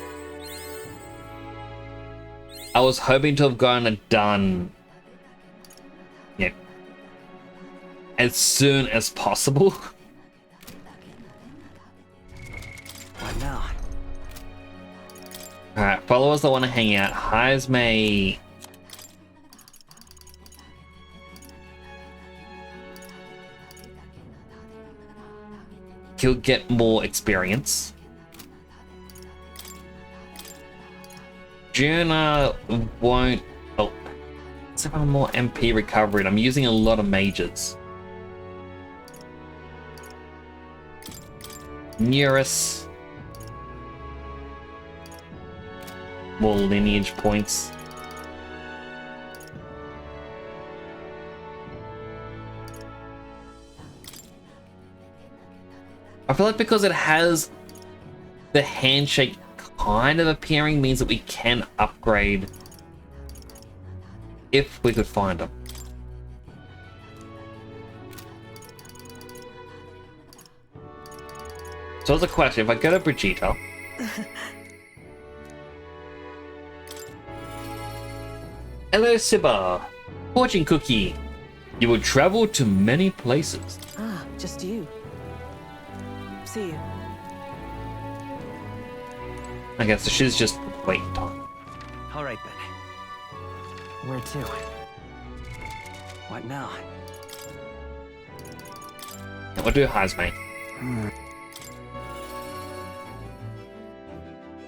I was hoping to have gone and done, yeah, as soon as possible. What now? Alright, followers that want to hang out. Hires may... He'll get more experience. Juna won't... Oh. Let's have more MP recovery. And I'm using a lot of mages. Nearest. More lineage points. I feel like because it has the handshake kind of appearing means that we can upgrade if we could find them. So there's a question, if I go to Brigitte, hello Siba, fortune cookie. You will travel to many places. Ah, just you. See you. I guess so she's just waiting time. All right then. Where to? What now? And we'll do Hazmate.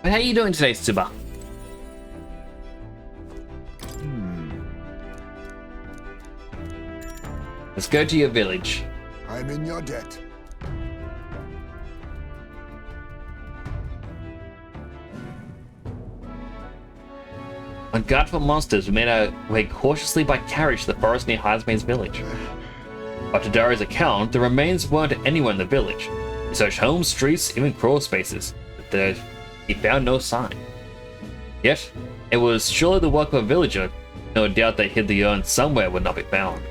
But how you doing today, Siba? Let's go to your village. I'm in your debt. On guard for monsters, we made our way cautiously by carriage to the forest near Hazmate's village. But to Dari's account, the remains weren't anywhere in the village. He searched homes, streets, even crawl spaces, but he found no sign. Yet, it was surely the work of a villager. No doubt they hid the urn somewhere would not be found.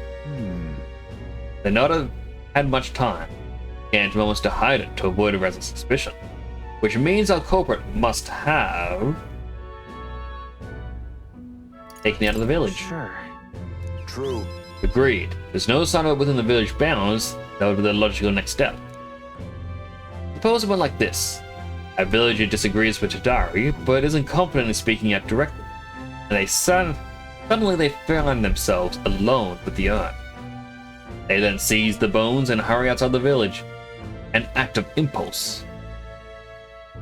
They not have had much time, and moments to hide it to avoid arresting suspicion. Which means our culprit must have taken it out of the village. Sure. True. Agreed. There's no sign of it within the village bounds. That would be the logical next step. Suppose it went like this. A villager disagrees with Tadari, but isn't confident in speaking out directly. And suddenly they find themselves alone with the urn. They then seize the bones and hurry outside the village. An act of impulse.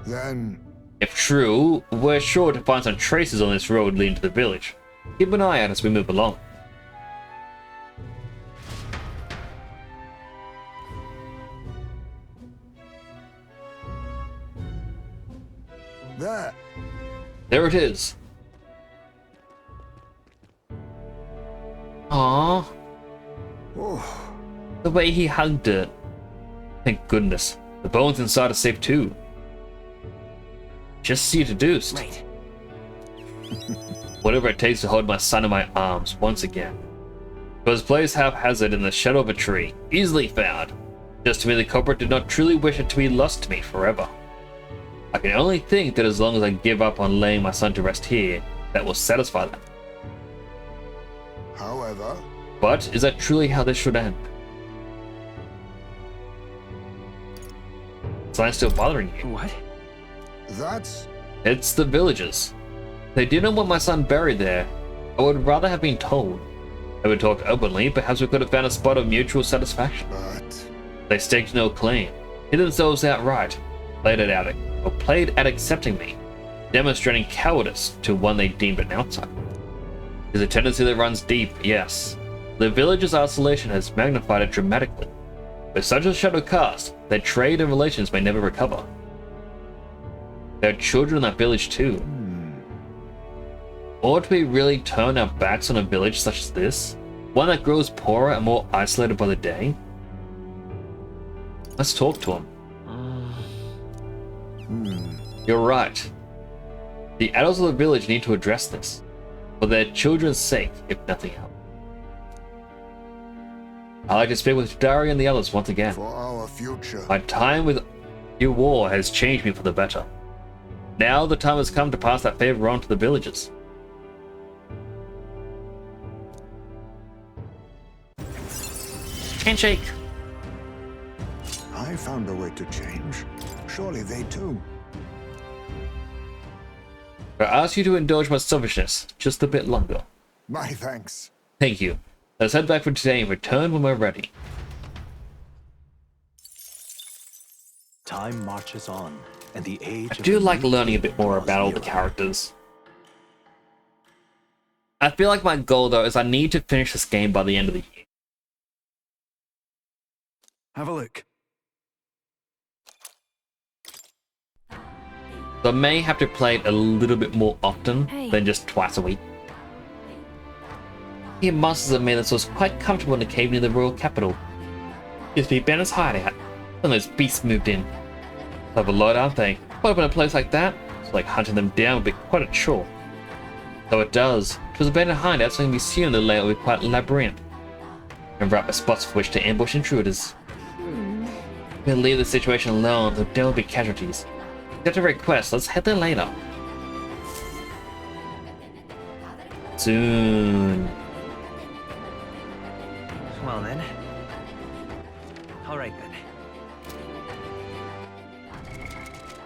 Then... If true, we're sure to find some traces on this road leading to the village. Keep an eye out as we move along. There. There it is. Aww. Oh. The way he hugged it. Thank goodness. The bones inside are safe too. Just see deduced. Right. Whatever it takes to hold my son in my arms once again. It was placed haphazard in the shadow of a tree, easily found. Just to me, the culprit did not truly wish it to be lost to me forever. I can only think that as long as I give up on laying my son to rest here, that will satisfy them. However... But is that truly how this should end? Is I still bothering you? What? That's... It's the villagers. They didn't want my son buried there. I would rather have been told. They would talk openly, perhaps we could have found a spot of mutual satisfaction. But... They staked no claim, hid themselves outright, played at accepting me, demonstrating cowardice to one they deemed an outsider. There's a tendency that runs deep, yes. The village's isolation has magnified it dramatically. With such a shadow cast, their trade and relations may never recover. There are children in that village too. Ought we really turn our backs on a village such as this? One that grows poorer and more isolated by the day? Let's talk to him. You're right. The adults of the village need to address this, for their children's sake, if nothing else. I'd like to speak with Dari and the others once again. For our future. My time with your war has changed me for the better. Now the time has come to pass that favor on to the villagers. Handshake. I found a way to change. Surely they too. I ask you to indulge my selfishness just a bit longer. My thanks. Thank you. Let's head back for today and return when we're ready. Time marches on, and the age I do like learning a bit more about all the characters. I feel like my goal though is I need to finish this game by the end of the year. Have a look. So I may have to play it a little bit more often than just twice a week. Here monsters have made themselves quite comfortable in the cave near the royal capital. Used to be Banner's hideout. Then those beasts moved in. Clever lot, aren't they? Put up in a place like that, it's like hunting them down would be quite a chore. Though it does. It was a Banner hideout, so it can be seen the layout would be quite labyrinth. And right spots for which to ambush intruders. We'll leave the situation alone, though there will be casualties. Get a request, let's head there later. Soon. Well then. Alright then.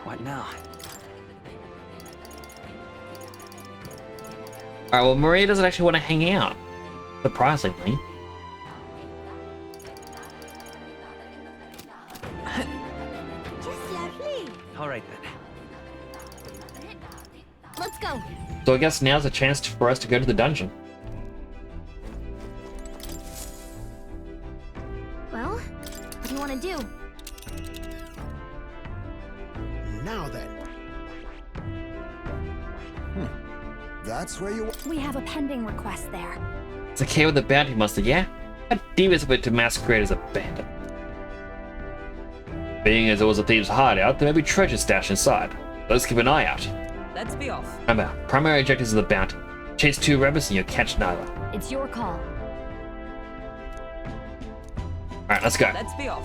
What now? Alright, well Maria doesn't actually want to hang out. Surprisingly. Alright then. Let's go. So I guess now's a chance for us to go to the dungeon. Well, what do you want to do? Now then. That's where you... We have a pending request there. It's a cave with a bounty monster, yeah? How devious of it to masquerade as a bandit. Being as it was a thieves' hideout, there may be treasure stashed inside. Let's keep an eye out. Let's be off. Remember, primary objectives of the bounty. Chase 2 rabbits and you'll catch neither. It's your call. Alright, let's go. Let's be off.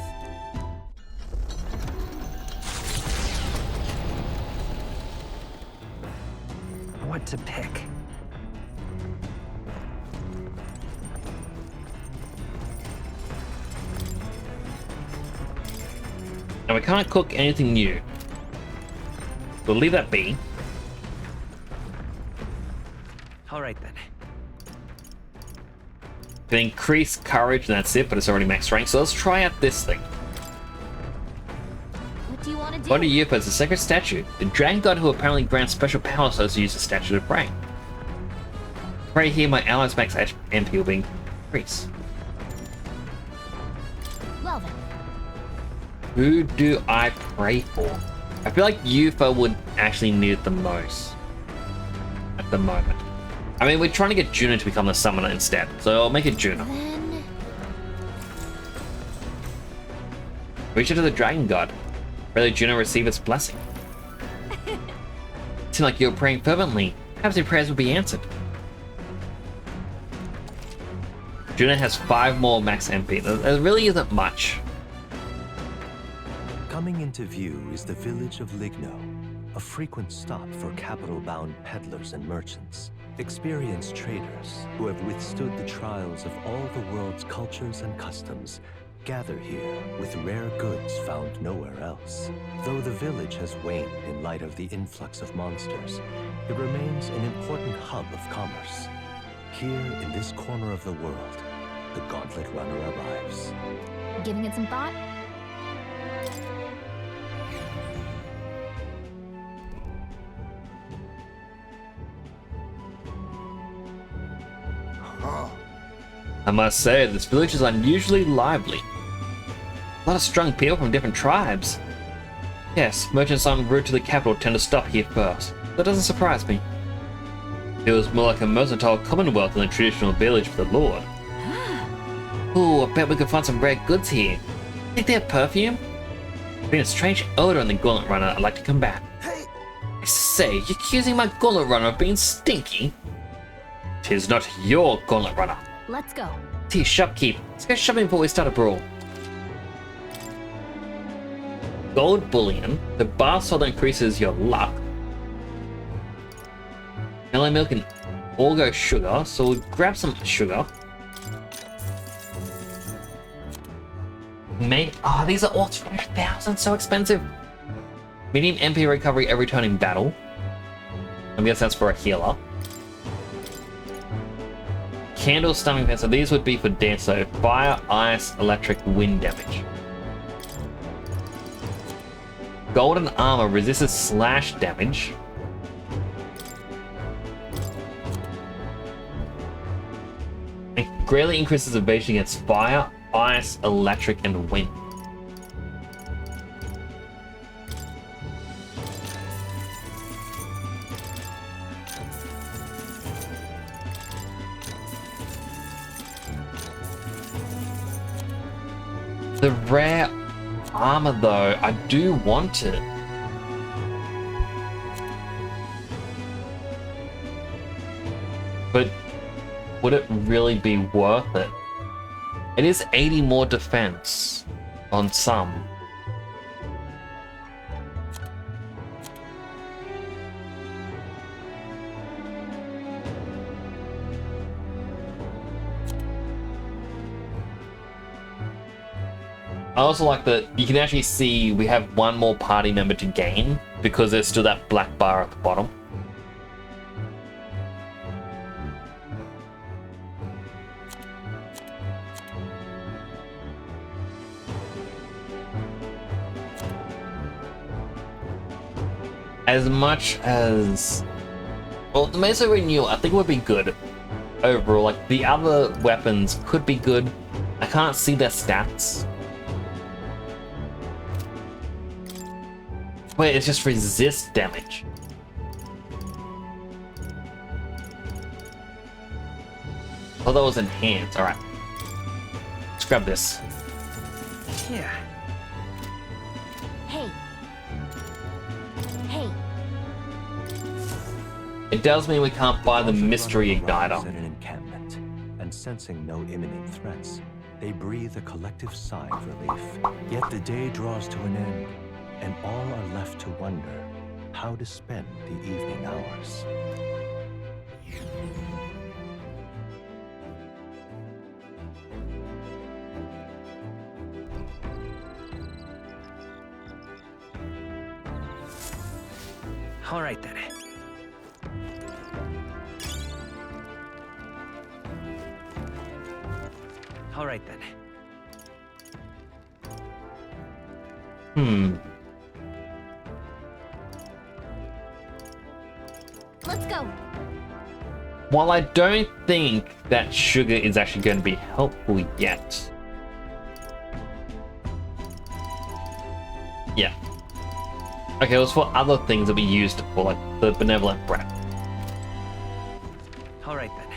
What to pick? Now we can't cook anything new. We'll leave that be. Alright then. We increase courage and that's it, but it's already max rank, so let's try out this thing. What do you want to do? What are you for? It's a sacred statue. The dragon god who apparently grants special powers to those who use the statue to pray. Pray here, my allies max MP will be increased. Well then. Who do I pray for? I feel like Yufa would actually need it the most. at the moment. I mean, we're trying to get Juno to become the summoner instead, so I'll make it Juno. Then Reach out to the dragon god. Pray that Juno receive its blessing. Seems like you're praying fervently. Perhaps your prayers will be answered. Juno has 5 more max MP. There really isn't much. Coming into view is the village of Ligno, a frequent stop for capital-bound peddlers and merchants. Experienced traders who have withstood the trials of all the world's cultures and customs gather here with rare goods found nowhere else. Though the village has waned in light of the influx of monsters, it remains an important hub of commerce. Here in this corner of the world, the Gauntlet Runner arrives. giving it some thought? I must say, this village is unusually lively. A lot of strong people from different tribes. Yes, merchants en route to the capital tend to stop here first. That doesn't surprise me. It was more like a mercantile commonwealth than a traditional village for the Lord. Ooh, I bet we could find some rare goods here. Think they have perfume? There's been a strange odor in the Gauntlet Runner I'd like to combat. I say, you're accusing my Gauntlet Runner of being stinky? 'Tis not your Gauntlet Runner. Let's go. Tea, shopkeep. Let's go shopping before we start a brawl. Gold bullion. The bar sold increases your luck. Melon milk and Orgo sugar, so we'll grab some sugar. These are all 3,000, so expensive. Medium MP recovery every turn in battle. I guess that's for a healer. Candle stunning defense, so these would be for dance, so fire, ice, electric, wind damage. Golden armor resists slash damage. It greatly increases evasion against fire, ice, electric, and wind. The rare armor, though, I do want it. But would it really be worth it? It is 80 more defense on some. I also like that you can actually see we have one more party member to gain because there's still that black bar at the bottom. As much as... Well, the Mesa Renewal I think would be good overall. Like, the other weapons could be good. I can't see their stats. Wait, it's just resist damage. Oh, that was enhanced. Alright. Let's grab this. Yeah. Hey. Hey. It does mean we can't buy the mystery Arrives igniter. at an encampment, and sensing no imminent threats, they breathe a collective sigh of relief. Yet the day draws to an end, and all are left to wonder how to spend the evening hours. All right then. All right then. Let's go. While I don't think that sugar is actually going to be helpful yet. Yeah. Okay, it was for other things that we used it for, like the benevolent brat. Alright then.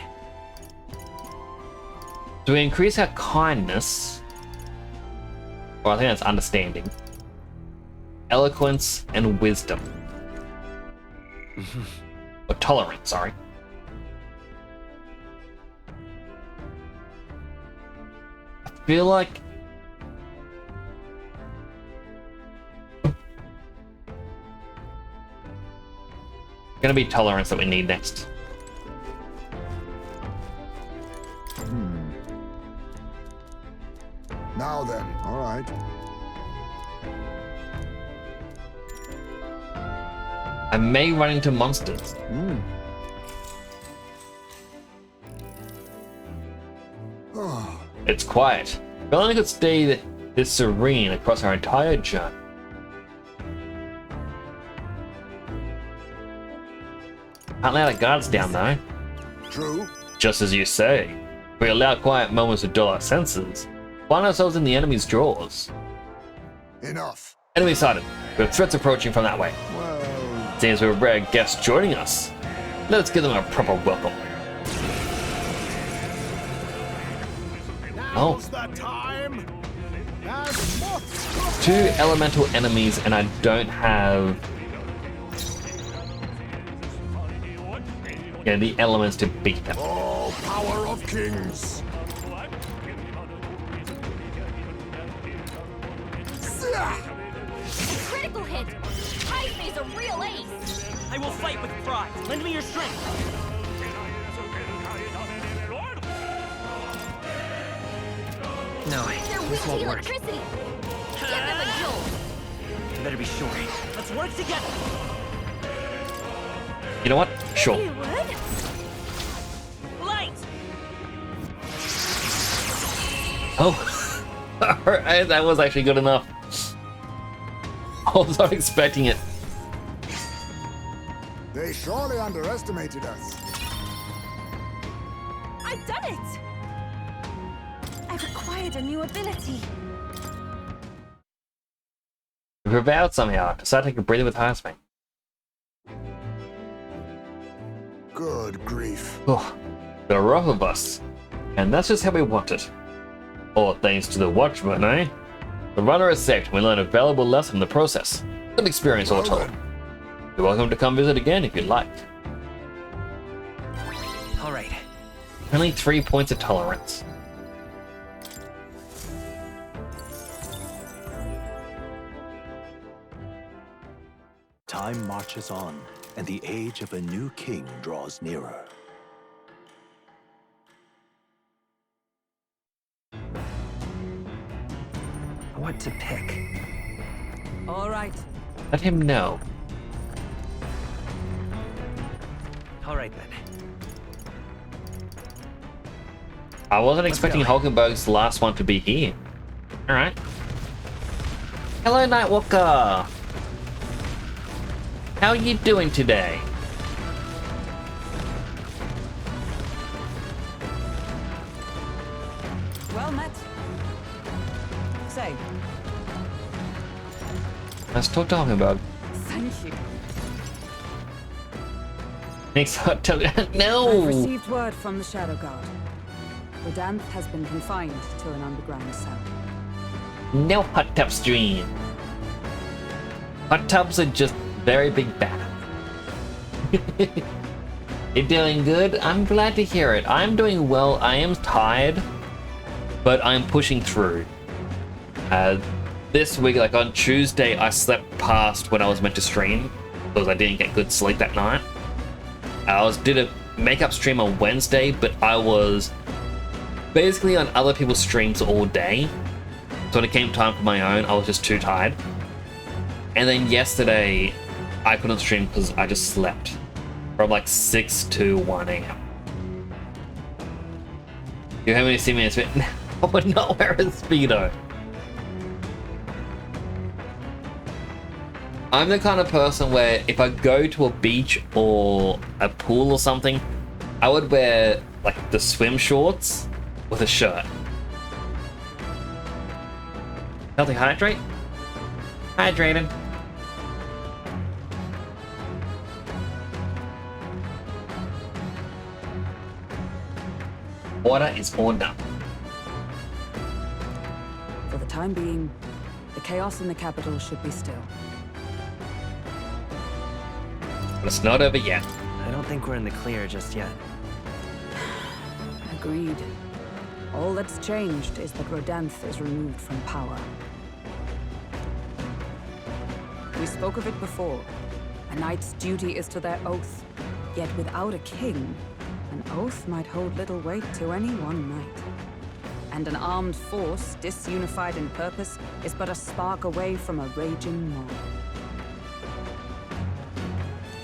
Do we increase our kindness? Well, I think that's understanding. Eloquence and wisdom. Or tolerance, sorry. I feel like gonna be tolerance that we need next. Now then, all right. I may run into monsters. It's quiet. If only could stay this serene across our entire journey. Can't let our guards down though. True. Just as you say. We allow quiet moments to dull our senses. Find ourselves in the enemy's jaws. Enough. Enemy sighted. We have threats approaching from that way. Well, Seems we have rare guests joining us. Let's give them a proper welcome. Oh. the time. 2 elemental enemies and I don't have the elements to beat them. Oh, power of kings. Critical hit! Hype's a real ace! I will fight with pride. Lend me your strength. No, They're this weak to won't work. electricity! Give them a jolt! You better be sure. Let's work together. You know what? Sure. You would? Light! Oh. Alright, that was actually good enough. I was not expecting it. They surely underestimated us. I've done it! I've acquired a new ability. We prevailed somehow. Decided to take a breather with Highsmane. Good grief. Oh, the rough of us. And that's just how we want it. All thanks to the Watchman, eh? The runner is saved and we learn a valuable lesson in the process. Good experience all told. You're welcome to come visit again if you'd like. Alright. Only 3 points of tolerance. Time marches on, and the age of a new king draws nearer. What to pick? All right. Let him know. Alright then. I wasn't expecting Hulkenberg's last one to be here. Alright. Hello, Nightwalker! How are you doing today? Well met. Say, Let's talk to Hulkenberg. thank you. Thanks for telling I've No! received word from the Shadow Guard. Redanth has been confined to an underground cell. No hot tub stream. Hot tubs are just very big bath. You're doing good? I'm glad to hear it. I'm doing well. I am tired, but I'm pushing through. This week, like on Tuesday, I slept past when I was meant to stream because I didn't get good sleep that night. Did a makeup stream on Wednesday, but I was basically on other people's streams all day. So when it came time for my own, I was just too tired. And then yesterday, I couldn't stream because I just slept from like 6 to 1 a.m. You haven't seen me in a Speedo? I would not wear a Speedo. I'm the kind of person where if I go to a beach or a pool or something, I would wear like the swim shorts with a shirt. Healthy hydrate? Hydrated. Order is order. For the time being, the chaos in the capital should be still. But it's not over yet. I don't think we're in the clear just yet. Agreed. All that's changed is that Rodanth is removed from power. We spoke of it before. A knight's duty is to their oath. Yet without a king, an oath might hold little weight to any one knight. And an armed force, disunified in purpose, is but a spark away from a raging mob.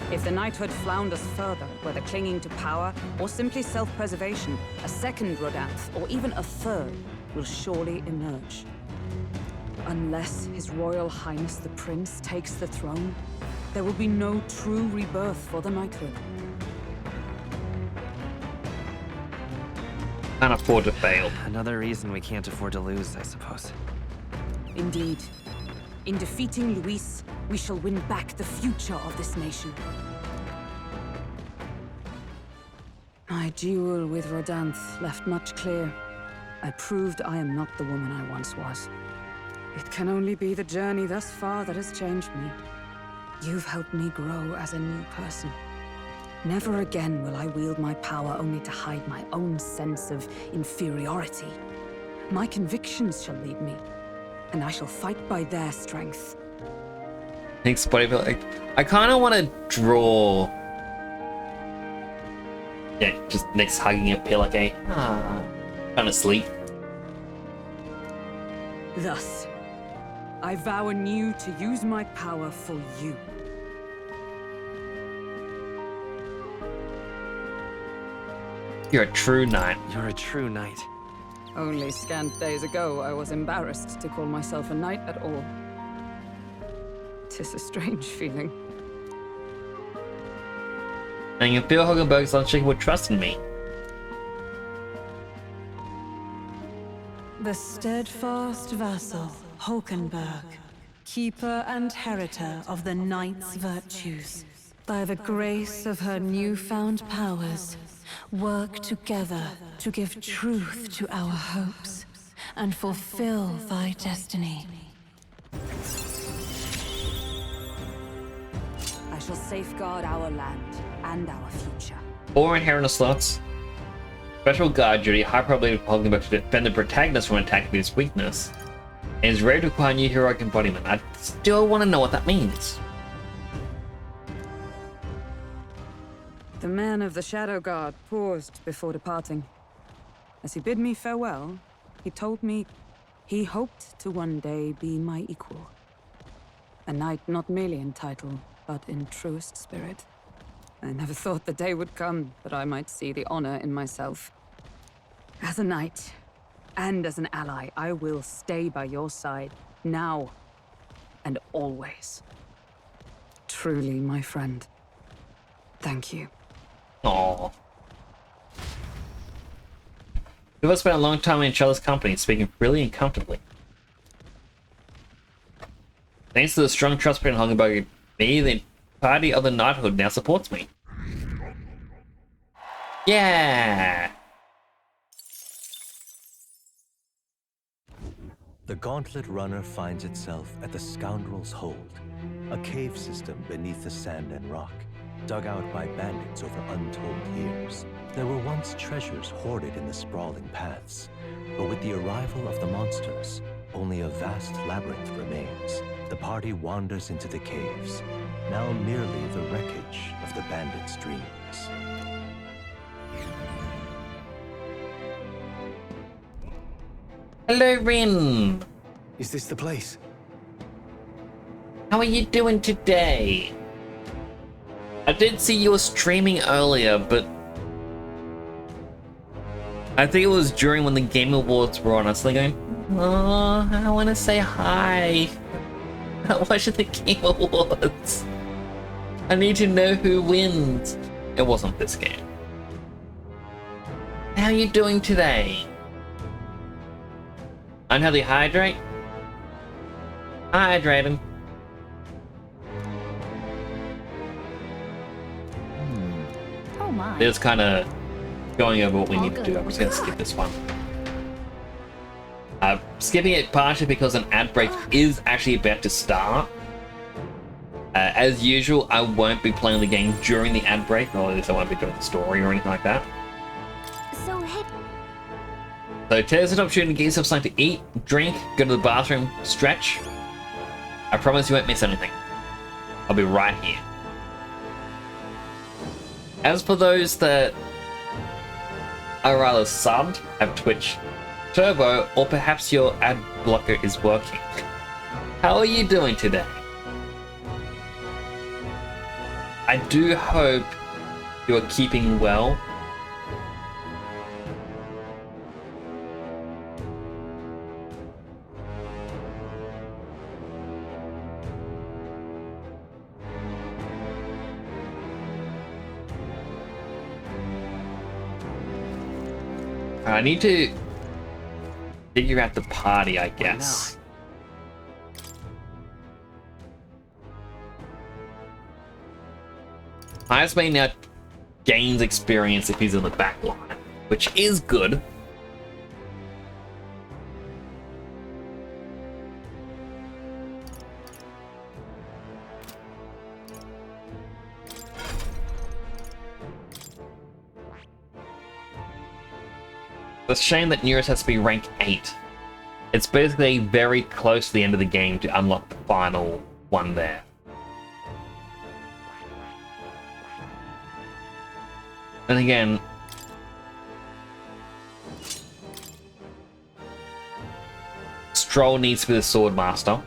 If the knighthood flounders further, whether clinging to power or simply self-preservation, a second Rodanth, or even a third, will surely emerge. Unless His Royal Highness the Prince takes the throne, there will be no true rebirth for the knighthood. Can't afford to fail. Another reason we can't afford to lose, I suppose. Indeed. In defeating Luis, we shall win back the future of this nation. My duel with Rodanth left much clear. I proved I am not the woman I once was. It can only be the journey thus far that has changed me. You've helped me grow as a new person. Never again will I wield my power only to hide my own sense of inferiority. My convictions shall lead me, and I shall fight by their strength. Thanks, buddy. I kind of want to draw. Yeah, just next hugging a pillow, okay? Kind of sleep. Thus, I vow anew to use my power for you. You're a true knight. You're a true knight. Only scant days ago, I was embarrassed to call myself a knight at all. 'Tis a strange feeling. And you feel Hugenberg's unshakable trust in me. The steadfast vassal, Hulkenberg, keeper and heritor of the knight's virtues, by the grace of her newfound powers, work together to give truth to our hopes and fulfill thy destiny. I shall safeguard our land and our future. 4 inherent slots. Special guard duty, high probability of Hulkenberg to defend the protagonist from an attack with his weakness. And is ready to acquire new heroic embodiment. I still want to know what that means. The man of the Shadow Guard paused before departing. As he bid me farewell, he told me he hoped to one day be my equal. A knight not merely in title, but in truest spirit. I never thought the day would come that I might see the honor in myself. As a knight, and as an ally, I will stay by your side, now and always. Truly, my friend. Thank you. Aww. We've all spent a long time in each other's company, speaking freely and comfortably. Thanks to the strong trust between Hulkenberg and me, the party of the knighthood now supports me. Yeah! The Gauntlet Runner finds itself at the Scoundrel's Hold, a cave system beneath the sand and rock, dug out by bandits over untold years. There were once treasures hoarded in the sprawling paths, but with the arrival of the monsters, only a vast labyrinth remains. The party wanders into the caves, now merely the wreckage of the bandits' dreams. Hello, Rin! Is this the place? How are you doing today? I did see you were streaming earlier, but I think it was during when the Game Awards were on. I was like going, oh, I want to say hi. I'm watching the Game Awards. I need to know who wins. It wasn't this game. How are you doing today? Unhealthy hydrate? Hydrating. Oh my. It was kind of going over what we need to do. I'm just going to skip this one. Skipping it partially because an ad break is actually about to start. As usual, I won't be playing the game during the ad break, or at least I won't be doing the story or anything like that. So, hey. So today's an opportunity to get yourself something to eat, drink, go to the bathroom, stretch. I promise you won't miss anything. I'll be right here. As for those that are rather subbed, have Twitch Turbo, or perhaps your ad blocker is working, how are you doing today? I do hope you are keeping well. I need to figure out the party, I guess. Highest main now gains experience if he's in the back line, which is good. It's a shame that Nearest has to be rank 8. It's basically very close to the end of the game to unlock the final one there. And again, Stroll needs to be the Sword Master.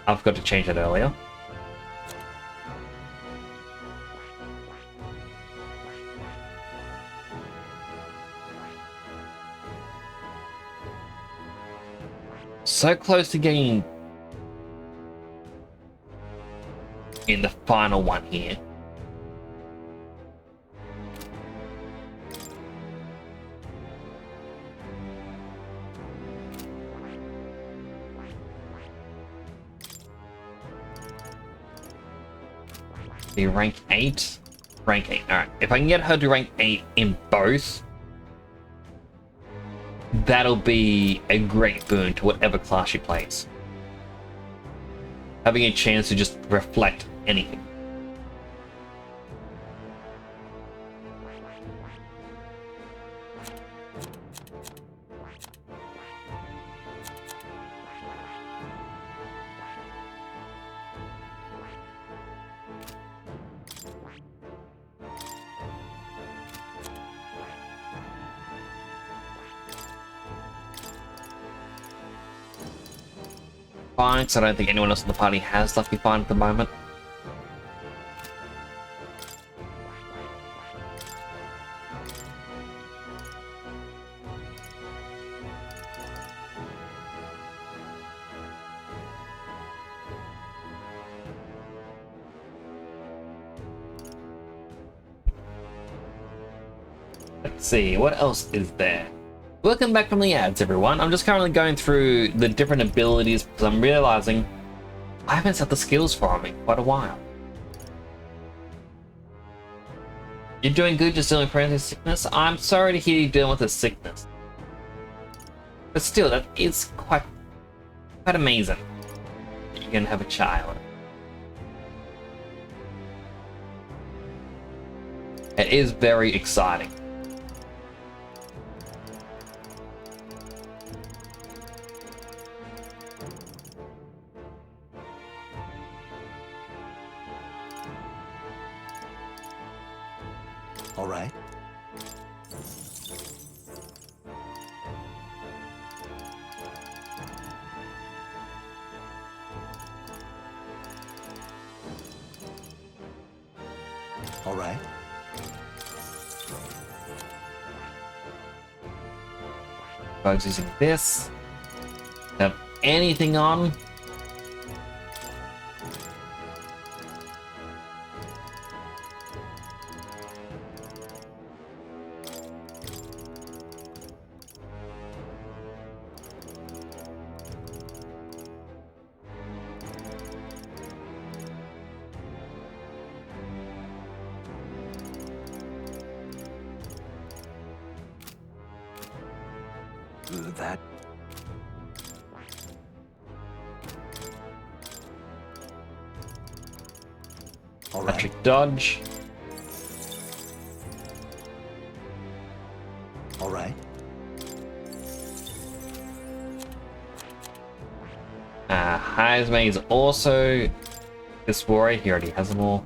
I forgot to change that earlier. So close to getting in the final one here. The rank 8. Rank 8. Alright, if I can get her to rank 8 in both, that'll be a great boon to whatever class she plays. Having a chance to just reflect anything. Fine, so I don't think anyone else in the party has Lucky Fine at the moment. Let's see, what else is there? Welcome back from the ads, everyone. I'm just currently going through the different abilities because I'm realizing I haven't set the skills for them in quite a while. You're doing good, just dealing with sickness? I'm sorry to hear you dealing with a sickness. But still, that is quite amazing that you're gonna have a child. It is very exciting. All right. All right. Bugs using this. Have anything on? That... All right. Patrick dodge. All right. Hazme is also this warrior. He already has them all.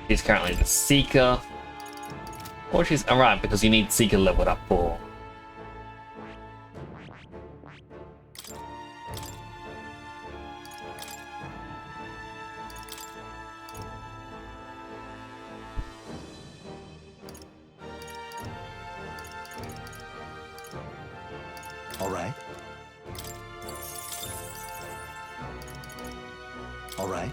He's currently the Seeker. Or she's alright because you need Seeker leveled up for. All right. All right.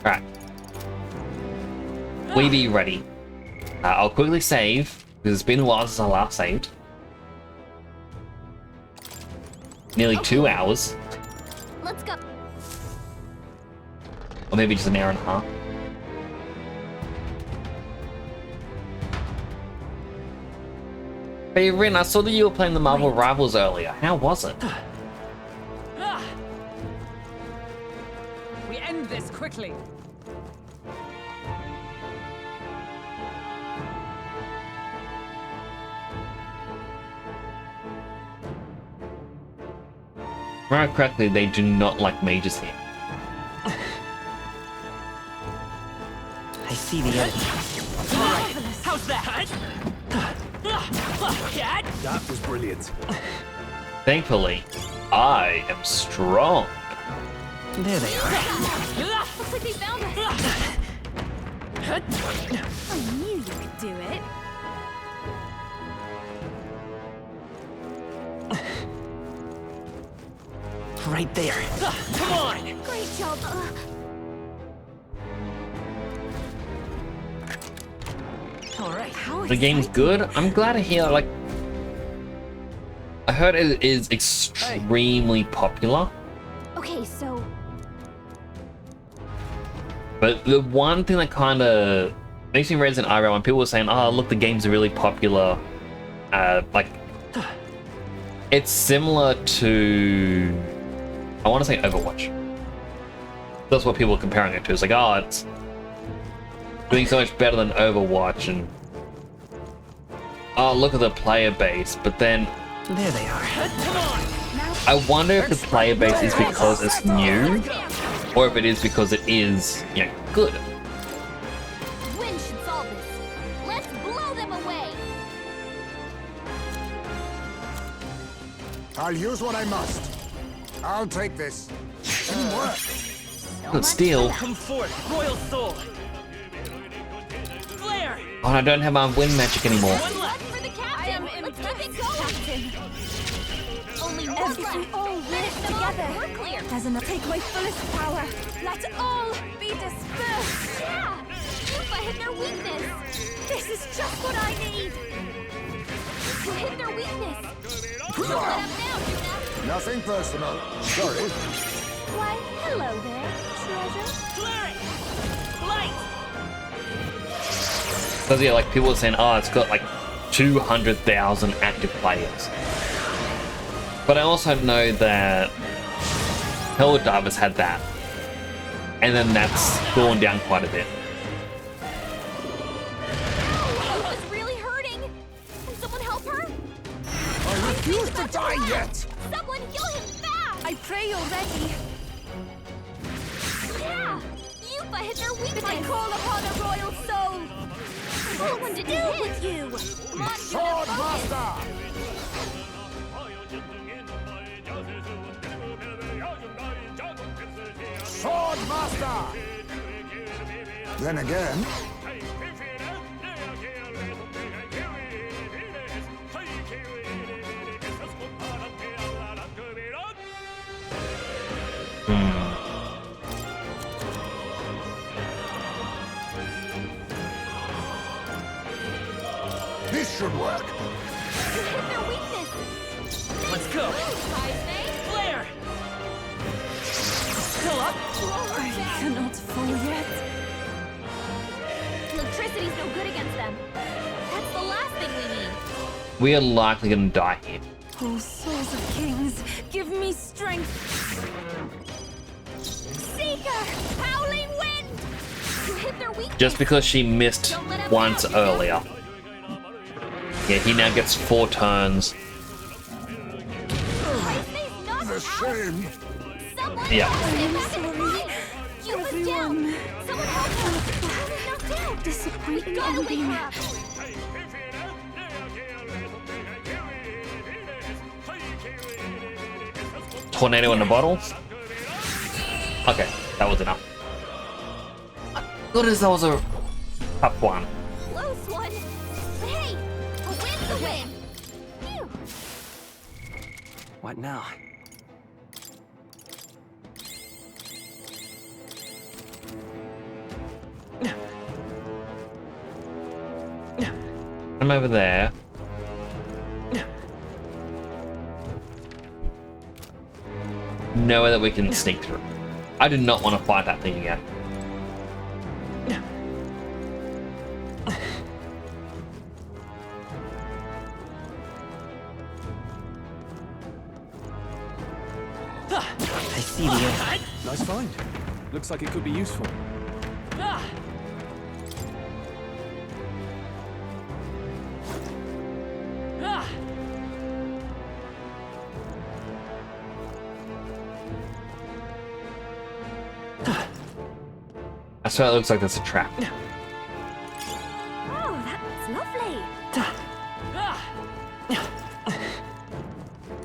Alright. We be ready. I'll quickly save, because it's been a while since I last saved. Nearly 2 hours. Let's go. Or maybe just an hour and a half. Hey Rin, I saw that you were playing the Marvel Rivals earlier. How was it? We end this quickly. If I remember correctly, they do not like mages here. I see the enemy. Alright, how's that? That was brilliant. Thankfully, I am strong. There they are. Looks like they found us. I knew you could do it. Right there. Come on! Great job. Alright. The game's good. I'm glad to hear, like... I heard it is extremely popular. Okay, so But the one thing that kind of makes me raise an eyebrow when people were saying, oh, look, the game's really popular. Like, it's similar to... I want to say Overwatch. That's what people are comparing it to. It's like, oh, it's doing so much better than Overwatch, and oh, look at the player base. But then there they are. I wonder if the player base is because it's new, or if it is because it is, you know, good. Win should solve this. Let's blow them away. I'll use what I must. I'll take this. Didn't work. Good steal. Come forth, Royal Soul! Flare! Oh, I don't have my wind magic anymore. One left! For the captain. Let's keep it going. Only one If we left. all work Finish them off. together, We're clear. there's enough. Take my fullest power. Let all be dispersed. Yeah. Yufa hit their weakness. This is just what I need. You hit their weakness. Don't let up now, Yuna. Nothing personal. Sorry. Why, hello there, treasure. Flare it! Light! Because yeah, like people were saying, oh, it's got like 200,000 active players. But I also know that Helldivers had that, and then that's gone down quite a bit. Yufa's really hurting. Can someone help her? I refuse to die yet. Someone heal him fast. I pray you're ready. Yeah. Yufa hit their weakness. I call upon a royal soul. Someone to deal with you. Come on, Sword Yuna, focus. Master. Sword Master. Then again, should work. You hit their weakness. Let's go. Flare. Still up. I cannot fall yet. Electricity's no good against them. That's the last thing we need. We are likely gonna die here. Oh, souls of kings, give me strength. Seeker! Howling wind! You hit their weakness. Just because she missed once earlier. Yeah, he now gets 4 turns. The shame. Yeah. You was down. Someone help her. He's knocked down. Disappointing Gotta wake ending. her up. Tornado in the bottle. Okay, that was enough. Good as that was a tough one. Close one. But hey, a win's a win. Phew. What now? I'm over there. No way that we can sneak through. I do not want to fight that thing again. I see the end. Nice find. Looks like it could be useful. I swear it looks like that's a trap. Oh, that looks lovely.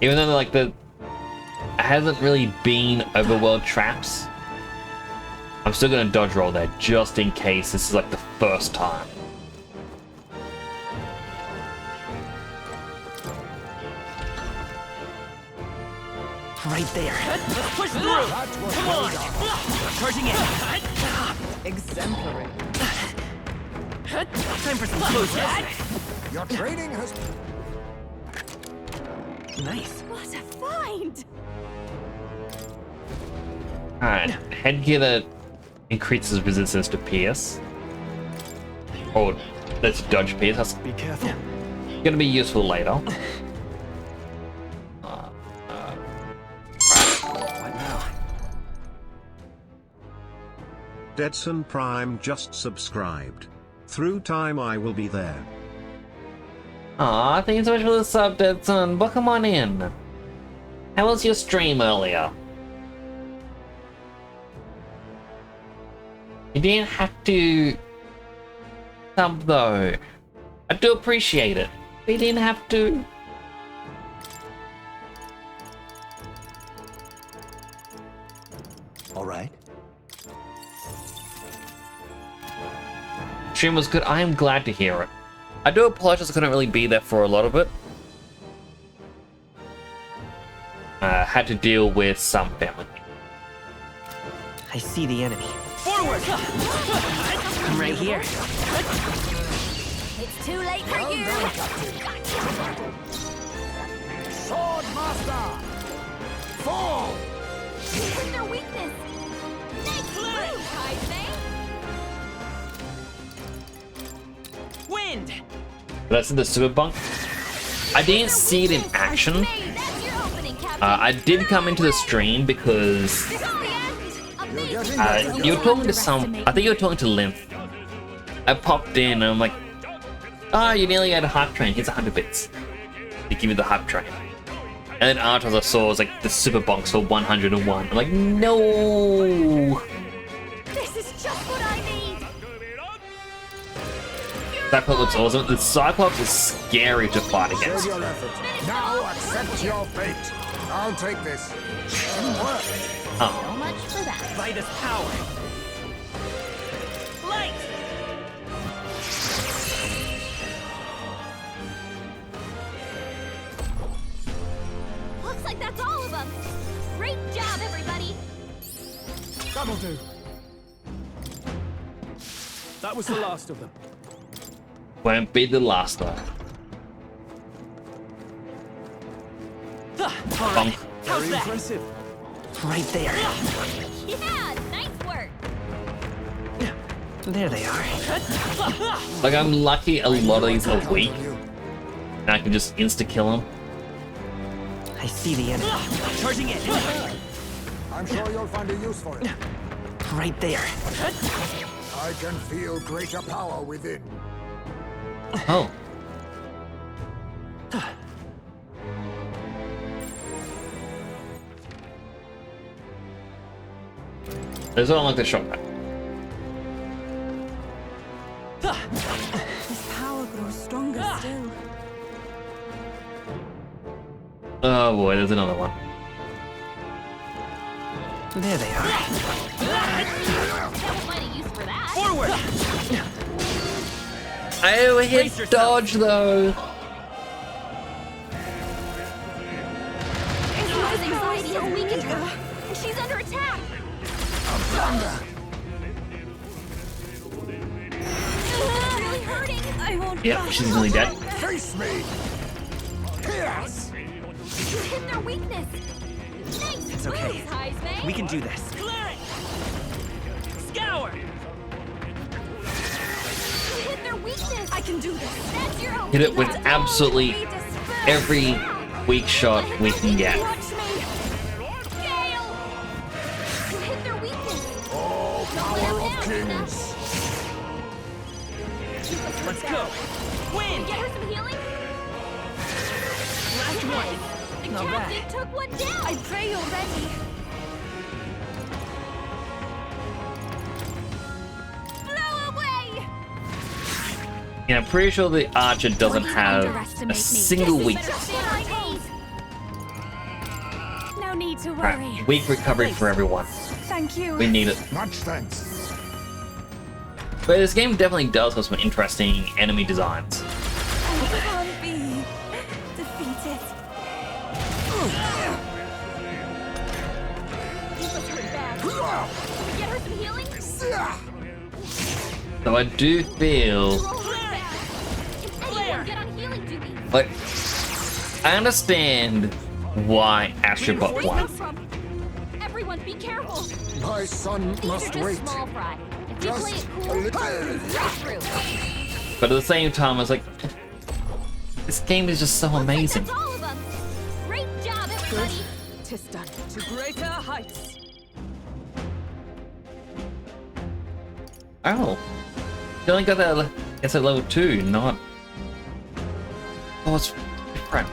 Even though like the it hasn't really been overworld traps, I'm still gonna dodge roll there just in case this is like the first time. Right there. Let's push through. Come on. Charging in. Exemplary. Time for some close. Your training has... Nice. What a find! Alright, headgear that increases resistance to pierce. Or let's dodge pierce. That's Be careful. gonna be useful later. What now? Deadson Prime just subscribed. Through time I will be there. Aw, thank you so much for the sub, Deadson. Welcome on in. How was your stream earlier? You didn't have to sub though. I do appreciate it. But you didn't have to. All right. Stream was good. I am glad to hear it. I do apologize I couldn't really be there for a lot of it. Had to deal with some family. I see the enemy. Forward. I'm right here. It's too late for you! Sword Master! Fall! You hit their weakness! Nice move, Kaise! Wind. That's in the super bunk. I didn't see it in action. That's your opening, Captain! I did come into the stream because This is the end! Amazing! you were talking to I think you were talking to Lymph. I popped in and I'm like, oh, you nearly had a hype train. Here's 100 bits. They give you the hype train. And then afterwards I saw it was like the super bonks for 101. I'm like, no. This is just what I need! Cyclops looks awesome. The Cyclops is scary to fight Save against. your effort. Now accept your fate. I'll take this. Didn't work. So Oh, much for that. Vitus power. Light. Looks like that's all of them! Great job, everybody! That'll do. That was the last of them. won't be the last though. Bonk. How's that? Impressive. Right there. Yeah, nice work. There they are. Like, I'm lucky a lot of these are weak, and I can just insta-kill them. I see the enemy. Charging in. I'm sure you'll find a use for it. Right there. I can feel greater power within. Oh. There's all like the shortcut. This power grows stronger still. Oh boy, there's another one. There they are. Can't find a use for that. Forward. I overhit dodge though. His anxiety has weakened her, and she's under attack. Really hurting. I won't. Yep, she's nearly dead. Face me! Yes! You hit their weakness. Nice. It's okay. moves, Heisman. We can do this. Clear it. Scour. You hit their weakness. I can do this. That's your own. Hit it with absolutely every weak shot we can get. Watch me. Gale. You hit their weakness. Oh, power of kings! Let's go. Win. Get her some healing. Last one. The Not bad. captain took one down. I pray you're ready. Blow away. Yeah, I'm pretty sure the archer doesn't have a single weakness. No need to worry. Right, weak recovery for everyone. Thank you. We need it. Much thanks. But this game definitely does have some interesting enemy designs. I can't be defeated. This was hurt bad. Can we get her some healing? So I do feel Roll her back. Can anyone get on healing duty? like I understand why Astrobot Where's won. that from? Everyone, be careful. My son These must are just wait. small fry. If you play Just it a cool, little. right through. But at the same time, I was like, this game is just so amazing. That's all of them. Great job, everybody. Tis done. To greater heights. Oh, you only got that. It's at level 2, not. Oh, it's different.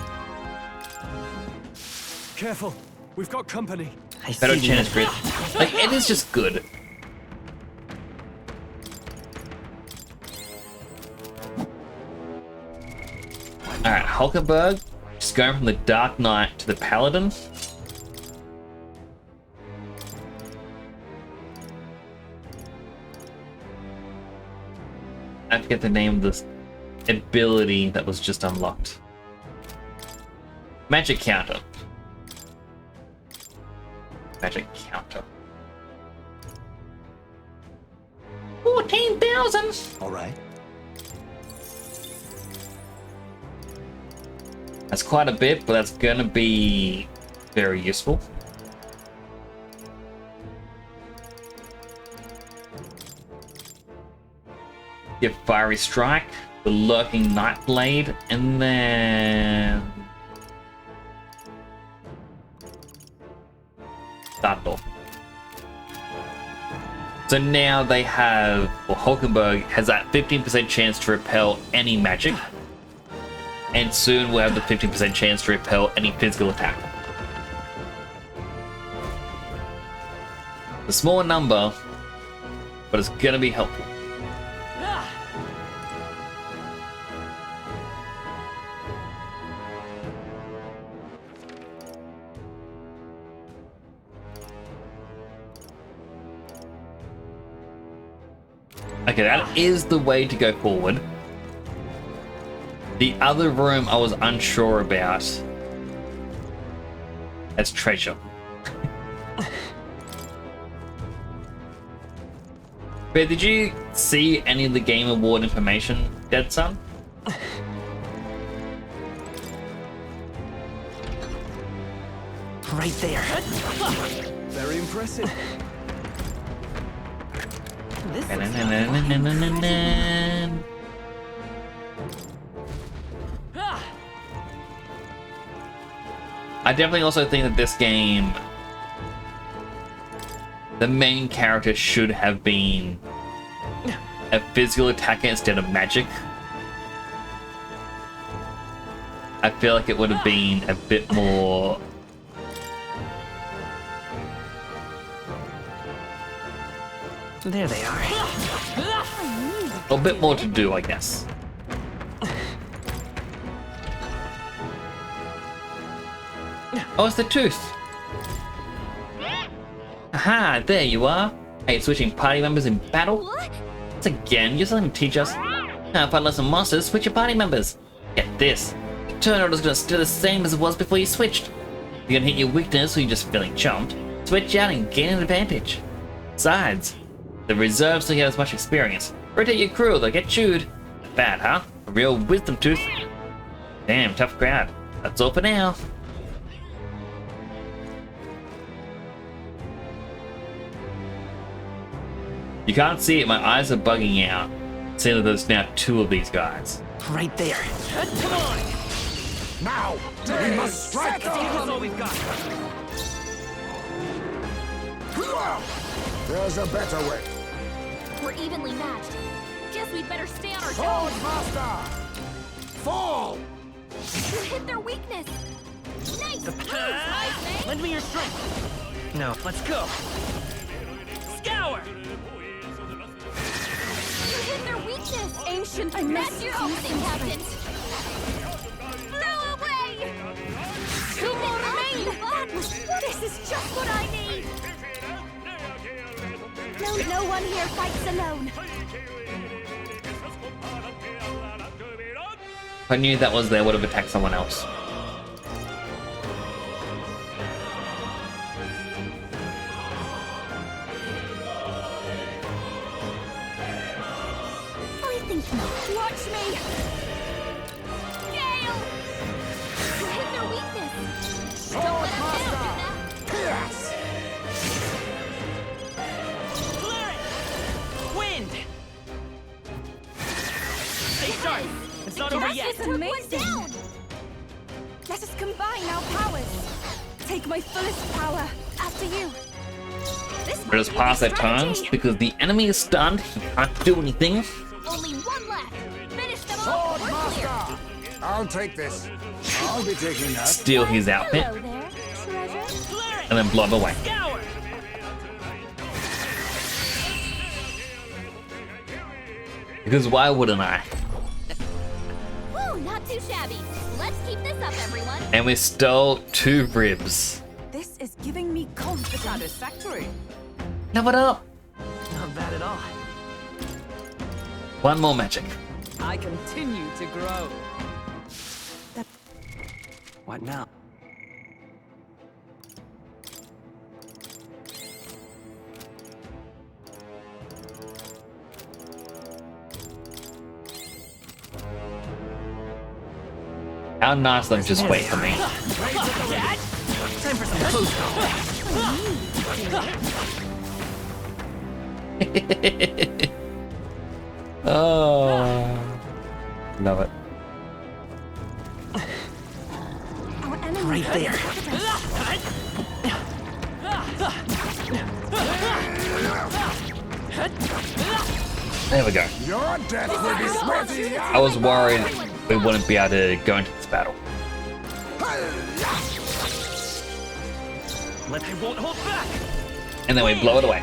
Careful. We've got company. I see Better the chance enemy. crit. Like it is just good. Alright, Hulkenberg, just going from the Dark Knight to the Paladin. I forget the name of this ability that was just unlocked. Magic counter. Magic counter. 14,000! All right. That's quite a bit, but that's gonna be very useful. Give Fiery Strike, the Lurking Night Blade, and then Thunderbolt. So now they have, well, Hulkenberg has that 15% chance to repel any magic, and soon we'll have the 15% chance to repel any physical attack. A small number, but it's gonna be helpful. Okay, that is the way to go forward. The other room I was unsure about. That's treasure. But did you see any of the Game Award information, Dead Son? Right there. Very impressive. This I definitely also think that this game, the main character should have been a physical attacker instead of magic. I feel like it would have been a bit more... There they are. A bit more to do, I guess. Oh, it's the tooth! Aha, there you are! Hey, switching party members in battle? Once again, you're something to teach us. Now, if I let some monsters, switch your party members. Get this. Your turn order's gonna stay the same as it was before you switched. You're gonna hit your weakness or you're just feeling chumped. Switch out and gain an advantage. Besides, the reserves don't get as much experience. Rotate your crew, they'll get chewed. Bad, huh? A real wisdom tooth. Damn, tough crowd. That's all for now. You can't see it, my eyes are bugging out. Seeing that there's now 2 of these guys. Right there. Come on! Now, we must strike That's all we've got. There's a better way. We're evenly matched. Guess we'd better stay on our Sword toes. Master! Fall! You hit their weakness. Nice moves, Ismay. Lend me your strength. No, let's go. Scour! You hit their weakness. Ancient That's your opening, Captain. Blow away. Two more remain. This is just what I need. No one here fights alone. If I knew that was there, I would have attacked someone else. I think not. Watch me. Gale. You hit their weakness. Don't let them down, Yuna. Yes! Clear it! Wind! Stay sharp! It's not over yet! Took one down. Let us combine our powers. Take my fullest power. After you. Let us pass their turns because the enemy is stunned. He can't do anything. Only one left. Finish them Sword off. We're clear. Master! I'll take this. I'll be taking that. Steal his outfit Hello there, treasure. and then blow him away. Scour! Because why wouldn't I? Woo, not too shabby. Let's keep this up, everyone. And we stole 2 ribs. This is giving me confidence. Satisfactory. Level it up. Not bad at all. 1 more magic. I continue to grow. What now? How nice of them just wait for me. Time for some close Oh, love it. Our enemy Right there. There we go. Your death will be sweaty. I was worried we wouldn't be able to go into this battle. I won't hold back! And then we blow it away.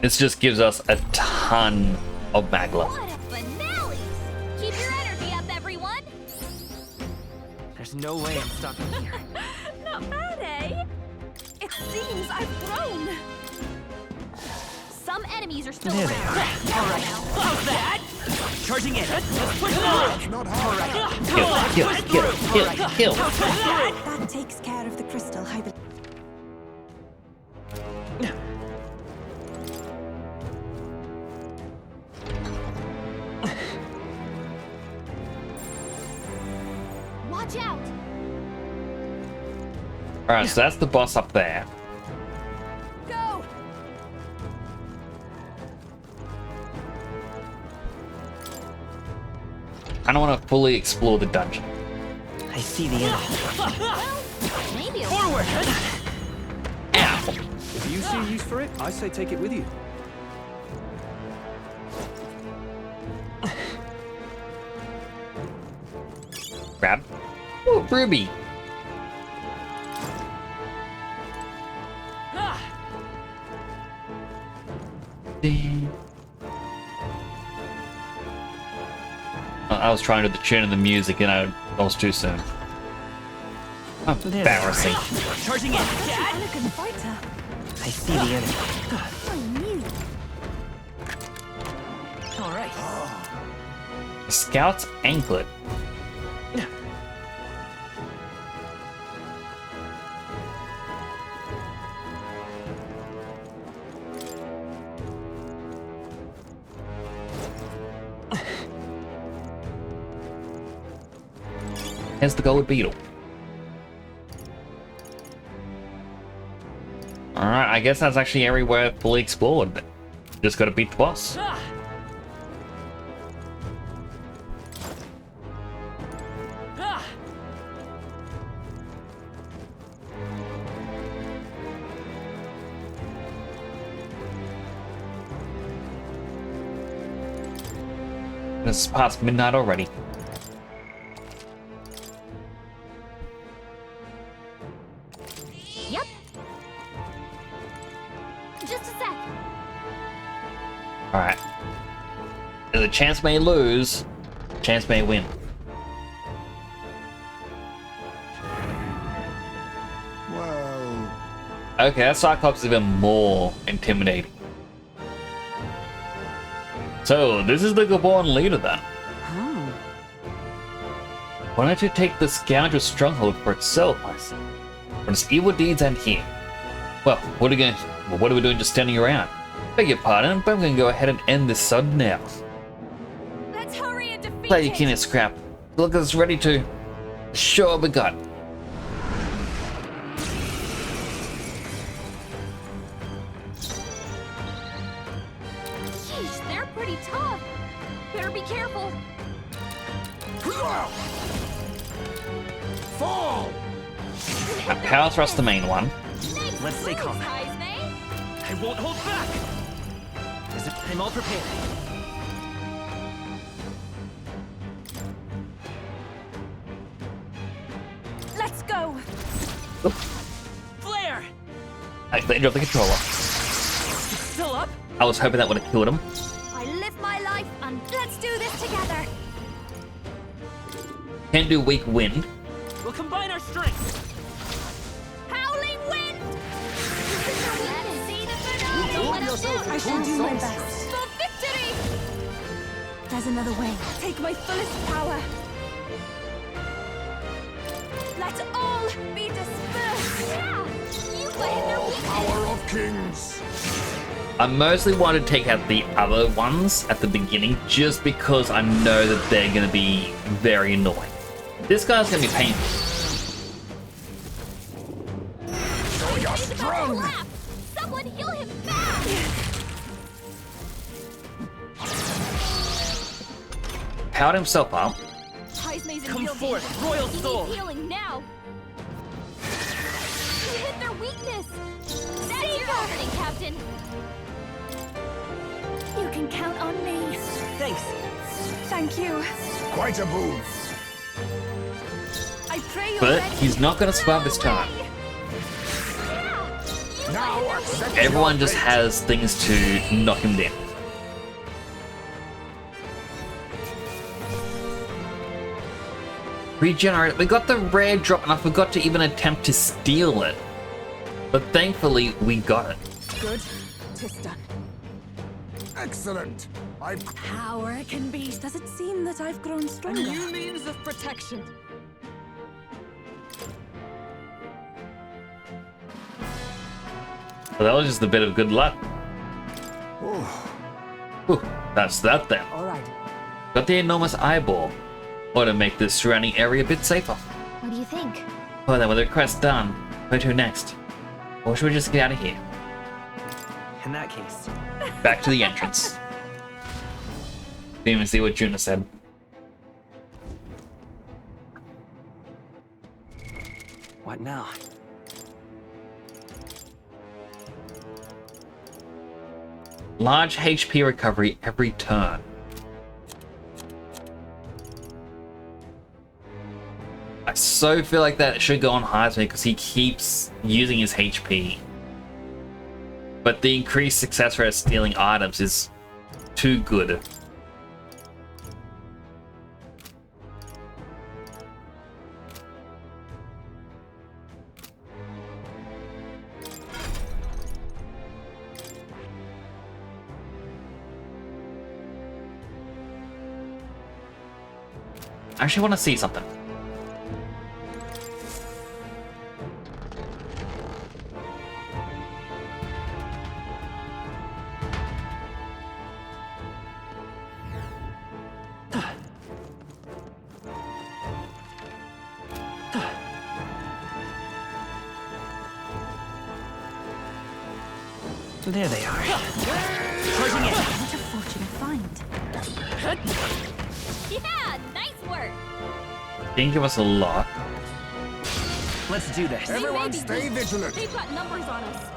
This just gives us a ton of Magla. What a finale! Keep your energy up, everyone. There's no way I'm stopping here. Not bad, eh? It seems I've grown. Some enemies are still There around. they are. All right, how's that? Charging in. Let's push on! Not hard. Kill. That takes care of the crystal hybrid. Alright, so that's the boss up there. Go! I don't want to fully explore the dungeon. I see the enemy. Maybe a Forward! Ow! If you see use for it, I say take it with you. Grab. Ooh, Ruby! I was trying to do the tune of the music and I was too soon. Embarrassing. Charging in! Dad! Elegant fighter. I see the enemy. I knew. Alright. Scout's anklet. Here's the gold beetle. Alright, I guess that's actually everywhere fully explored. Just gotta beat the boss. Ah! Ah! It's past midnight already. Yep. Just a sec. Alright. The chance may lose, chance may win. Well, Okay, that Cyclops is even more intimidating. So, this is the Gabon leader then. Oh. Why don't you take the scoundrel's stronghold for itself, I see. But its evil deeds end here. Well, what are we doing just standing around? Beg your pardon, but I'm gonna go ahead and end this sudden now. Let's hurry and defeat Play your it. keen and scrap. Look at us ready to show we got. Sheesh, they're pretty tough. Better be careful. fall! Power thrust the main one. Let's stay calm. I won't hold back! I'm all prepared. Let's go. Flare! They dropped the controller. Still up? I was hoping that would have killed him. I live my life and let's do this together. Can't do weak wind. We'll combine our strengths. Howling wind! Let's see the finale. Let us do I shall do my best. for victory! There's another way. Take my fullest power. Let all be dispersed. Yeah! You let hit their weakness. Power of kings! I mostly want to take out the other ones at the beginning just because I know that they're going to be very annoying. This guy's going to be painful. So you're strong! Someone heal him fast! Powered himself up. Heismay's in Come real forth, danger. royal He soul. needs healing now. You hit their weakness. That's your opening, Captain. You can count on me. Thanks. Thank you. Quite a boon. I pray you're But ready. he's not going to survive this time. Now accept Everyone your just fate. has things to knock him down. Regenerate. We got the rare drop and I forgot to even attempt to steal it. But thankfully, we got it. Good. 'Tis done. Excellent. Power can be. Does it seem that I've grown stronger? New means of protection. Well, that was just a bit of good luck. Whew, that's that then. All right. Got the enormous eyeball. Ought to make this surrounding area a bit safer. What do you think? Well then, with the request done, Where to next? Or should we just get out of here? In that case. Back to the entrance. Didn't even see what Juna said. What now? Large HP recovery every turn. I so feel like that should go on Heisman because he keeps using his HP. But the increased success rate of stealing items is too good. I actually want to see something. There they are. Charging in. What a fortunate find. Yeah, nice work. Didn't give us a lot. Let's do this. Everyone stay vigilant. They've got numbers on us.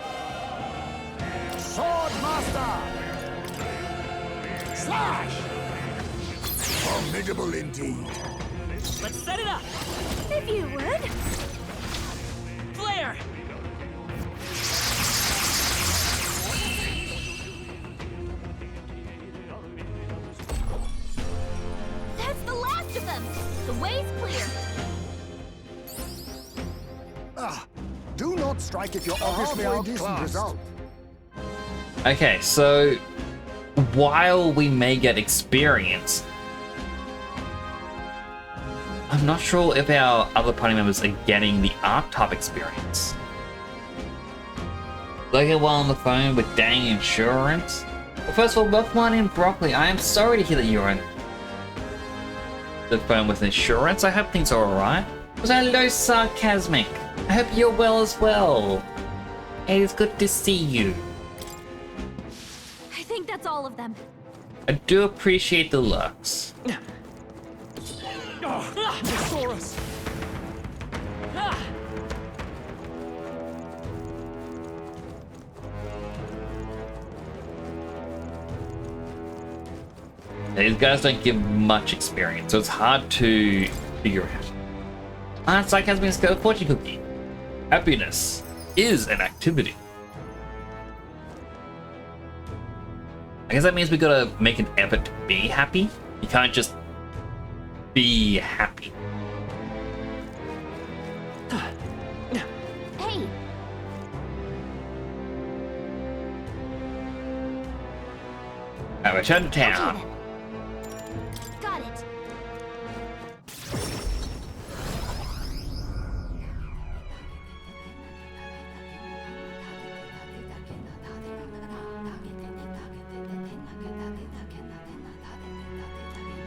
Sword Master! Slash! Formidable indeed. Let's set it up. If you would. Flare. That's the last of them. The way's clear. Do not strike if you're obviously a decent result. Okay, so while we may get experience, I'm not sure if our other party members are getting the archetype experience. Like while on the phone with dang insurance. Well, first of all, welcome on in, Broccoli. I am sorry to hear that you're on the phone with insurance. I hope things are alright. Was hello, Sarcasmic. I hope you're well as well. It is good to see you. I think that's all of them. I do appreciate the looks. Thesaurus. These guys don't give much experience, so it's hard to figure out. Sarcasmic's go fortune cookie. Happiness is an activity. I guess that means we gotta make an effort to be happy. You can't just be happy. Hey, I return to town. okay then. Got it.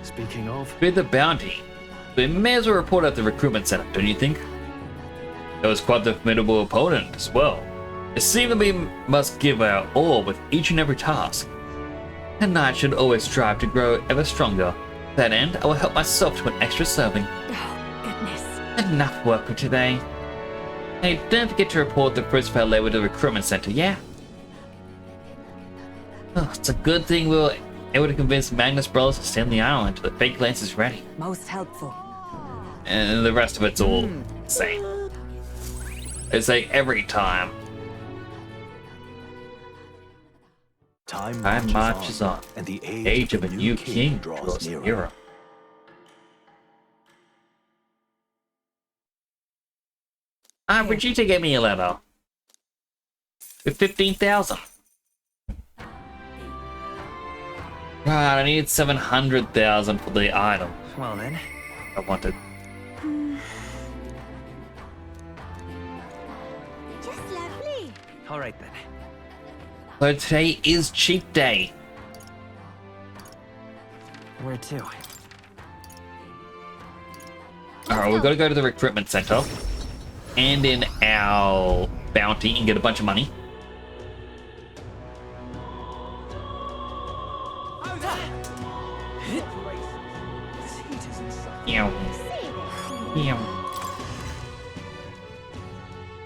Speaking of, With the bounty, we may as well report at the recruitment center, don't you think? It was quite the formidable opponent as well. It seemed that we must give our all with each and every task. A knight should always strive to grow ever stronger. To that end, I will help myself to an extra serving. Oh, goodness. Enough work for today. Hey, don't forget to report the first fair labor to the recruitment center, yeah? Oh, it's a good thing we were able to convince Magnus Brothers to stay on the island till the fake lance is ready. Most helpful. And the rest of it's all same. It's like every time. Time marches on, and the age of a new king draws nearer. Brigitte gave me a letter. With 15,000. Right, I needed 700,000 for the item. Well then. I wanted. Just lovely. All right then. So today is cheat day. Where to? Alright, we've got to go to the recruitment center. and in our bounty and get a bunch of money.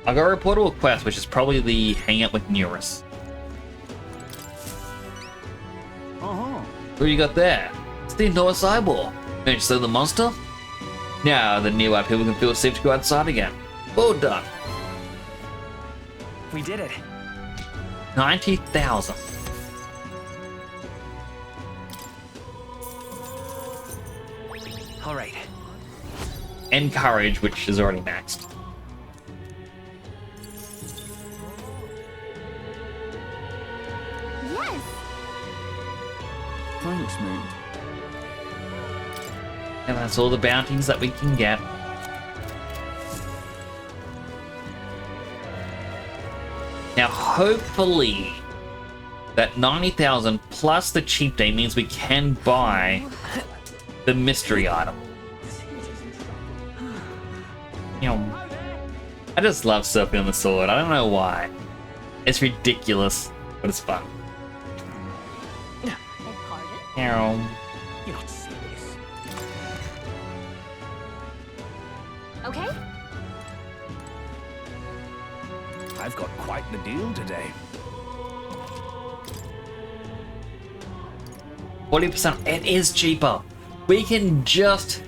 I got a reportable quest, which is probably the hangout with Neurus. What do you got there? It's the enormous eyeball. Managed to slay the monster? Now the nearby people can feel safe to go outside again. Well done. We did it. 90,000. All right. And courage, which is already maxed. Yes. Thanks, mate. And that's all the bounties that we can get. Now, hopefully, that 90,000 plus the cheap day means we can buy the mystery item. You know, I just love surfing on the sword. I don't know why. It's ridiculous, but it's fun. Pardon? You're not serious. Okay. I've got quite the deal today. 40%. It is cheaper. We can just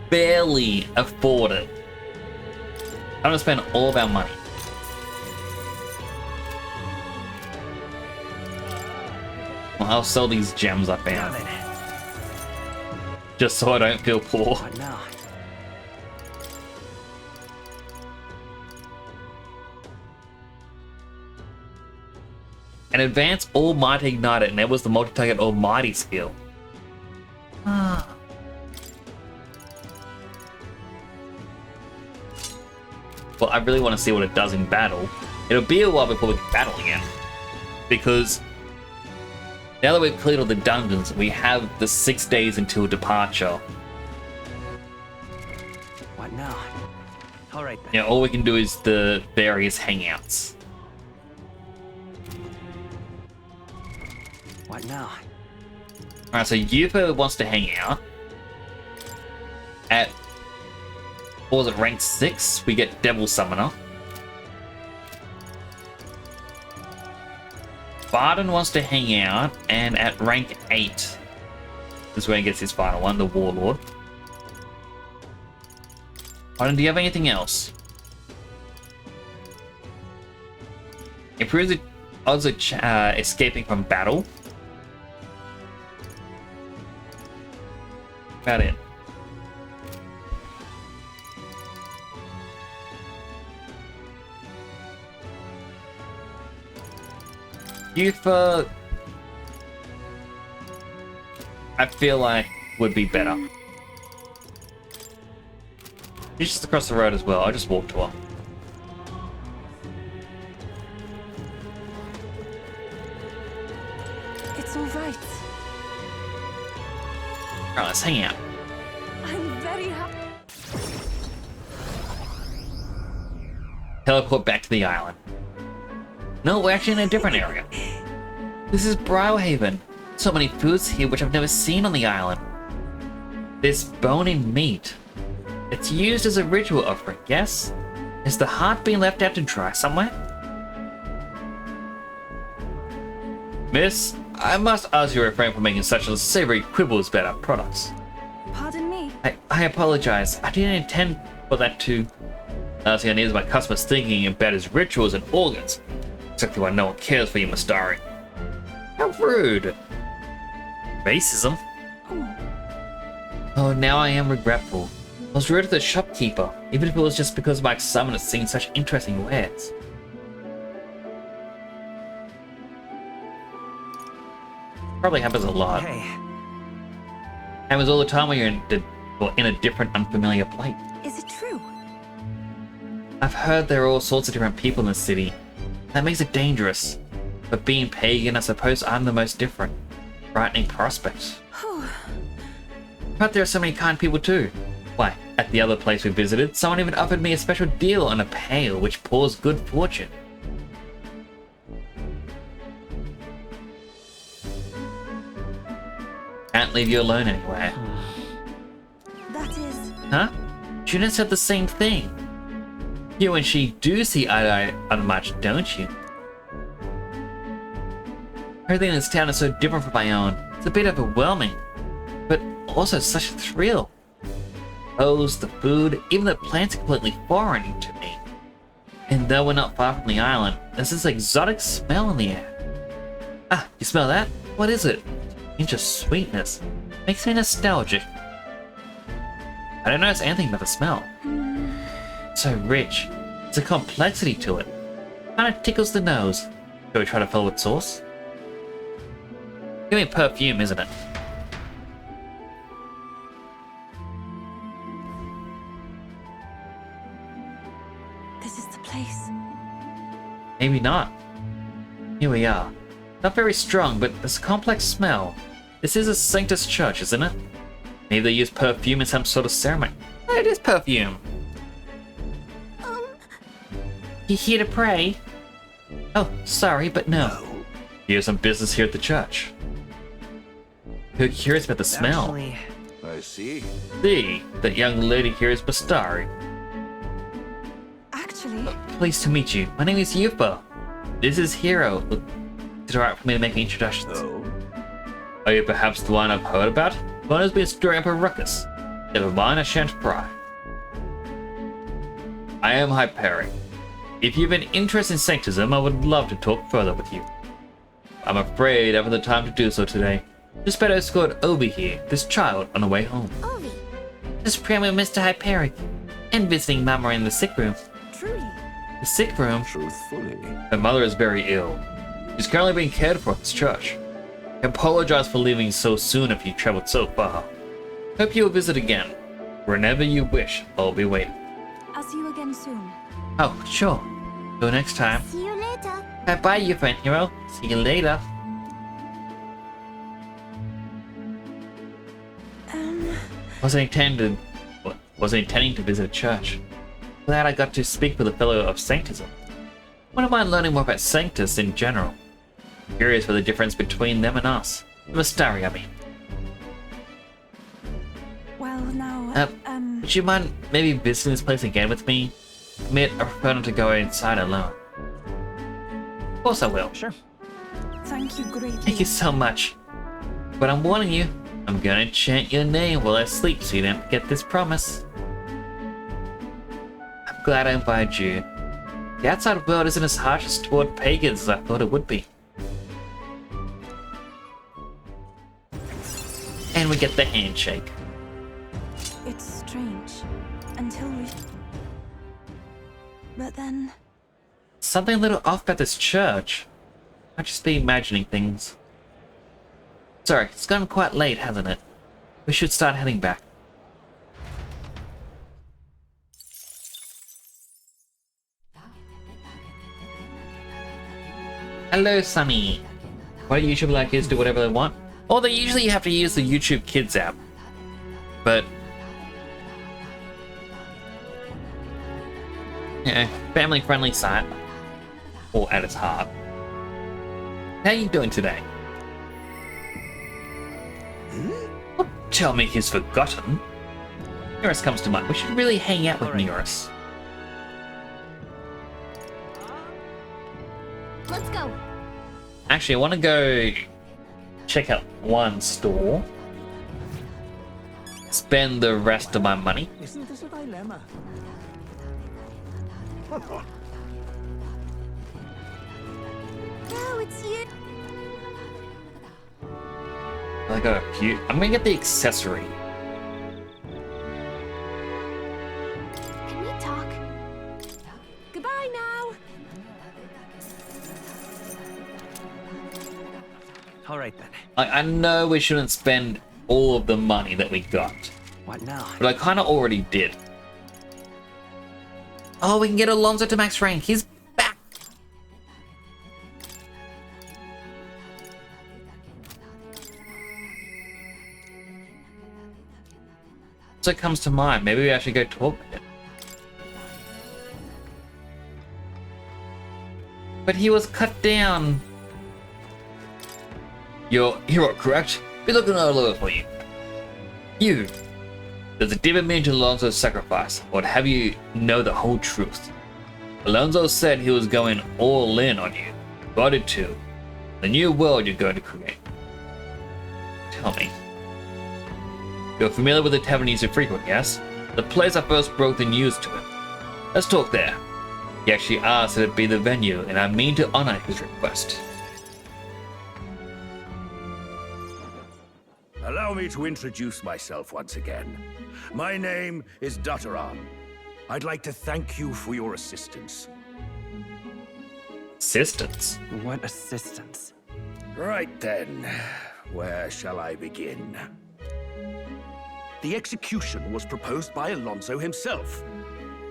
barely afford it. I'm gonna spend all of our money. Well, I'll sell these gems I found. Just so I don't feel poor. What now? An advanced Almighty Igniter, and that was the multi-target Almighty skill. Well, I really want to see what it does in battle. It'll be a while before we can battle again. Because now that we've cleared all the dungeons, we have the 6 days until departure. What now? All right then. You know, all we can do is the various hangouts. What now? Alright, so Yufa wants to hang out. At, what was it, rank 6? We get Devil Summoner. Barden wants to hang out, and at rank 8 this is where he gets his final one, the Warlord. Barden, do you have anything else? Improves the odds of escaping from battle. About it. Yufa, I feel like would be better. She's just across the road as well. I'll just walk to her. It's all right. Alright, let's hang out. I'm very happy. Teleport back to the island. No, we're actually in a different area. This is Browhaven. So many foods here which I've never seen on the island. This bone and meat. It's used as a ritual offering, yes? Is the heart being left out to dry somewhere? Miss, I must ask you to refrain from making such unsavory quibbles about our products. Pardon me. I apologize. I didn't intend for that to see ideas of my customers thinking about his rituals and organs. Exactly why no one cares for you, Mastari. How rude. Racism? Oh, now I am regretful. I was rude to the shopkeeper, even if it was just because my summoner seen such interesting wares. Probably happens a lot. Hey. Happens all the time when you're in a different, unfamiliar place. Is it true? I've heard there are all sorts of different people in the city. That makes it dangerous. But being pagan, I suppose I'm the most different. Frightening prospect. But there are so many kind people too. Why, at the other place we visited, someone even offered me a special deal on a pail which pours good fortune. Can't leave you alone anywhere. That is... Huh? Juna said the same thing. You and she do see eye to eye on much, don't you? Everything in this town is so different from my own. It's a bit overwhelming, but also such a thrill. Clothes, the food, even the plants are completely foreign to me. And though we're not far from the island, there's this exotic smell in the air. Ah, you smell that? What is it? It's just sweetness. Makes me nostalgic. I don't notice anything but the smell. It's so rich. There's a complexity to it. Kinda tickles the nose. Shall we try to follow its source? Give me perfume, isn't it? This is the place. Maybe not. Here we are. Not very strong, but there's a complex smell. This is a Sanctus church, isn't it? Maybe they use perfume in some sort of ceremony. Oh, it is perfume. You here to pray? Oh, sorry, but no. You have some business here at the church. You're curious about the smell. Actually, I see. See, that young lady here is Bastari. Actually... Pleased to meet you. My name is Yufa. This is Hero. Is it alright for me to make introductions? Oh. Are you perhaps the one I've heard about? The one who's been stirring up a ruckus. Never mind, I shan't pry. I am Hyperion. If you've an interest in sanctism, I would love to talk further with you. I'm afraid I haven't the time to do so today. Just better escort Obi here, this child, on the way home. Ovi. Just pray with Mr. Hyperion. And visiting Mama in the sick room. Truly. The sick room? Truthfully. Her mother is very ill. She's currently being cared for at this church. I apologize for leaving so soon if you traveled so far. Hope you will visit again. Whenever you wish, I'll be waiting. I'll see you again soon. Oh, sure. Till next time. See you later. Bye-bye, you friend hero. See you later. Wasn't intending to visit a church. Glad I got to speak with a fellow of Sanctism. Wouldn't mind learning more about Sanctus in general. Curious for the difference between them and us. The Mystari, I mean. Well, now, Would you mind maybe visiting this place again with me? Admit, I prefer not to go inside alone. Of course I will. Sure. Thank you greatly. Thank you so much. But I'm warning you, I'm gonna chant your name while I sleep so you don't forget this promise. I'm glad I invited you. The outside world isn't as harsh toward pagans as I thought it would be. And we get the handshake. It's strange. Until we... But then... Something a little off about this church. I'd just be imagining things. Sorry, it's gotten quite late, hasn't it? We should start heading back. Hello, Sunny. Why do YouTube like kids do whatever they want? Although usually you have to use the YouTube Kids app. But... yeah, family-friendly site. Or at its heart. How are you doing today? Don't tell me he's forgotten. Eurus comes to mind. We should really hang out with Eurus. Let's go. Actually, I want to go check out one store. Spend the rest of my money. Isn't this a dilemma? No, it's you. I got a few. I'm gonna get the accessory. Can we talk? Goodbye now. All right then. I know we shouldn't spend all of the money that we got, What now? but I kind of already did. Oh, we can get Alonso to max rank. He's back. Alonso comes to mind. Maybe we actually go talk with him. But he was cut down. You're correct? Be looking all over for you. You. Does the demon mean to Alonso's sacrifice, or have you know the whole truth? Alonso said he was going all in on you. Voted to. The new world you're going to create. Tell me. You're familiar with the taverns you frequent, yes? The place I first broke the news to him. Let's talk there. He actually asked that it be the venue, and I mean to honor his request. Allow me to introduce myself once again. My name is Dataran. I'd like to thank you for your assistance. Assistance? What assistance? Right then, where shall I begin? The execution was proposed by Alonso himself.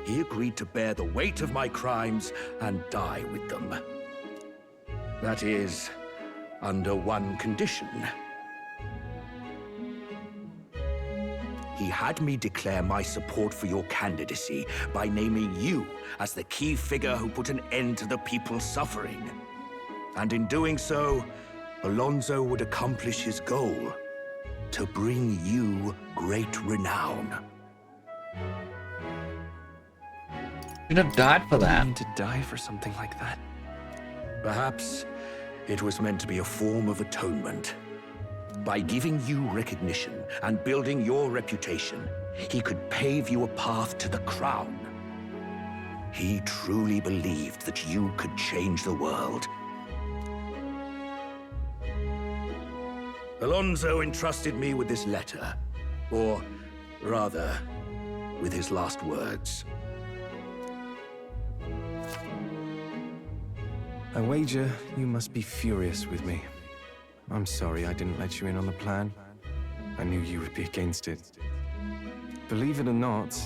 He agreed to bear the weight of my crimes and die with them. That is, under one condition. He had me declare my support for your candidacy by naming you as the key figure who put an end to the people's suffering. And in doing so, Alonso would accomplish his goal, to bring you great renown. You'd have died for that. You need to die for something like that? Perhaps it was meant to be a form of atonement. By giving you recognition and building your reputation, he could pave you a path to the crown. He truly believed that you could change the world. Alonso entrusted me with this letter, or rather, with his last words. I wager you must be furious with me. I'm sorry I didn't let you in on the plan. I knew you would be against it. Believe it or not,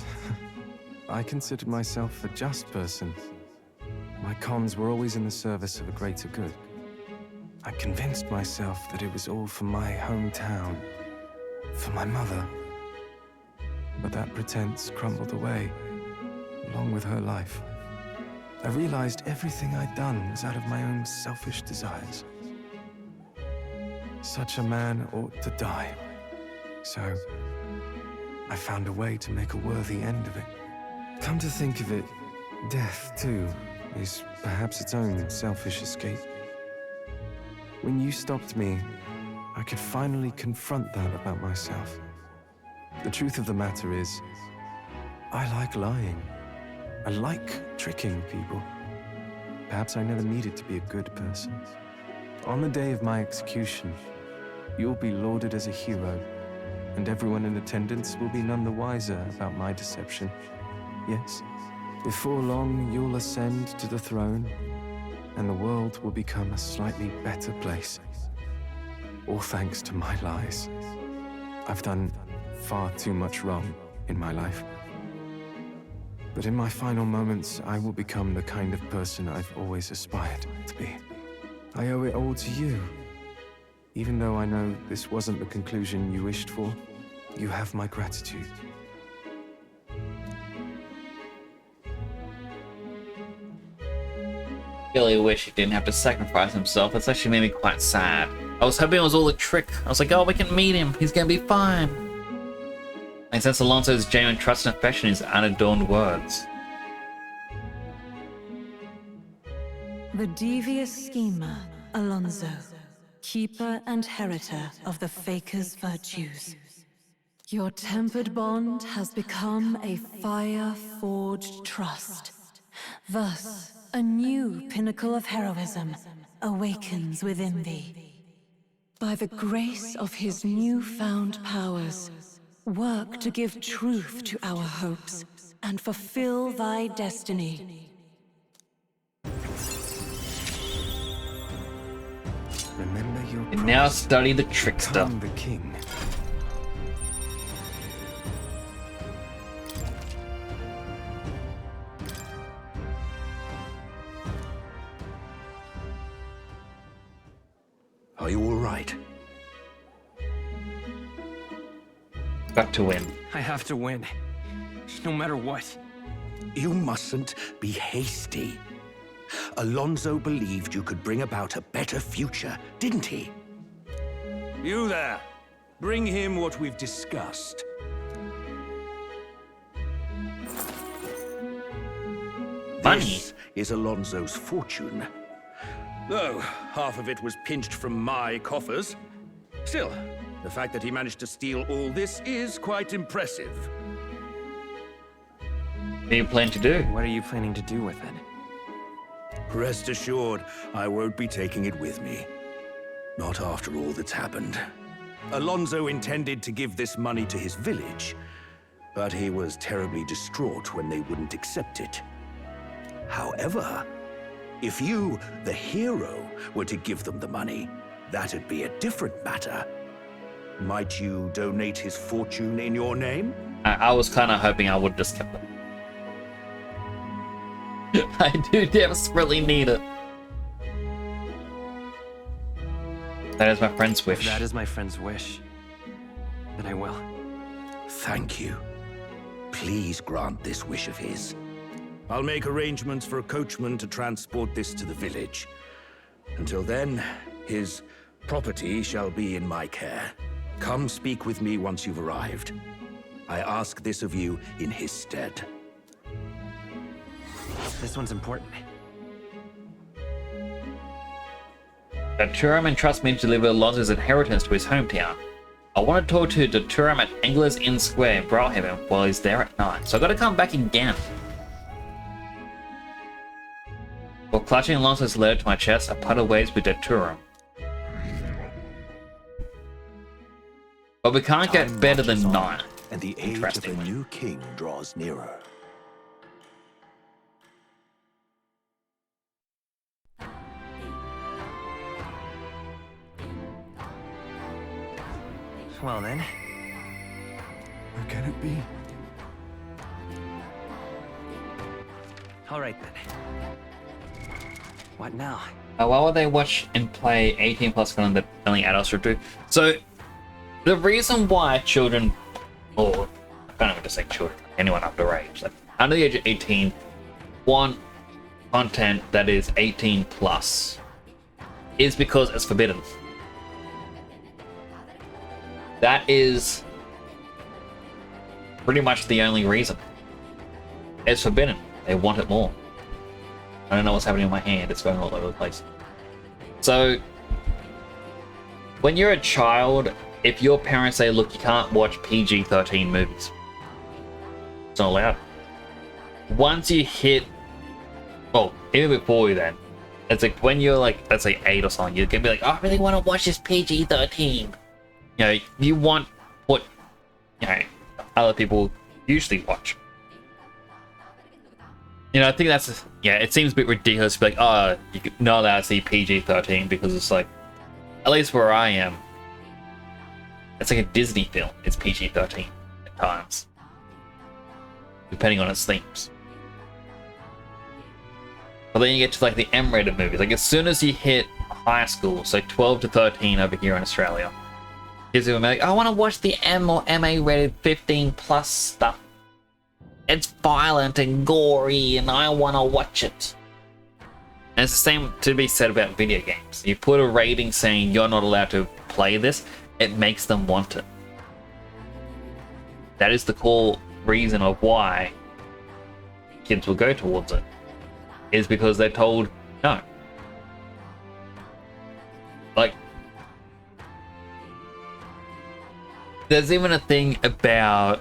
I considered myself a just person. My cons were always in the service of a greater good. I convinced myself that it was all for my hometown, for my mother. But that pretense crumbled away, along with her life. I realized everything I'd done was out of my own selfish desires. Such a man ought to die. So, I found a way to make a worthy end of it. Come to think of it, death, too, is perhaps its own selfish escape. When you stopped me, I could finally confront that about myself. The truth of the matter is, I like lying. I like tricking people. Perhaps I never needed to be a good person. On the day of my execution, you'll be lauded as a hero, and everyone in attendance will be none the wiser about my deception. Yes, before long you'll ascend to the throne, and the world will become a slightly better place. All thanks to my lies. I've done far too much wrong in my life. But in my final moments, I will become the kind of person I've always aspired to be. I owe it all to you. Even though I know this wasn't the conclusion you wished for, you have my gratitude. Really wish he didn't have to sacrifice himself. It's actually made me quite sad. I was hoping it was all a trick. I was like, oh, we can meet him. He's gonna be fine. And since Alonso's genuine trust and affection is unadorned words. The devious schemer, Alonso, keeper and heritor of the Faker's virtues. Your tempered bond has become a fire-forged trust. Thus, a new pinnacle of heroism awakens within thee. By the grace of his newfound powers, work to give truth to our hopes and fulfill thy destiny. Remember your And now study the trickster. Become the king. Are you all right? Got to win. I have to win. No matter what. You mustn't be hasty. Alonso believed you could bring about a better future, didn't he? You there. Bring him what we've discussed. Money. This is Alonso's fortune. Though half of it was pinched from my coffers. Still, the fact that he managed to steal all this is quite impressive. What do you plan to do? What are you planning to do with it? Rest assured, I won't be taking it with me. Not after all that's happened. Alonso intended to give this money to his village, but he was terribly distraught when they wouldn't accept it. However, if you, the hero, were to give them the money, that'd be a different matter. Might you donate his fortune in your name? I was kind of hoping I would just kept it. I do desperately need it. That is my friend's wish. That is my friend's wish. Then I will. Thank you. Please grant this wish of his. I'll make arrangements for a coachman to transport this to the village. Until then, his property shall be in my care. Come speak with me once you've arrived. I ask this of you in his stead. This one's important. Turam entrusts me to deliver Alonso's inheritance to his hometown. I want to talk to Turam at Angler's Inn Square in Brownhaven while he's there at night, so I gotta come back again. While clutching Alonso's letter to my chest, I parted ways with Turam. But we can't get better than 9. And the age of a new king draws nearer. Well then. Where can it be? All right then. What now? Why would they watch and play 18 plus content that only adults should do? So, the reason why children, or I can't even just say children, anyone under age, like under the age of 18, want content that is 18 plus, is because it's forbidden. That is pretty much the only reason. It's forbidden. They want it more. I don't know what's happening in my hand. It's going all over the place. So, when you're a child, if your parents say, look, you can't watch PG-13 movies, it's not allowed. Once you hit, well, even before you then, it's like when you're like, let's say 8 or something, you're gonna be like, oh, I really want to watch this PG-13. You know, you want what, you know, other people usually watch. You know, I think that's, yeah, it seems a bit ridiculous to be like, oh, you're not allowed to see PG-13 because it's like, at least where I am, it's like a Disney film. It's PG-13 at times, depending on its themes. But then you get to like the M-rated movies. Like as soon as you hit high school, so 12 to 13 over here in Australia, kids will be like, I want to watch the M or MA-rated 15 plus stuff. It's violent and gory and I want to watch it. And it's the same to be said about video games. You put a rating saying you're not allowed to play this, it makes them want it. That is the core reason of why kids will go towards it. Is because they're told no. Like, there's even a thing about,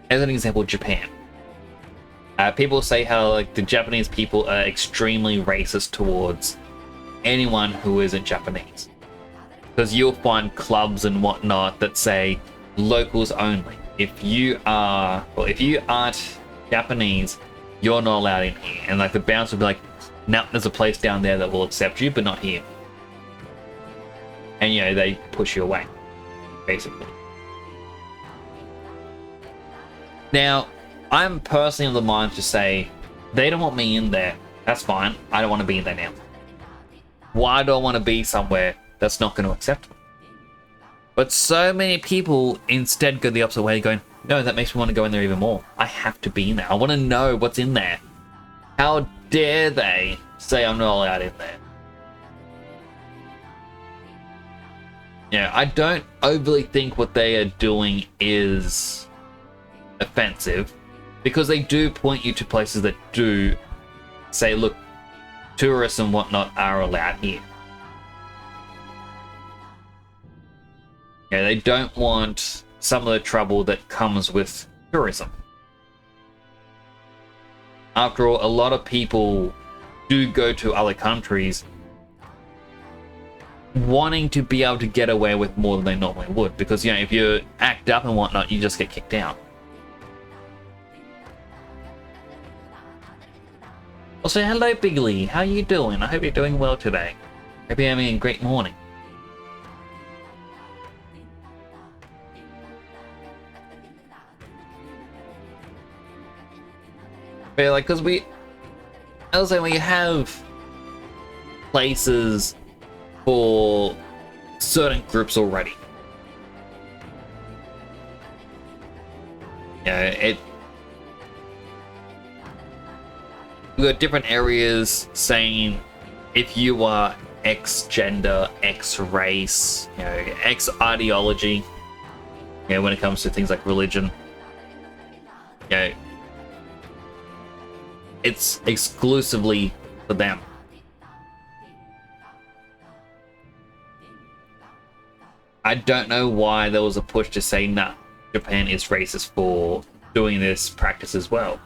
as an example, Japan. People say how like the Japanese people are extremely racist towards anyone who isn't Japanese, because you'll find clubs and whatnot that say locals only. If you aren't Japanese, you're not allowed in here. And like the bouncer will be like, no, there's a place down there that will accept you, but not here. And you know, they push you away, basically. Now, I'm personally of the mind to say, they don't want me in there. That's fine. I don't want to be in there now. Why do I want to be somewhere that's not going to accept me? But so many people instead go the opposite way, going, no, that makes me want to go in there even more. I have to be in there. I want to know what's in there. How dare they say I'm not allowed in there? Yeah, I don't overly think what they are doing is offensive, because they do point you to places that do say, look, tourists and whatnot are allowed here. Yeah, they don't want some of the trouble that comes with tourism. After all, a lot of people do go to other countries wanting to be able to get away with more than they normally would, because, you know, if you act up and whatnot, you just get kicked out. Also, hello Bigley, how you doing? I hope you're doing well today. Hope you're having a great morning. But like, because we have places for certain groups already. Yeah, we've got different areas saying if you are X gender, X race, you know, X ideology, you know, when it comes to things like religion, you know, it's exclusively for them. I don't know why there was a push to say, nah, Japan is racist for doing this practice as well.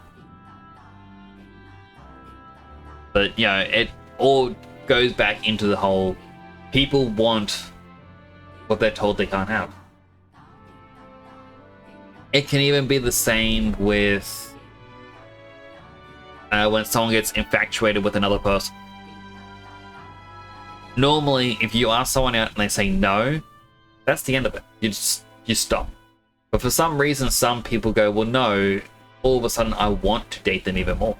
But, you know, it all goes back into the whole, people want what they're told they can't have. It can even be the same with when someone gets infatuated with another person. Normally, if you ask someone out and they say no, that's the end of it. You stop. But for some reason, some people go, well, no, all of a sudden I want to date them even more.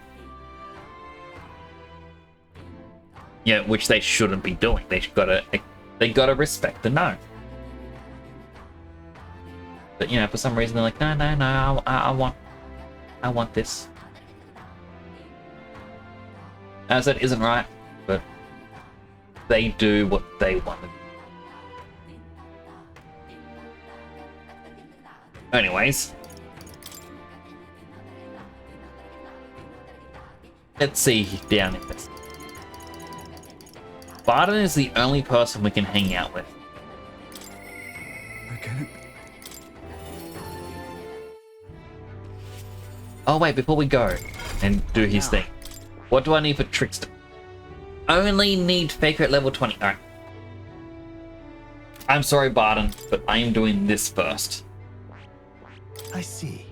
Yeah, which they shouldn't be doing. They gotta respect the no. But, you know, for some reason they're like, no, I want this. As it isn't right, but they do what they want to do. Anyways, let's see down in this. Barton is the only person we can hang out with. Oh wait, before we go and do his thing, what do I need for Trickster? Only need Faker at level 20. Alright. I'm sorry, Barton, but I am doing this first. I see.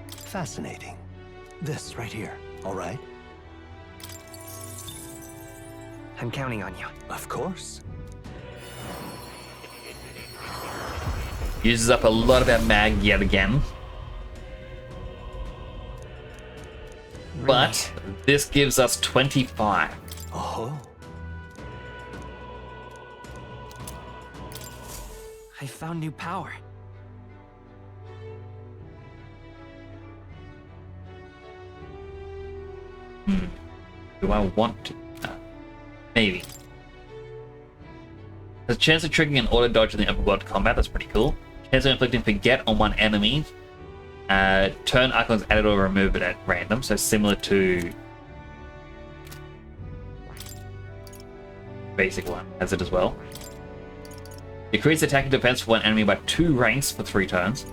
Fascinating. This right here, all right? I'm counting on you. Of course. Uses up a lot of our mag yet again. But this gives us 25. Oh. I found new power. Do I want to? Maybe. There's a chance of triggering an auto dodge in the upper world combat. That's pretty cool. Chance of inflicting forget on one enemy. Turn icons added or removed at random, so similar to basic one has it as well. Decrease attack and defense for one enemy by 2 ranks for 3 turns.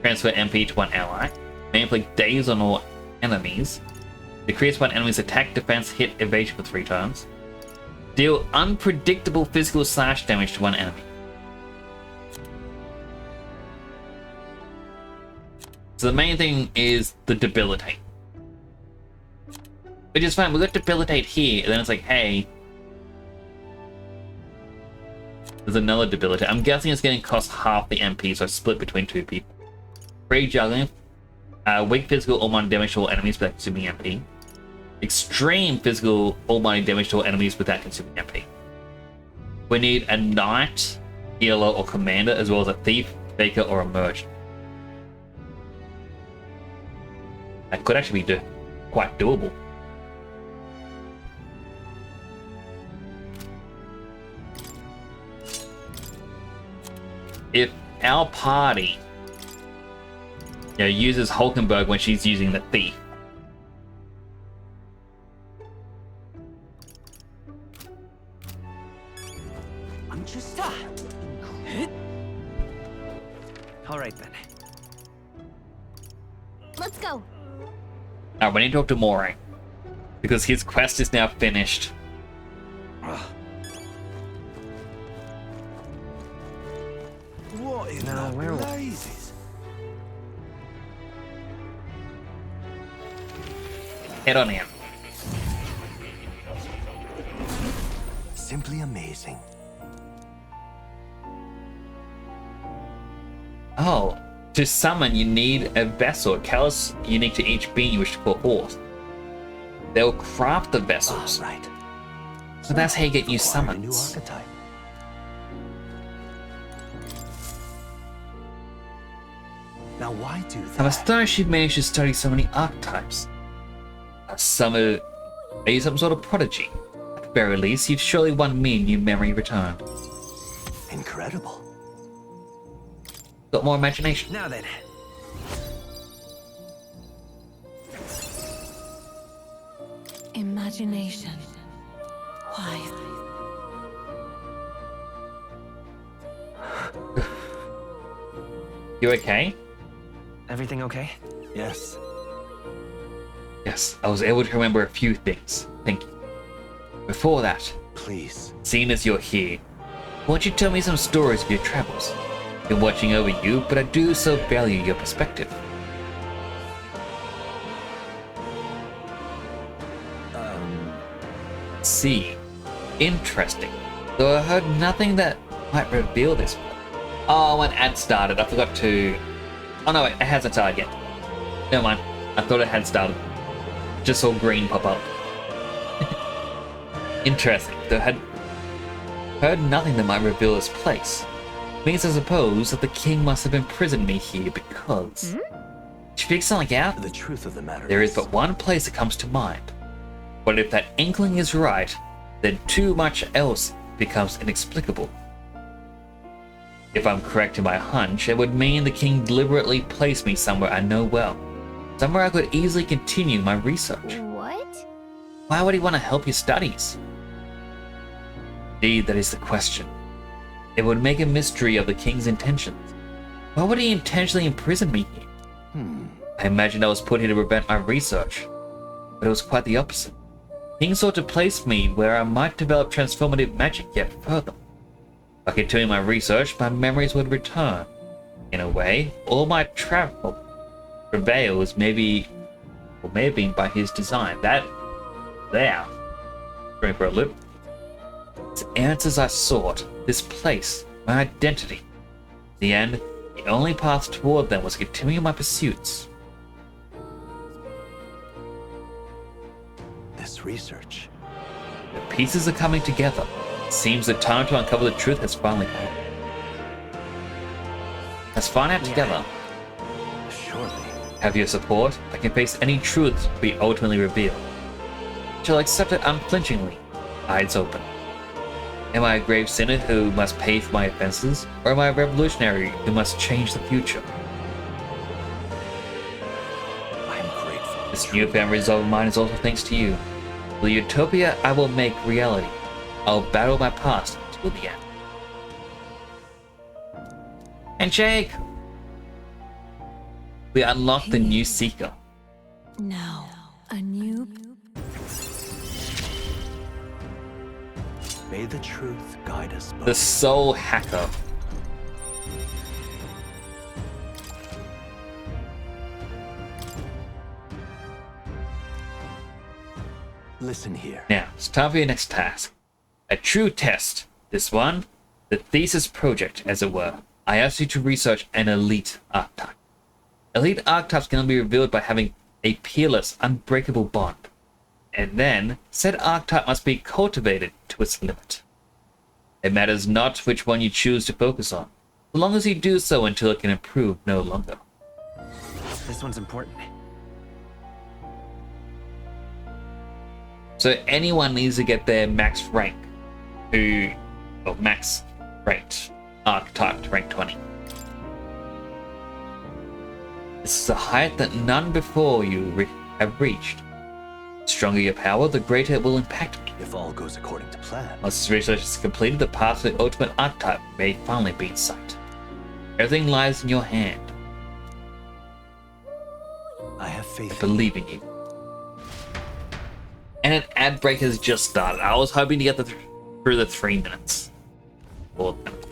Transfer MP to one ally. May inflict daze on all enemies. Decrease one enemy's attack, defense, hit, evasion for 3 turns. Deal unpredictable physical slash damage to one enemy. So the main thing is the debilitate. Which is fine, we got debilitate here, and then it's like, hey, there's another debilitate. I'm guessing it's going to cost half the MP, so I split between 2 people. Free juggling. Weak physical all-mighty damage to all enemies without consuming MP. Extreme physical all-mighty damage to all enemies without consuming MP. We need a knight healer or commander, as well as a thief, faker, or a merchant. That could actually be quite doable. If our party, uses Hulkenberg when she's using the thief, I'm just... All right, then. Let's go. we need to talk to Moray, because his quest is now finished. What in the blazes? Head on in. Simply amazing. Oh, to summon you need a vessel, callous unique to each being you wish to call forth. They'll craft the vessels. Right. So that's how you get new Acquire a new summons. archetype. Now why do that? I'm astonished you've managed to study so many archetypes. Are you some sort of prodigy? At the very least, you've surely won me a new memory return. Incredible. Got more imagination. Now then. Imagination. Why? You okay? Everything okay? Yes. Yes, I was able to remember a few things. Thank you. Before that, please, seeing as you're here, won't you tell me some stories of your travels? Been watching over you, but I do so value your perspective. See, interesting. Though I heard nothing that might reveal this. Oh, when ad started, I forgot to. Oh no, wait, it hasn't started yet. Never mind. I thought it had started. Just saw green pop up. Interesting. Though I had heard nothing that might reveal this place. Means I suppose that the king must have imprisoned me here because. Should we figure something out? The truth of the matter There is but one place that comes to mind. But if that inkling is right, then too much else becomes inexplicable. If I'm correct in my hunch, it would mean the king deliberately placed me somewhere I know well. Somewhere I could easily continue my research. What? Why would he want to help your studies? Indeed, that is the question. It would make a mystery of the king's intentions. Why would he intentionally imprison me here? I imagined I was put here to prevent my research, but it was quite the opposite. The king sought to place me where I might develop transformative magic yet further. By continuing my research, my memories would return. In a way, all my travel prevails may have been by his design. That there. Going for a loop. The answers I sought, this place, my identity. In the end, the only path toward them was continuing my pursuits. This research. The pieces are coming together. It seems the time to uncover the truth has finally come. Let's find out together. Surely. Have your support, I can face any truth to be ultimately revealed. Shall accept it unflinchingly, eyes open. Am I a grave sinner who must pay for my offenses, or am I a revolutionary who must change the future? I'm grateful. This newfound resolve of mine is also thanks to you. The utopia I will make reality. I'll battle my past till the end. Handshake! We unlock the new Seeker. Now, a new... May the truth guide us both. The Soul Hacker. Listen here. Now, it's time for your next task. A true test. This one, the thesis project, as it were. I asked you to research an elite archetype. Elite archetypes can only be revealed by having a peerless, unbreakable bond. And then, said archetype must be cultivated to its limit. It matters not which one you choose to focus on, so long as you do so until it can improve no longer. This one's important. So anyone needs to get their max rank max ranked archetype to rank 20. This is a height that none before you have reached. The stronger your power, the greater it will impact you. If all goes according to plan. Once this research is completed, the path to the ultimate archetype may finally be in sight. Everything lies in your hand. I have faith. I believe in you. And an ad break has just started. I was hoping to get through the 3 minutes. 4 minutes.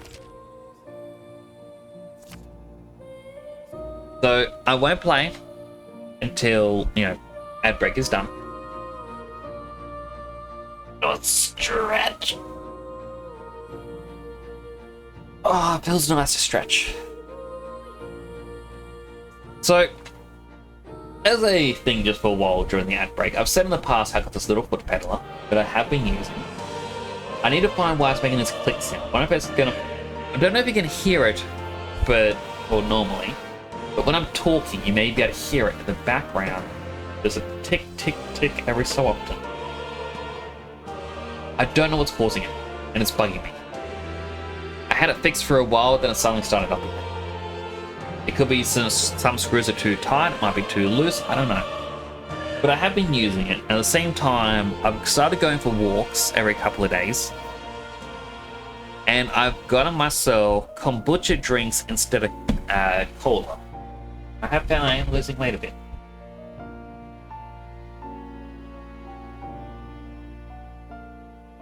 So I won't play until, ad break is done. Not stretch. Oh, it feels nice to stretch. So, as a thing just for a while during the ad break, I've said in the past how I got this little foot peddler that I have been using. I need to find why it's making this click sound. I don't know if you can hear it, or normally, but when I'm talking, you may be able to hear it in the background. There's a tick, tick, tick every so often. I don't know what's causing it, and it's bugging me. I had it fixed for a while, then it suddenly started up again. It could be some screws are too tight, it might be too loose, I don't know. But I have been using it, and at the same time, I've started going for walks every couple of days. And I've gotten myself kombucha drinks instead of cola. I have found I am losing weight a bit.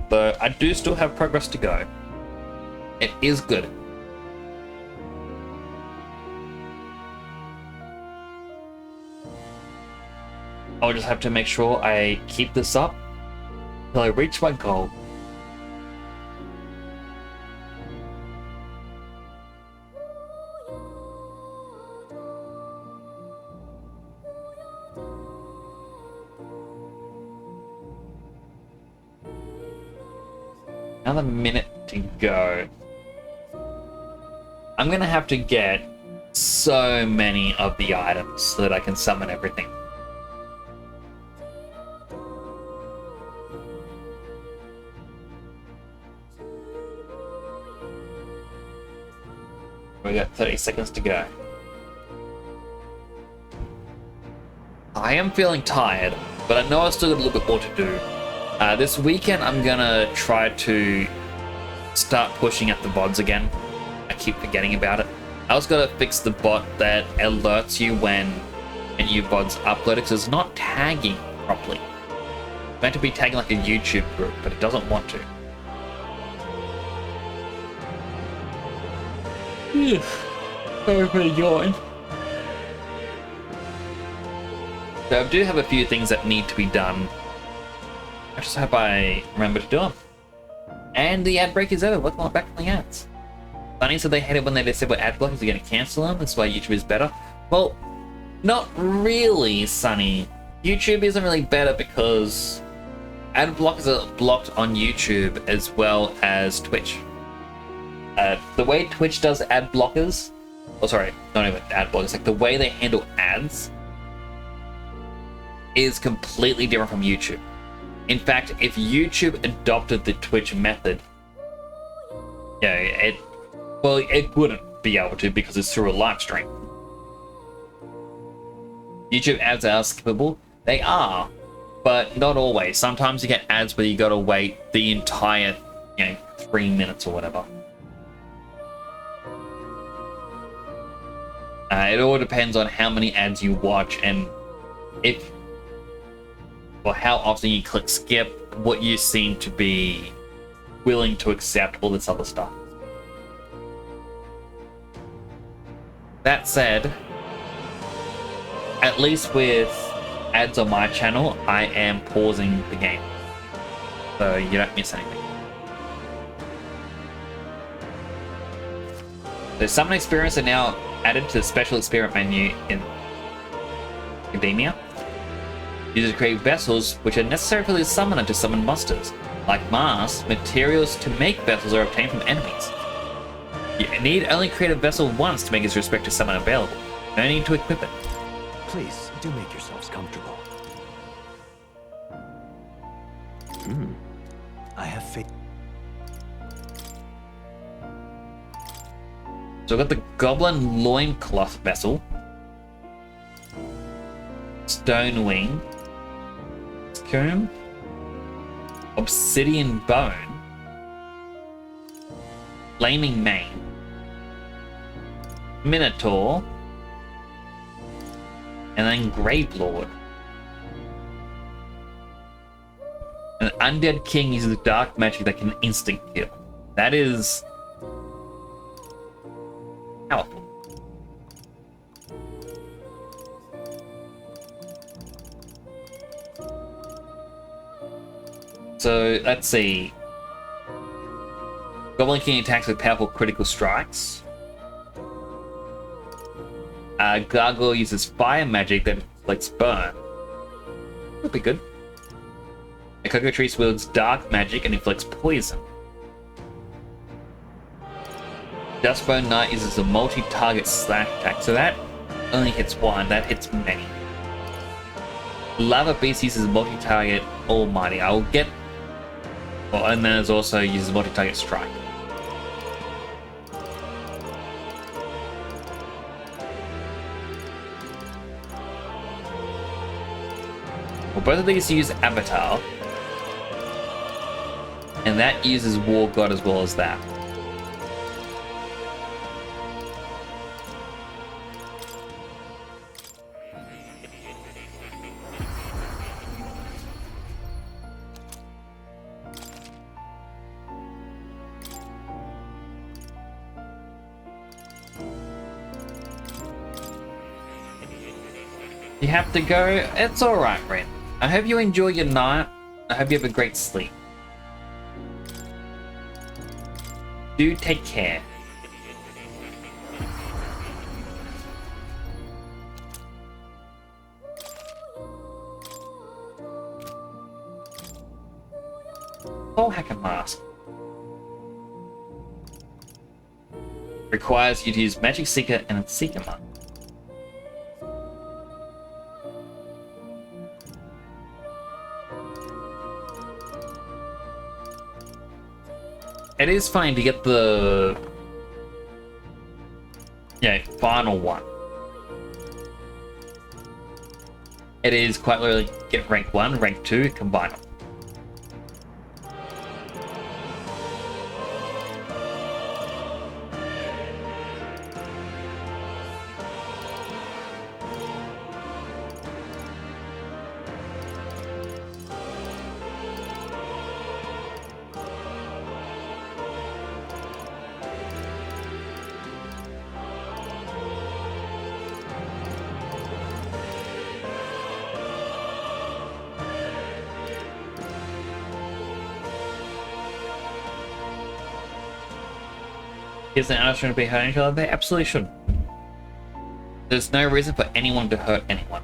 But I do still have progress to go. It is good. I'll just have to make sure I keep this up until I reach my goal. Another minute to go. I'm gonna have to get so many of the items so that I can summon everything. We got 30 seconds to go. I am feeling tired, but I know I've still got a little bit more to do. This weekend I'm gonna try to start pushing at the VODs again. I keep forgetting about it. I also gotta fix the bot that alerts you when a new VOD's uploaded, because it's not tagging properly. It's meant to be tagging like a YouTube group, but it doesn't want to. Sorry for the yawn. So I do have a few things that need to be done. I just hope I remember to do them. And the ad break is over. Welcome back from the ads. Sunny said they hate it when they said we're ad blockers are going to cancel them. That's why YouTube is better. Well, not really, Sunny. YouTube isn't really better because ad blockers are blocked on YouTube as well as Twitch. The way Twitch does ad blockers, not even ad blockers, like the way they handle ads is completely different from YouTube. In fact, if YouTube adopted the Twitch method, it wouldn't be able to because it's through a live stream. YouTube ads are skippable. They are, but not always. Sometimes you get ads where you gotta wait the entire, 3 minutes or whatever. It all depends on how many ads you watch and how often you click skip, what you seem to be willing to accept, all this other stuff. That said, at least with ads on my channel, I am pausing the game, so you don't miss anything. The summon experience are now added to the special experiment menu in Academia. Used to create vessels which are necessary for the summoner to summon monsters. Like Mars, materials to make vessels are obtained from enemies. You need only create a vessel once to make its respective summon available. No need to equip it. Please, do make yourselves comfortable. I have faith. So I've got the Goblin Loincloth vessel. Stone Wing. Comb. Obsidian Bone. Flaming Mane. Minotaur. And then Gravelord. An undead king uses dark magic that can instant kill. That is powerful. So let's see. Goblin King attacks with powerful critical strikes. Gargoyle uses fire magic that inflicts burn. That'd be good. A Cockatrice wields dark magic and inflicts poison. Dustbone Knight uses a multi-target slash attack, so that only hits one, that hits many. Lava Beast uses multi-target Almighty. I will get... Well, and then there's also uses multi-target strike. Well, both of these use Avatar. And that uses War God as well as that. You have to go? It's alright, Ren. I hope you enjoy your night. I hope you have a great sleep. Do take care. Soul Hacker Mask. Requires you to use Magic Seeker and Seeker Mark. It is fine to get the final one. It is quite literally get rank 1, rank 2, combine them. Is an artist trying to be hurting each other? They absolutely shouldn't. There's no reason for anyone to hurt anyone.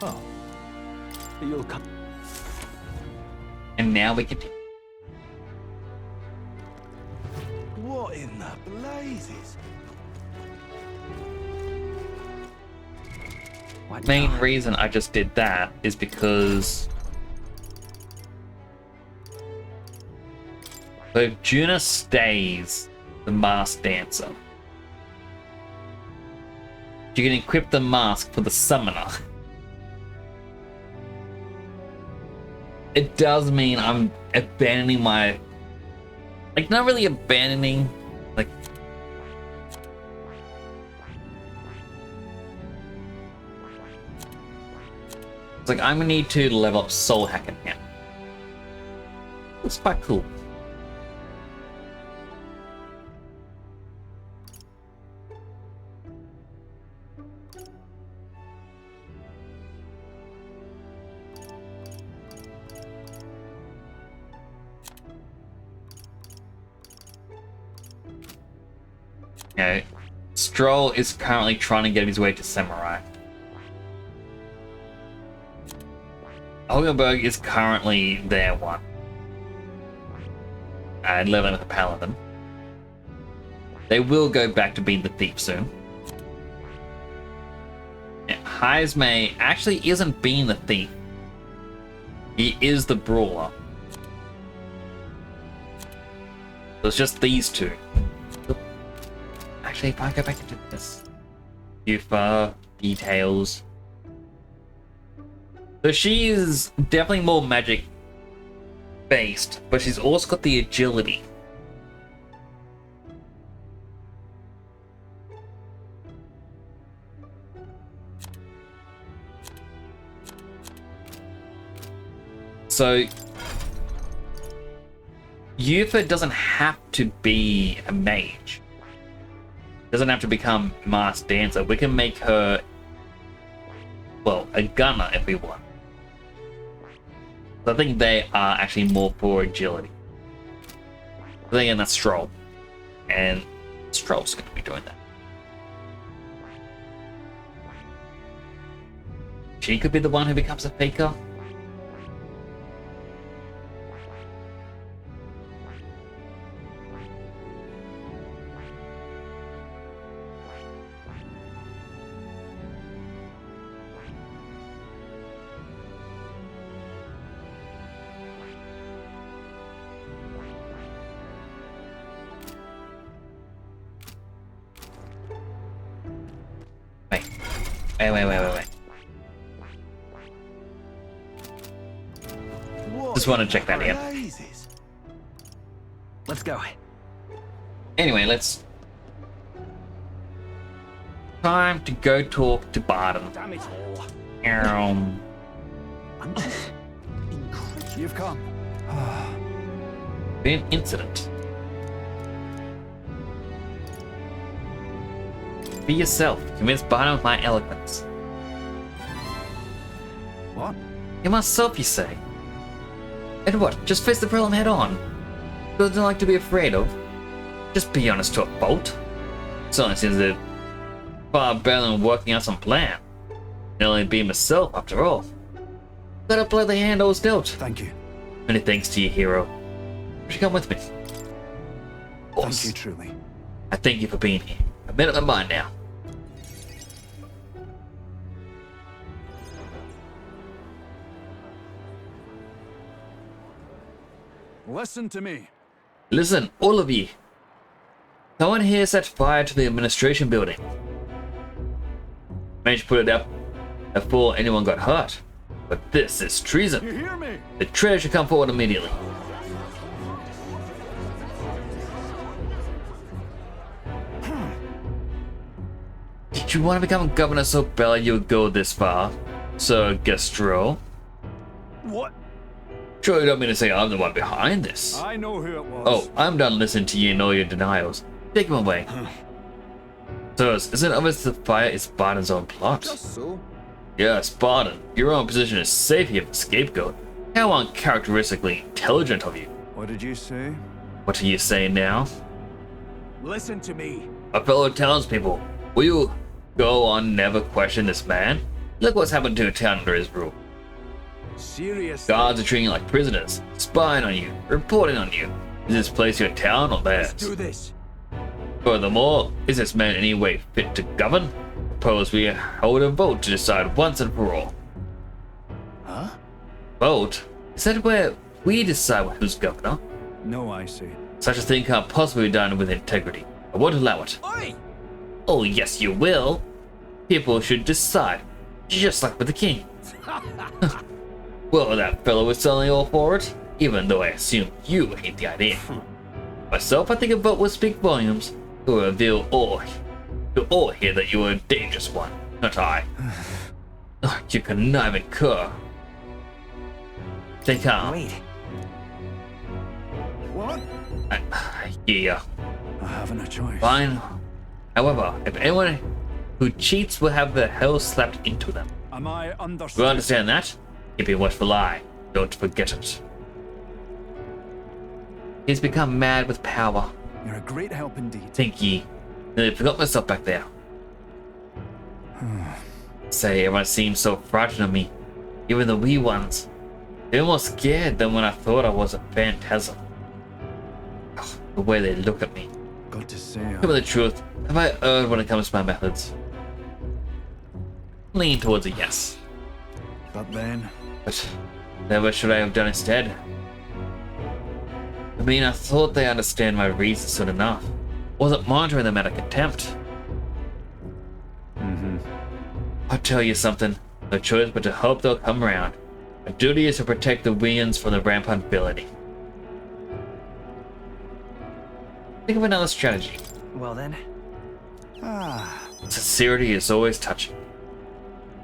Oh, you'll come. And now we continue. What in the blazes? Main reason I just did that is because so if Juna stays the masked dancer, you can equip the mask for the summoner. It does mean I'm abandoning my... Like, not really abandoning, like... It's like, I'm gonna need to level up Soul Hacker now. It's quite cool. You know, Stroll is currently trying to get his way to Samurai. Holgenberg is currently their one. And leveling with a Paladin. They will go back to being the thief soon. Yeah, Heismay actually isn't being the thief. He is the brawler. So it's just these two. Actually, if I go back into this, Yufa, details. So she's definitely more magic based, but she's also got the agility. So Yufa doesn't have to be a mage. Doesn't have to become masked dancer. We can make her, well, a gunner if we want. So I think they are actually more for agility. But again, that's Stroll. And Stroll's going to be doing that. She could be the one who becomes a faker. Wait. Just want to check that in. Let's go. Anyway, let's... Time to go talk to Barton. Damn it all. I'm just incredible. You've come. Be an incident. Be yourself. Convince Barton with my eloquence. What? You're myself, you say. And what? Just face the problem head on. Doesn't like to be afraid of. Just be honest to a fault. Certainly seems that far better than working out some plan. And only be myself, after all. Gotta play the hand I was dealt. Thank you. Many thanks to you, hero. Would you come with me? Thank you, truly. I thank you for being here. I've made up my mind now. Listen to me. Listen, all of you. Someone here set fire to the administration building. Managed to put it up before anyone got hurt. But this is treason. You hear me? The traitor should come forward immediately. Did you want to become governor so badly you would go this far, Sir Gastro? What? Sure you don't mean to say I'm the one behind this. I know who it was. Oh, I'm done listening to you and all your denials. Take him away. Sirs, isn't it obvious the fire is Barton's own plot? Just so. Yes, Barton, your own position is safe here for scapegoat. How uncharacteristically intelligent of you. What did you say? What are you saying now? Listen to me. My fellow townspeople, will you go on never question this man? Look what's happened to a town under his rule. Seriously? Guards are treating you like prisoners, spying on you, reporting on you. Is this place your town or theirs? Let's do this. Furthermore, is this man in any way fit to govern? Suppose we hold a vote to decide once and for all. Huh? Vote? Is that where we decide who's governor? No, I see. Such a thing can't possibly be done with integrity. I won't allow it. Oi! Oh, yes, you will. People should decide, just like with the king. Well, that fellow is certainly all for it, even though I assume you hate the idea. Myself, I think a vote will speak volumes. It will reveal to all here that you are a dangerous one, not I. You conniving cur. Stay calm. Wait. What? Yeah. I haven't a choice. Fine. However, if anyone who cheats will have their hell slapped into them. Am I understood? You understand that? Keep your watchful eye. Don't forget it. He's become mad with power. You're a great help indeed. Think ye. Nearly forgot myself back there. Say, everyone seems so frightened of me. Even the wee ones. They're more scared than when I thought I was a phantasm. Ugh, the way they look at me. Got to say, Tell me the truth. Have I erred when it comes to my methods? Lean towards a yes. but then But then what should I have done instead? I mean, I thought they understand my reasons soon enough. Wasn't monitoring them out of contempt. I'll tell you something. No choice but to hope they'll come around. My duty is to protect the Wians from the rampant villainy. Think of another strategy. Well then. Sincerity is always touching.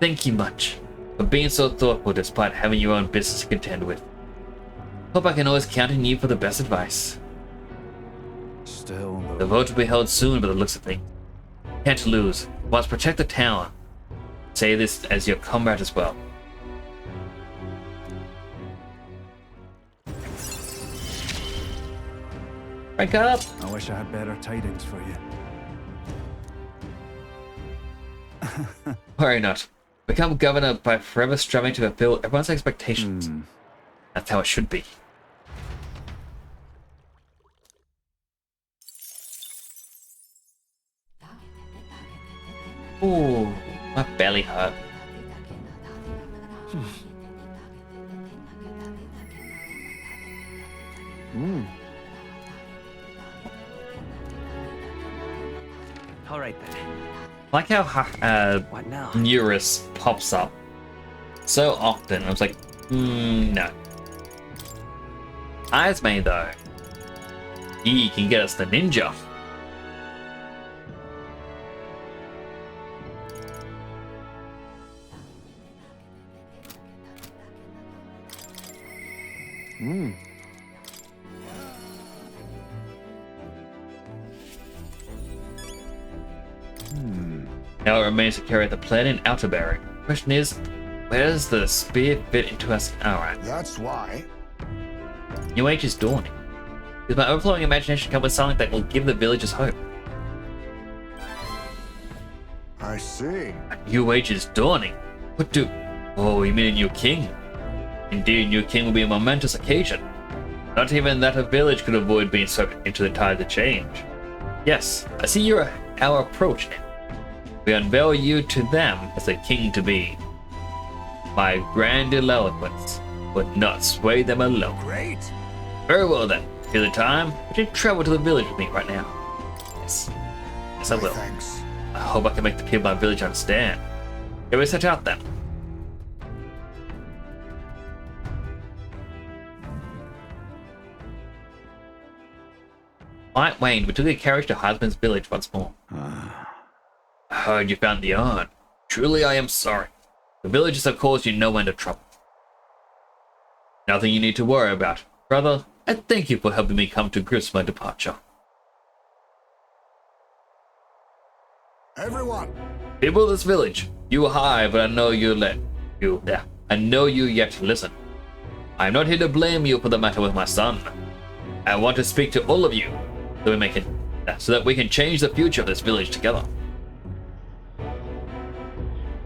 Thank you much for being so thoughtful despite having your own business to contend with. Hope I can always count on you for the best advice. still, The vote will be held soon by the looks of things. Can't lose. Must protect the town. Say this as your comrade as well. Wake up! I wish I had better tidings for you. Worry not. Become governor by forever striving to fulfill everyone's expectations. That's how it should be. Ooh, my belly hurt. All right then. Like how What now? Eurus pops up so often. I was like, no. Izmay though, he can get us the ninja. Now it remains to carry the plan in outer bearing. Question is, where does the spear fit into us? Alright. That's why. New age is dawning. Does my overflowing imagination come with something that will give the villagers hope? I see. A new age is dawning. What do? Oh, you mean a new king? Indeed, a new king will be a momentous occasion. Not even that a village could avoid being swept into the tide of change. Yes, I see our approach now. We unveil you to them as the king to be. My grand eloquence would not sway them alone. Great. Very well then. Here's the time. Would you travel to the village with me right now? Yes. Yes, I will. Thanks. I hope I can make the people of my village understand. Can we set out then? Light waned. We took a carriage to Husband's village once more. I heard you found the urn. Truly, I am sorry. The villagers have caused you no end of trouble. Nothing you need to worry about. Brother, I thank you for helping me come to grips with my departure. Everyone. People of this village, you are high, but I know I know you yet to listen. I am not here to blame you for the matter with my son. I want to speak to all of you so that we can change the future of this village together.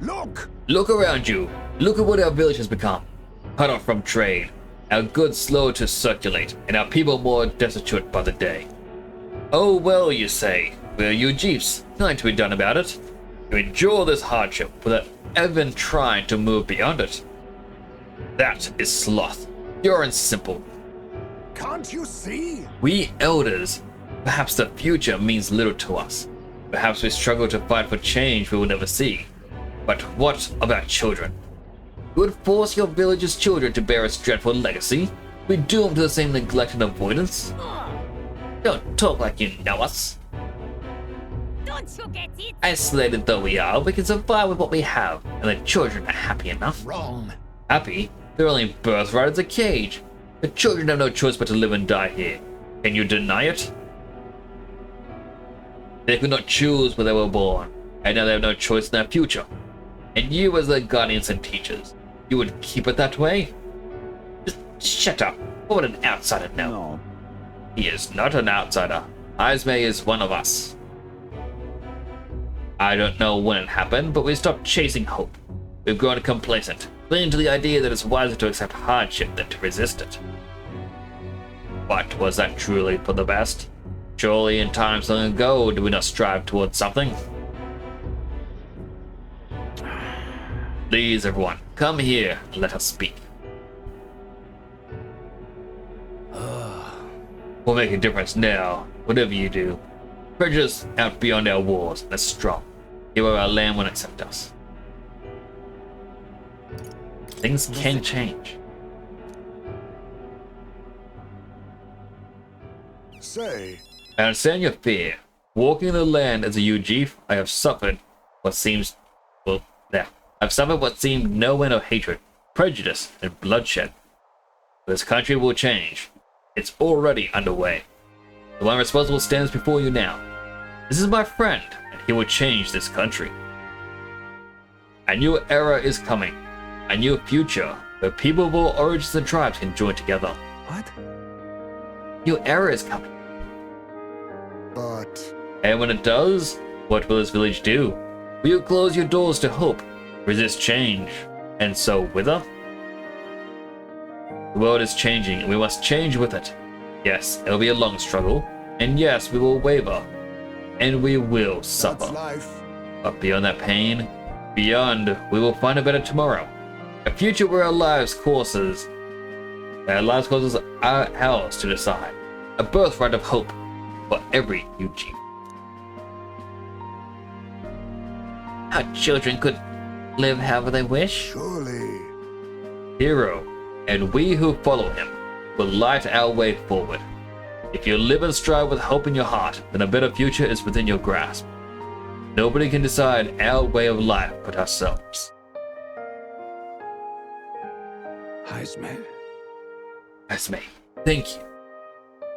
Look! Look around you. Look at what our village has become. Cut off from trade, our goods slow to circulate, and our people more destitute by the day. Oh well, you say. We're you jeeps. Nothing to be done about it. You endure this hardship without even trying to move beyond it. That is sloth. Pure and simple. Can't you see? We elders, perhaps the future means little to us. Perhaps we struggle to fight for change we will never see. But what about children? You would force your village's children to bear its dreadful legacy? We doomed to the same neglect and avoidance? Don't talk like you know us. Don't you get it? Isolated though we are, we can survive with what we have, and the children are happy enough. Wrong. Happy? Their only birthright is a cage. The children have no choice but to live and die here. Can you deny it? They could not choose where they were born, and now they have no choice in their future. And you, as their guardians and teachers, you would keep it that way? Just shut up. What would an outsider know? No. He is not an outsider. Izmay is one of us. I don't know when it happened, but we stopped chasing hope. We've grown complacent, clinging to the idea that it's wiser to accept hardship than to resist it. But was that truly for the best? Surely in times long ago did we not strive towards something? Please, everyone, come here and let us speak. We'll make a difference now, whatever you do. Prejudice out beyond our walls and strong. Here where our land won't accept us. Things can change. Say, I understand your fear. Walking in the land as a UG, I have suffered what seems, well, there. I've suffered what seemed no end of hatred, prejudice, and bloodshed. This country will change. It's already underway. The one responsible stands before you now. This is my friend, and he will change this country. A new era is coming. A new future, where people of all origins and tribes can join together. What? New era is coming. But... And when it does, what will this village do? Will you close your doors to hope, resist change, and so wither? The world is changing, and we must change with it. Yes, it'll be a long struggle, and yes, we will waver, and we will suffer. That's life. But beyond that pain, beyond, we will find a better tomorrow. A future where our lives causes are ours to decide. A birthright of hope for every UG. Our children could live however they wish. Surely. Hero, and we who follow him will light our way forward. If you live and strive with hope in your heart, then a better future is within your grasp. Nobody can decide our way of life but ourselves. Hazme. Esme, thank you.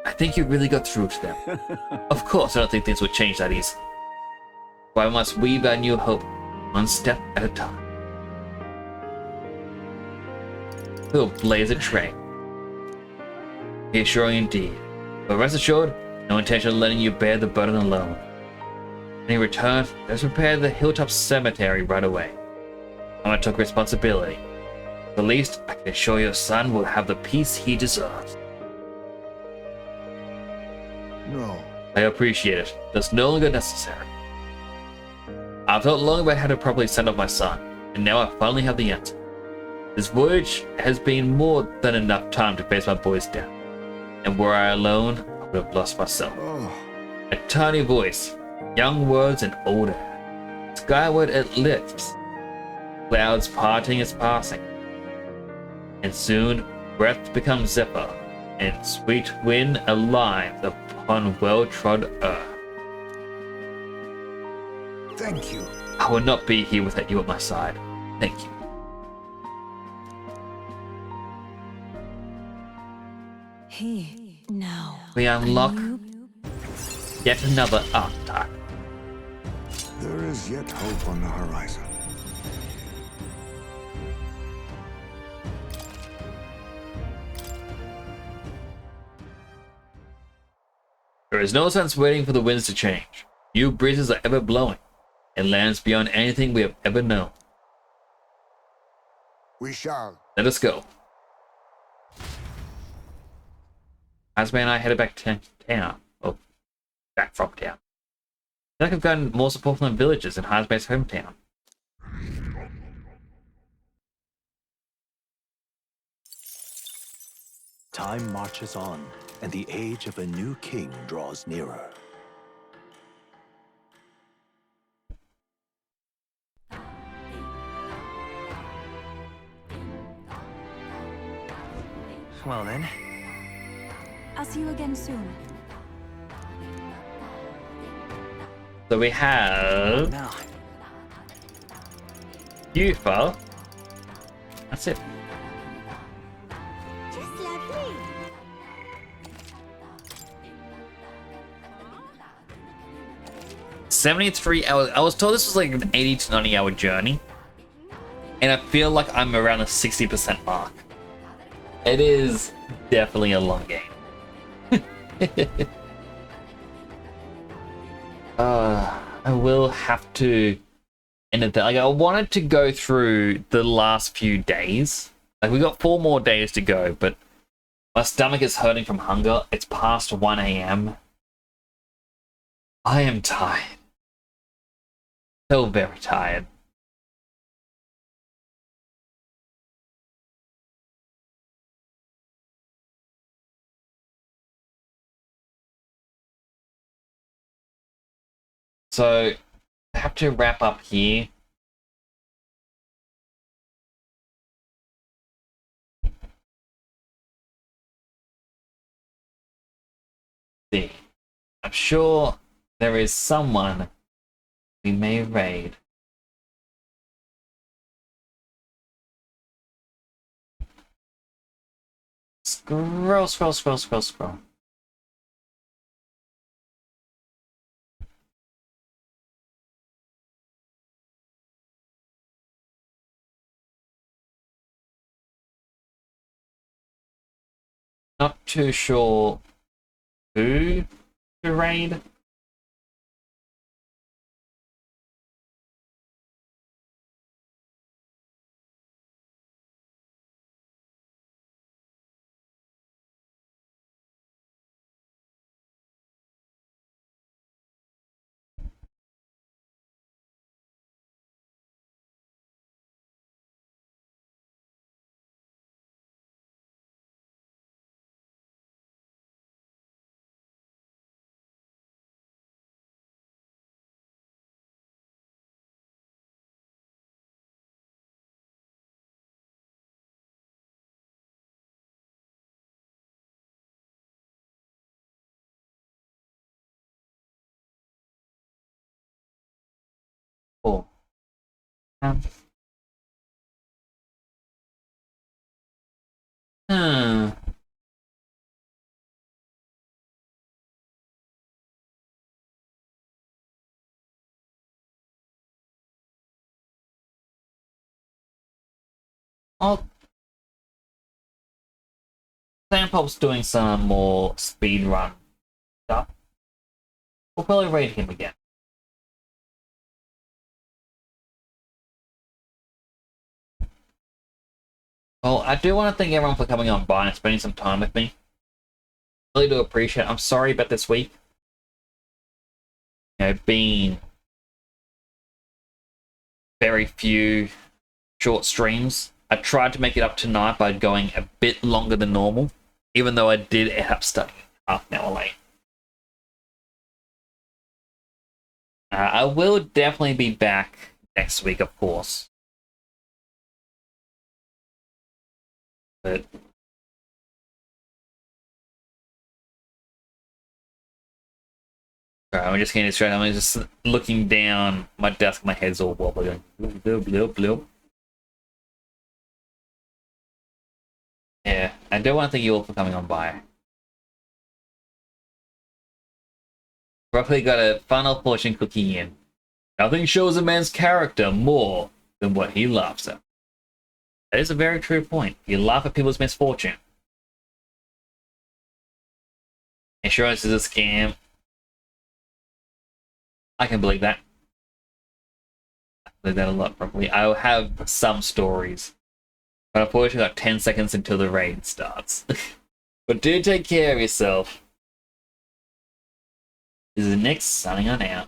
I think you really got through to them. Of course, I don't think things would change that easily. Why must we weave our new hope, one step at a time? We'll blaze a trail. Reassuring indeed, but rest assured, no intention of letting you bear the burden alone. In return, let's prepare the hilltop cemetery right away. Mama took responsibility. The least, I can assure your son will have the peace he deserves. No. I appreciate it. That's no longer necessary. I've thought long about how to properly send off my son, and now I finally have the answer. This voyage has been more than enough time to face my boy's death, and were I alone, I would have lost myself. Oh. A tiny voice, young words and old air. Skyward it lifts, clouds parting its passing, and soon breath becomes zephyr, and sweet wind aligns upon well-trod earth. Thank you. I would not be here without you at my side. Thank you. Now. We unlock yet another archetype. There is yet hope on the horizon. There is no sense waiting for the winds to change. New breezes are ever blowing, and lands beyond anything we have ever known. We shall. Let us go. Hazme and I headed back to town. Oh, back from town. I feel like I've gotten more support from the villagers in Hazme's hometown. Time marches on, and the age of a new king draws nearer. Well then. I'll see you again soon. So we have Now. Yufa. That's it. Just lovely. $73 hours. I was told this was like an 80 to 90 hour journey, and I feel like I'm around the 60% mark. It is definitely a long game. I will have to end it there. Like, I wanted to go through the last few days. Like, we got 4 more days to go, but my stomach is hurting from hunger. It's past 1 a.m. I am tired. So very tired. So, I have to wrap up here. See. I'm sure there is someone we may raid. Scroll, scroll, scroll, scroll, scroll. Not too sure who to raid. Oh. Hmm. Oh. Sampop's doing some more speed run stuff. We'll probably raid him again. Well, I do want to thank everyone for coming on by and spending some time with me. Really do appreciate it. I'm sorry about this week. You know, being very few short streams. I tried to make it up tonight by going a bit longer than normal, even though I did end up stuck half an hour late. I will definitely be back next week, of course. But sorry, I'm just getting distracted. I'm just looking down my desk. My head's all wobbly. Bloop, bloop, bloop, bloop. Yeah, I do want to thank you all for coming on by. Roughly got a final fortune cookie in. Nothing shows a man's character more than what he laughs at. That is a very true point. You laugh at people's misfortune. Insurance is a scam. I can believe that. I believe that a lot, probably. I'll have some stories. But unfortunately, I got 10 seconds until the raid starts. But do take care of yourself. This is Nick signing on out.